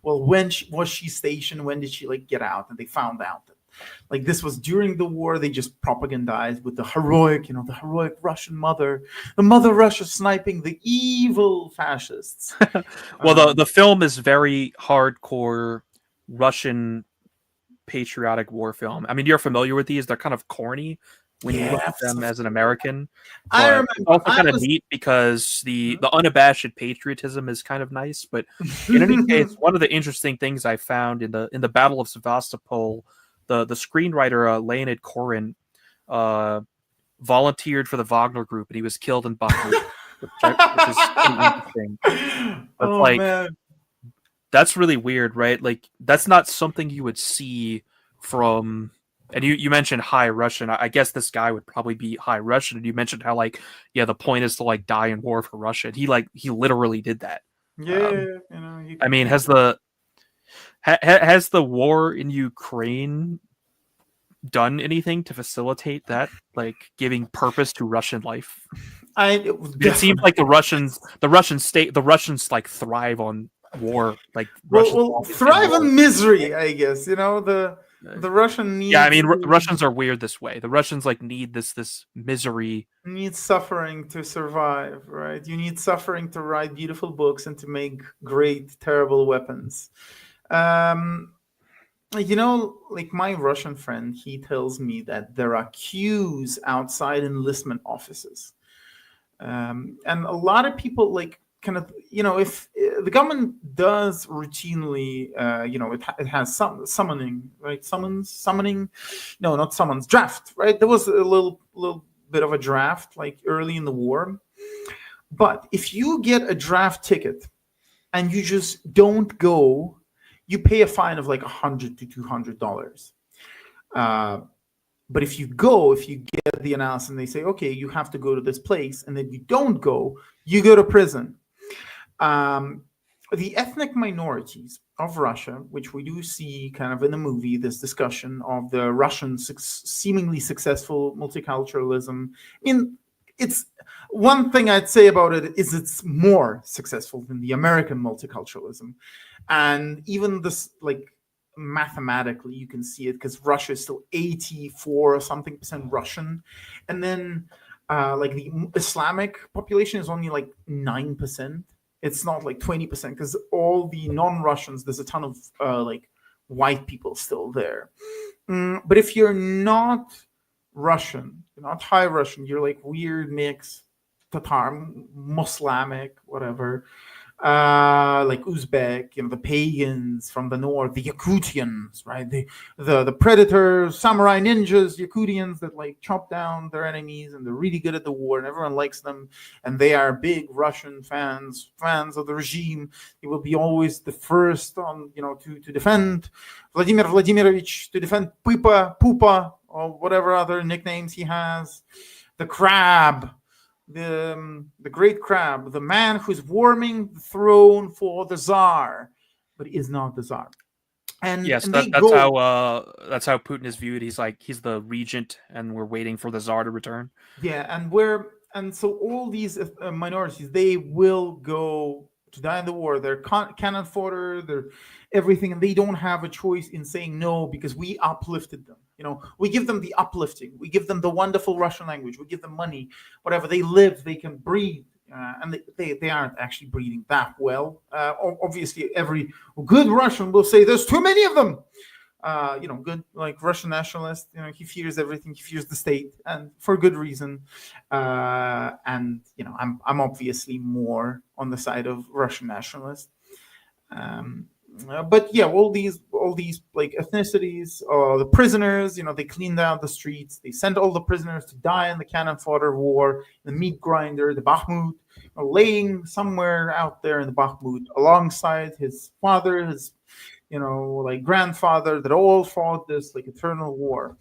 when was she stationed? When did she like get out? And they found out that like this was during the war. They just propagandized with the heroic Russian mother, the mother Russia sniping the evil fascists. Well, the film is very hardcore Russian patriotic war film. I mean, you're familiar with these; they're kind of corny when you look at them as an American. I remember. It's also kind of neat because the unabashed patriotism is kind of nice. But in any case, one of the interesting things I found in the Battle of Sevastopol, the screenwriter Leonid Korin volunteered for the Wagner Group, and he was killed in Bakhmut, which is pretty interesting. But Man. That's really weird, right? Like that's not something you would see from. And you mentioned high Russian. I guess this guy would probably be high Russian. And you mentioned how like the point is to like die in war for Russia. And he literally did that. Yeah, I mean, has the war in Ukraine done anything to facilitate that, like giving purpose to Russian life? It seems like the Russians like thrive on war, like thrive on misery, I guess. The Russian needs. Yeah, I mean, Russians are weird this way. The Russians like need this misery. Need suffering to survive, right? You need suffering to write beautiful books and to make great, terrible weapons. Like my Russian friend, he tells me that there are queues outside enlistment offices. And a lot of people like kind of, if the government does routinely, it has some summoning, right? Summoning, no, not summons, draft, right? There was a little bit of a draft like early in the war. But if you get a draft ticket and you just don't go, you pay a fine of like $100 to $200. But if you get the analysis and they say, okay, you have to go to this place, and then you don't go, you go to prison. The ethnic minorities of Russia, which we do see kind of in the movie, this discussion of the Russian seemingly successful multiculturalism. I mean, it's one thing I'd say about it is it's more successful than the American multiculturalism. And even this, like, mathematically you can see it because Russia is still 84 or something percent Russian, and then like the Islamic population is only like 9%. It's not like 20% because all the non-Russians, there's a ton of like white people still there. But if you're not Russian, you're not high Russian, you're like weird mix, Tatar, Muslimic, whatever, like Uzbek, the pagans from the north, the Yakutians, right? The predators, samurai ninjas, Yakutians that like chop down their enemies, and they're really good at the war, and everyone likes them, and they are big Russian fans of the regime. They will be always the first on, to defend Vladimir Vladimirovich, to defend Pupa, or whatever other nicknames he has. The crab, the great crab, the man who's warming the throne for the Tsar, but is not the Tsar. And Yes, and they that's go, how Putin is viewed. He's like he's the regent, and we're waiting for the czar to return. yeah, and so all these minorities, they will go to die in the war. They're cannon fodder, they're everything, and they don't have a choice in saying no, because we uplifted them. We give them the uplifting, we give them the wonderful Russian language, we give them money, whatever. They live, they can breathe, and they aren't actually breathing that well. Obviously, every good Russian will say there's too many of them. Good, like Russian nationalist. He fears everything. He fears the state, and for good reason. And I'm obviously more on the side of Russian nationalist. But yeah, all these like ethnicities, the prisoners. They cleaned out the streets. They sent all the prisoners to die in the cannon fodder war, the meat grinder, the Bakhmut, laying somewhere out there in the Bakhmut alongside his father, his like grandfather, that all fought this like eternal war.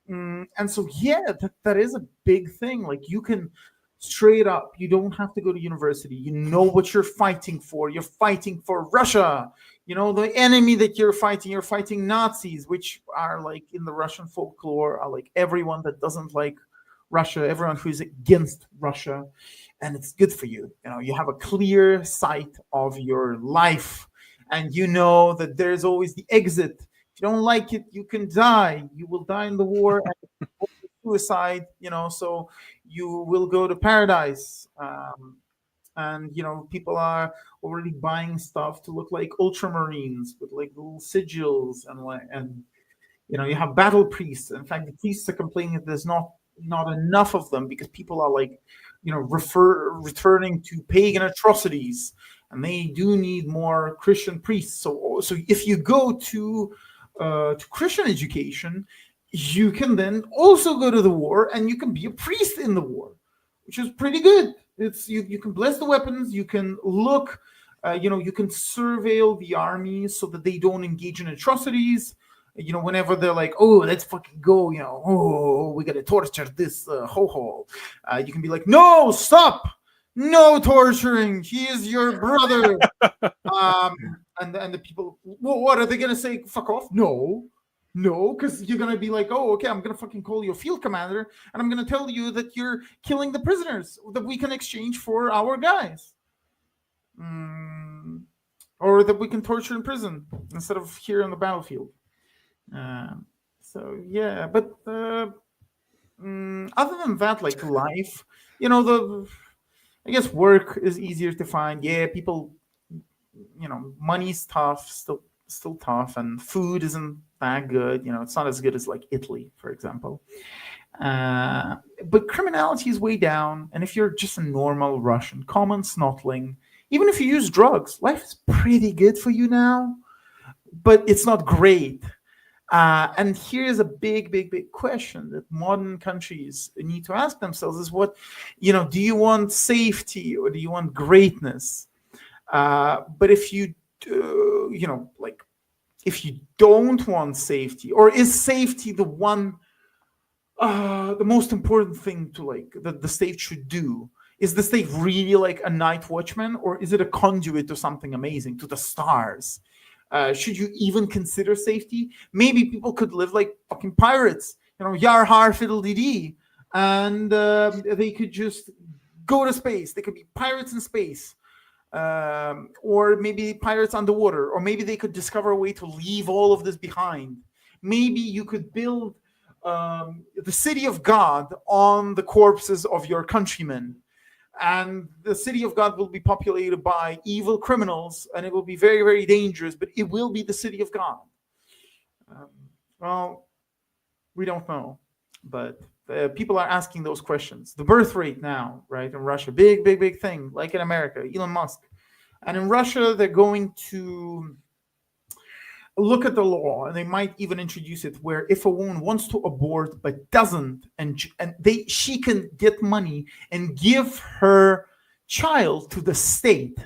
And so, yeah, that is a big thing. Like, you can straight up, you don't have to go to university. You know what you're fighting for. You're fighting for Russia. The enemy that you're fighting Nazis, which are like in the Russian folklore, are like everyone that doesn't like Russia, everyone who's against Russia. And it's good for you. You have a clear sight of your life, and you know that there's always the exit. If you don't like it, you can die. You will die in the war, and suicide. So you will go to paradise. And people are already buying stuff to look like ultramarines with like little sigils, and you have battle priests. In fact, the priests are complaining that there's not enough of them, because people are like returning to pagan atrocities, and they do need more Christian priests. So if you go to Christian education, you can then also go to the war, and you can be a priest in the war, which is pretty good. It's you can bless the weapons, you can look, you can surveil the army so that they don't engage in atrocities. Whenever they're like, oh, let's fucking go, oh, we gotta torture this ho-ho. You can be like, no, stop, no torturing. He is your brother. And the people, well, what are they gonna say? Fuck off? No, because you're gonna be like, oh, okay, I'm gonna fucking call you a field commander, and I'm gonna tell you that you're killing the prisoners that we can exchange for our guys. Or that we can torture in prison instead of here on the battlefield. So yeah, but other than that, like life, I guess work is easier to find. Yeah, people, money's tough, still tough, and food isn't that good. It's not as good as like Italy, for example. But criminality is way down, and if you're just a normal Russian, common snotling, even if you use drugs, life is pretty good for you now, but it's not great. And here's a big question that modern countries need to ask themselves: is what, do you want safety or do you want greatness? But if you, like, if you don't want safety, or is safety the most important thing to like that the state should do? Is the state really like a night watchman, or is it a conduit to something amazing, to the stars? Should you even consider safety? Maybe people could live like fucking pirates, yar har fiddle dee dee, and they could just go to space. They could be pirates in space, or maybe pirates underwater, or maybe they could discover a way to leave all of this behind. Maybe you could build the city of God on the corpses of your countrymen. And the city of God will be populated by evil criminals, and it will be very, very dangerous, but it will be the city of God. Well, we don't know, but people are asking those questions. The birth rate now, right, in Russia, big thing, like in America. Elon Musk And in Russia, they're going to look at the law, and they might even introduce it where if a woman wants to abort but doesn't, and she can get money and give her child to the state.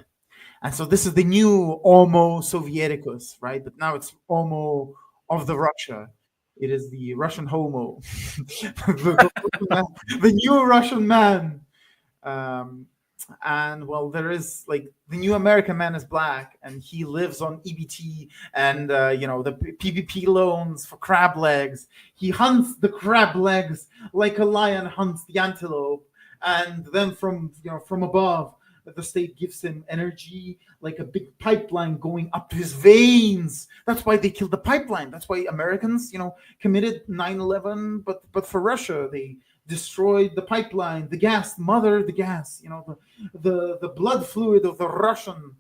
And so this is the new Homo Sovieticus, right? But now it's Homo of the Russia. It is the Russian Homo, the new Russian man. Um, and well, there is like the new American man is black, and he lives on EBT and the PPP loans for crab legs. He hunts the crab legs like a lion hunts the antelope, and then from above, the state gives him energy like a big pipeline going up to his veins. That's why they killed the pipeline. That's why Americans, committed 9/11. But for Russia, they destroyed the pipeline, the gas, the gas, the blood fluid of the Russian.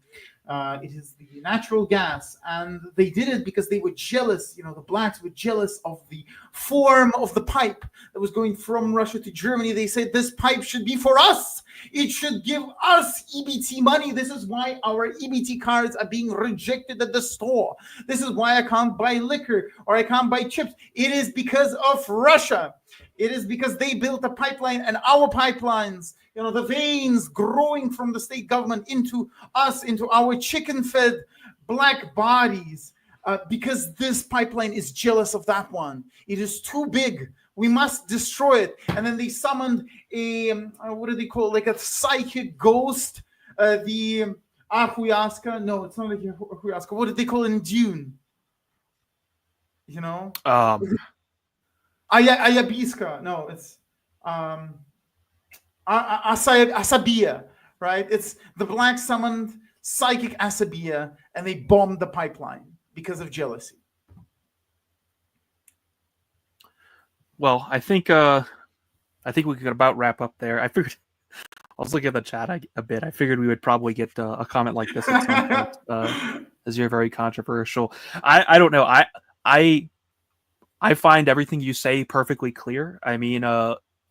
It is the natural gas, and they did it because they were jealous. The blacks were jealous of the form of the pipe that was going from Russia to Germany. They said this pipe should be for us. It should give us EBT money. This is why our EBT cards are being rejected at the store. This is why I can't buy liquor or I can't buy chips. It is because of Russia. It is because they built a pipeline, and our pipelines, the veins growing from the state government into us, into our chicken-fed black bodies, because this pipeline is jealous of that one. It is too big. We must destroy it. And then they summoned what do they call it? Like a psychic ghost, the Ahuyaska. No, it's not like Ahuyaska. What did they call it in Dune? Ayabiska. No, it's Asabia, right? It's the black summoned psychic Asabia, and they bombed the pipeline because of jealousy. Well, I think we could about wrap up there. I figured I was looking at the chat a bit. I figured we would probably get a comment like this at some point, as you're very controversial. I don't know. I find everything you say perfectly clear. I mean,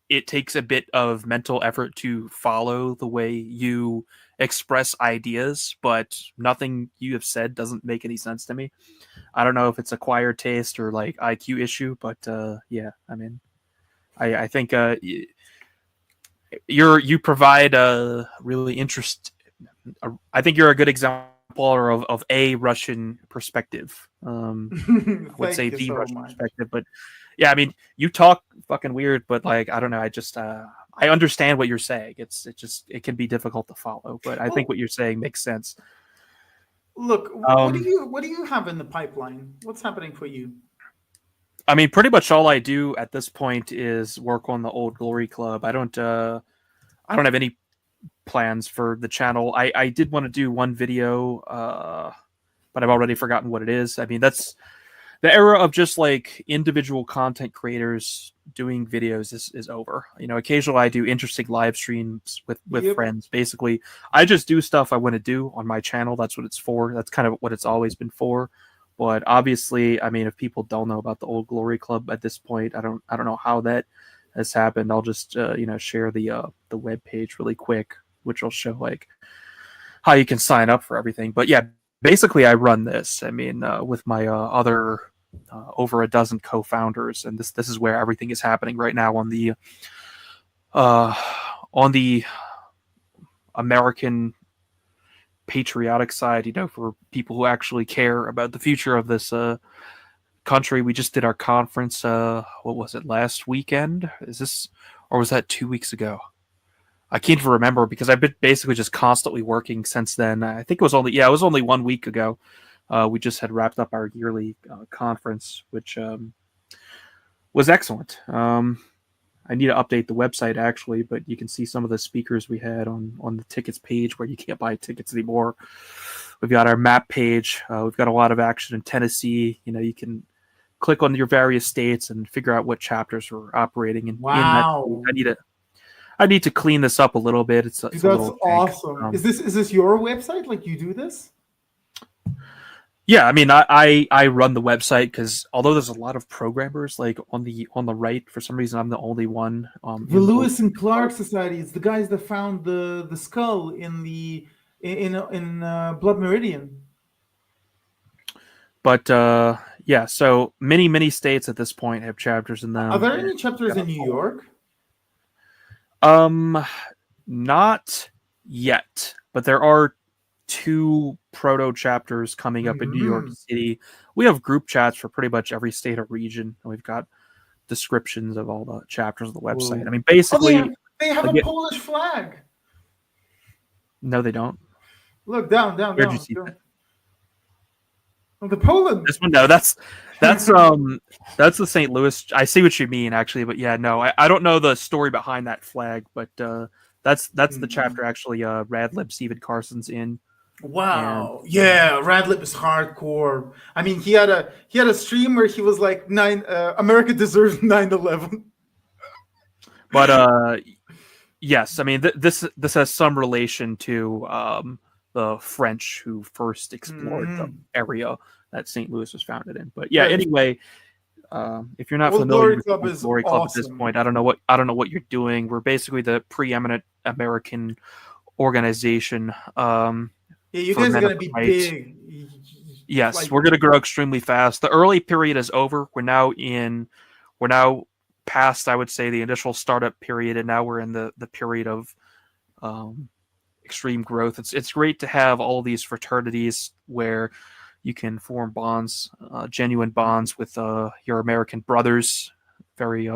it takes a bit of mental effort to follow the way you express ideas, but nothing you have said doesn't make any sense to me. I don't know if it's acquired taste or like IQ issue, but yeah, I mean, I think you provide a really I think you're a good example of a Russian perspective. I would say the Russian perspective, but yeah, I mean, you talk fucking weird, but like, I don't know. I just, I understand what you're saying. It can be difficult to follow, but I think what you're saying makes sense. Look, what do you have in the pipeline? What's happening for you? I mean, pretty much all I do at this point is work on the Old Glory Club. I don't have any plans for the channel. I did want to do one video, but I've already forgotten what it is. I mean, that's the era of just like individual content creators doing videos is over. Occasionally I do interesting live streams with friends. Basically, I just do stuff I want to do on my channel. That's what it's for. That's kind of what it's always been for. But obviously, I mean, if people don't know about the Old Glory Club at this point, I don't know how that has happened. I'll just share the web page really quick, which will show like how you can sign up for everything. But yeah, basically I run this. I mean, with my other over a dozen co-founders, and this is where everything is happening right now on the American patriotic side. For people who actually care about the future of this country. We just did our conference. What was it, last weekend? Or was that 2 weeks ago? I can't even remember because I've been basically just constantly working since then. I think it was only 1 week ago. We just had wrapped up our yearly conference, which was excellent. I need to update the website actually, but you can see some of the speakers we had on the tickets page where you can't buy tickets anymore. We've got our map page. We've got a lot of action in Tennessee. You can click on your various states and figure out what chapters are operating in. Wow. In that I need to clean this up a little bit. It's that's awesome. Is this your website? Like you do this? Yeah, I mean, I run the website because although there's a lot of programmers like on the right, for some reason I'm the only one. The Lewis and Clark Society. It's the guys that found the skull in the in Blood Meridian. But yeah, so many states at this point have chapters in them. Are there and any chapters in New York? Not yet, but there are 2 proto chapters coming up in New York Mhm. City. We have group chats for pretty much every state or region, and we've got descriptions of all the chapters of the website. Whoa. I mean, Oh, basically, they have like, a Polish flag. no, they don't. Look down, down, Where'd you down. see that? Oh, the Poland. This one? No, that's the St. Louis. I see what you mean, actually, but yeah, no, I don't know the story behind that flag, but that's the chapter actually. Radlib Steven Carson's in, and Wow. Yeah, Radlib is hardcore. I mean, he had a stream where he was like America deserves 9/11. but yes, I mean this has some relation to the French who first explored the area that St. Louis was founded in. But yeah, Yeah, anyway, if you're not Old familiar Glory with Club Old is Glory Club at this awesome. point, I don't know what you're doing. We're basically the preeminent American organization Yeah, you for guys are men of gonna the be right. big. Yes, Like, we're going to grow extremely fast. The early period is over. We're now past, I would say, the initial startup period, and now we're in the period of um, extreme growth. It's great to have all these fraternities where you can form bonds, genuine bonds with your American brothers. Very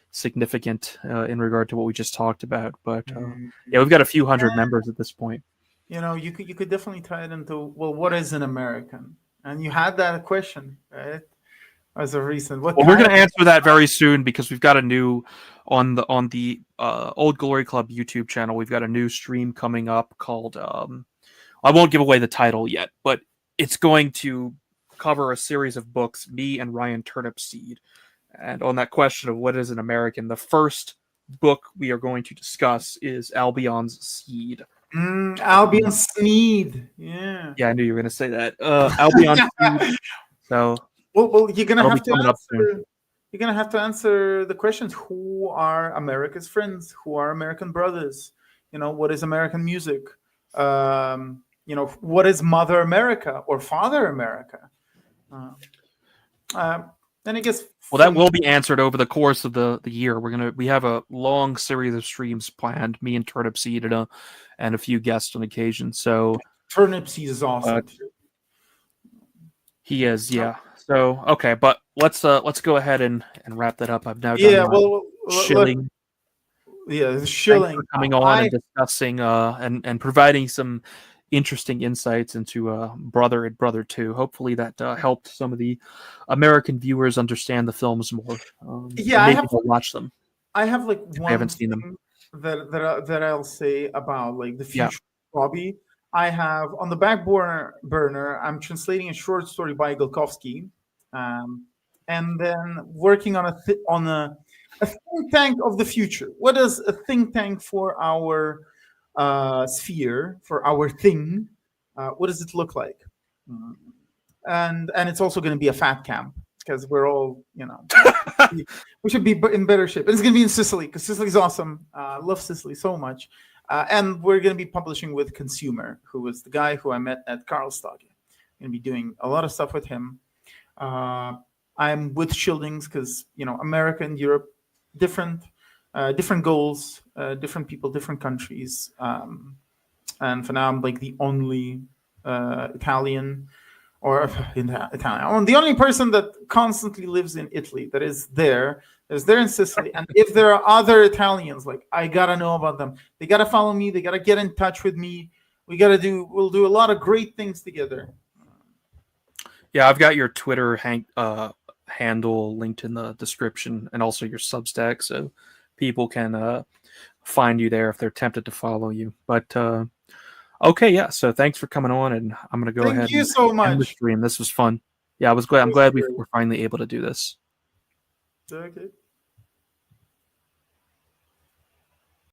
significant in regard to what we just talked about. But yeah, we've got a few hundred members at this point. you could definitely tie it into, well, what is an American? And you had that question, right? As a recent, what Well, we're kind going of to answer that very soon because we've got a new on the Old Glory Club YouTube channel. We've got a new stream coming up called. I won't give away the title yet, but it's going to cover a series of books. Me and Ryan Turnipseed, and on that question of what is an American, the first book we are going to discuss is Albion's Seed. Albion Sneed? Yeah. Yeah, I knew you were going to say that. Albion's Seed. So Well, you're gonna that'll be have to coming up soon. answer. You're gonna have to answer the questions. Who are America's friends? Who are American brothers? What is American music? What is Mother America or Father America? Uh, and I guess Well, that will be answered over the course of the year. We have a long series of streams planned. Me and Turnipseed and a few guests on occasion. So Turnip Seed is awesome too. he is, yeah. So okay, but let's go ahead and wrap that up. I've now done Yeah. my Well, shilling. yeah, Thanks shilling. for coming on and discussing and providing some interesting insights into Brother and Brother 2. Hopefully that helped some of the American viewers understand the films more. Yeah, maybe they'll watch them. I have like if they one haven't seen them. thing that I'll say about like the Yeah. future hobby. I have on the back burner. I'm translating a short story by Golkovsky, and then working on a think tank of the future. What is a think tank for our sphere, for our thing? What does it look like? And it's also going to be a fat camp because we're all, we should be in better shape. And it's going to be in Sicily because Sicily's awesome. I love Sicily so much. And we're going to be publishing with Consumer, who was the guy who I met at Karlstad. I'm going to be doing a lot of stuff with him. I'm with Schildings because, America and Europe, different goals, different people, different countries. And for now, I'm like the only Italian or Italian. I'm the only person that constantly lives in Italy, that is there in Sicily. And if there are other Italians, like, I gotta know about them. They gotta follow me. They gotta get in touch with me. We'll do a lot of great things together. Yeah, I've got your Twitter handle linked in the description, and also your Substack, so people can find you there if they're tempted to follow you. But okay, yeah. So thanks for coming on, and I'm gonna go ahead. Thank you so much. End the stream. This was fun. Yeah, I'm glad we were finally able to do this. Okay.